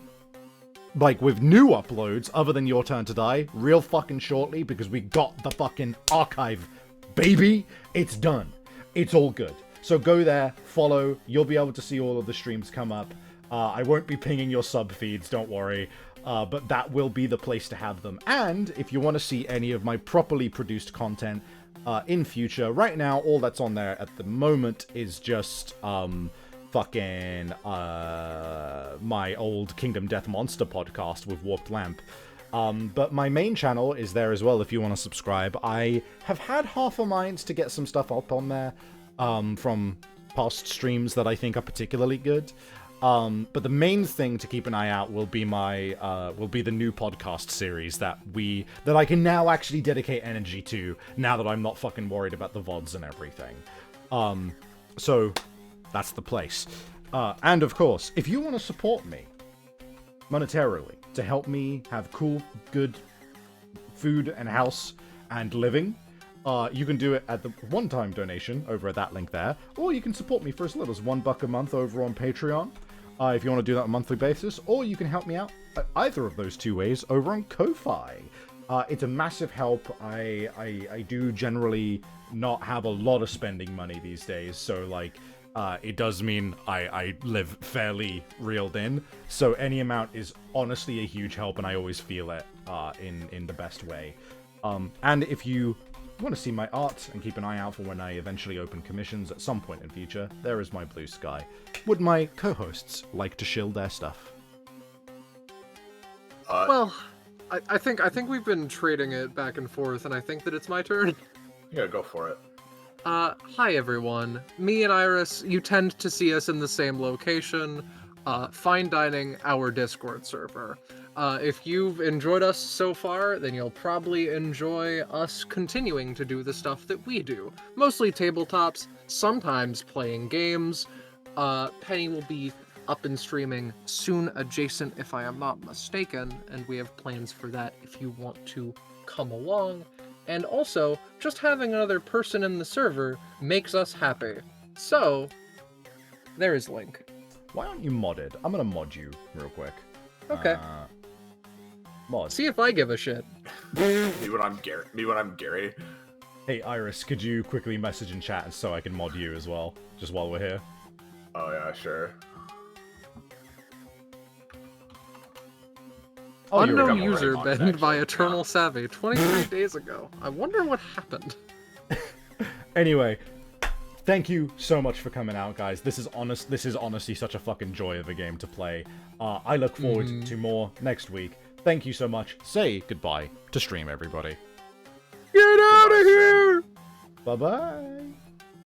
like with new uploads other than Your Turn to Die, real fucking shortly, because we got the fucking archive, baby. It's done. It's all good. So go there, follow, you'll be able to see all of the streams come up. I won't be pinging your sub feeds, don't worry. But that will be the place to have them. And if you want to see any of my properly produced content in future, right now, all that's on there at the moment is just fucking my old Kingdom Death Monster podcast with Warped Lamp. But my main channel is there as well if you want to subscribe. I have had half a mind to get some stuff up on there from past streams that I think are particularly good. But the main thing to keep an eye out will be the new podcast series that I can now actually dedicate energy to now that I'm not fucking worried about the VODs and everything. So that's the place. And of course, if you want to support me monetarily to help me have cool, good food and house and living, you can do it at the one-time donation over at that link there, or you can support me for as little as $1 a month over on Patreon, if you want to do that on a monthly basis, or you can help me out either of those two ways over on Ko-Fi. It's a massive help. I do generally not have a lot of spending money these days, so like it does mean I live fairly reeled in, so any amount is honestly a huge help, and I always feel it in the best way. And if you want to see my art and keep an eye out for when I eventually open commissions at some point in future, there is my blue sky. Would my co-hosts like to shill their stuff? Well, I think we've been trading it back and forth, and I think that it's my turn. Yeah, go for it. Hi everyone. Me and Iris, you tend to see us in the same location, Fine Dining, our Discord server. If you've enjoyed us so far, then you'll probably enjoy us continuing to do the stuff that we do. Mostly tabletops, sometimes playing games. Penny will be up and streaming soon adjacent, if I am not mistaken, and we have plans for that if you want to come along. And also, just having another person in the server makes us happy. So, there is Link. Why aren't you modded? I'm gonna mod you real quick. Okay. Mod. See if I give a shit. Me when I'm Gary. Hey Iris, could you quickly message in chat so I can mod you as well, just while we're here? Oh yeah, sure. Oh, you're Unknown right. user right, banned actually, by yeah. Eternal Savvy 23 days ago. I wonder what happened. Anyway, thank you so much for coming out, guys. This is honestly such a fucking joy of a game to play. I look forward to more next week. Thank you so much. Say goodbye to stream, everybody. Get out of here! Bye-bye.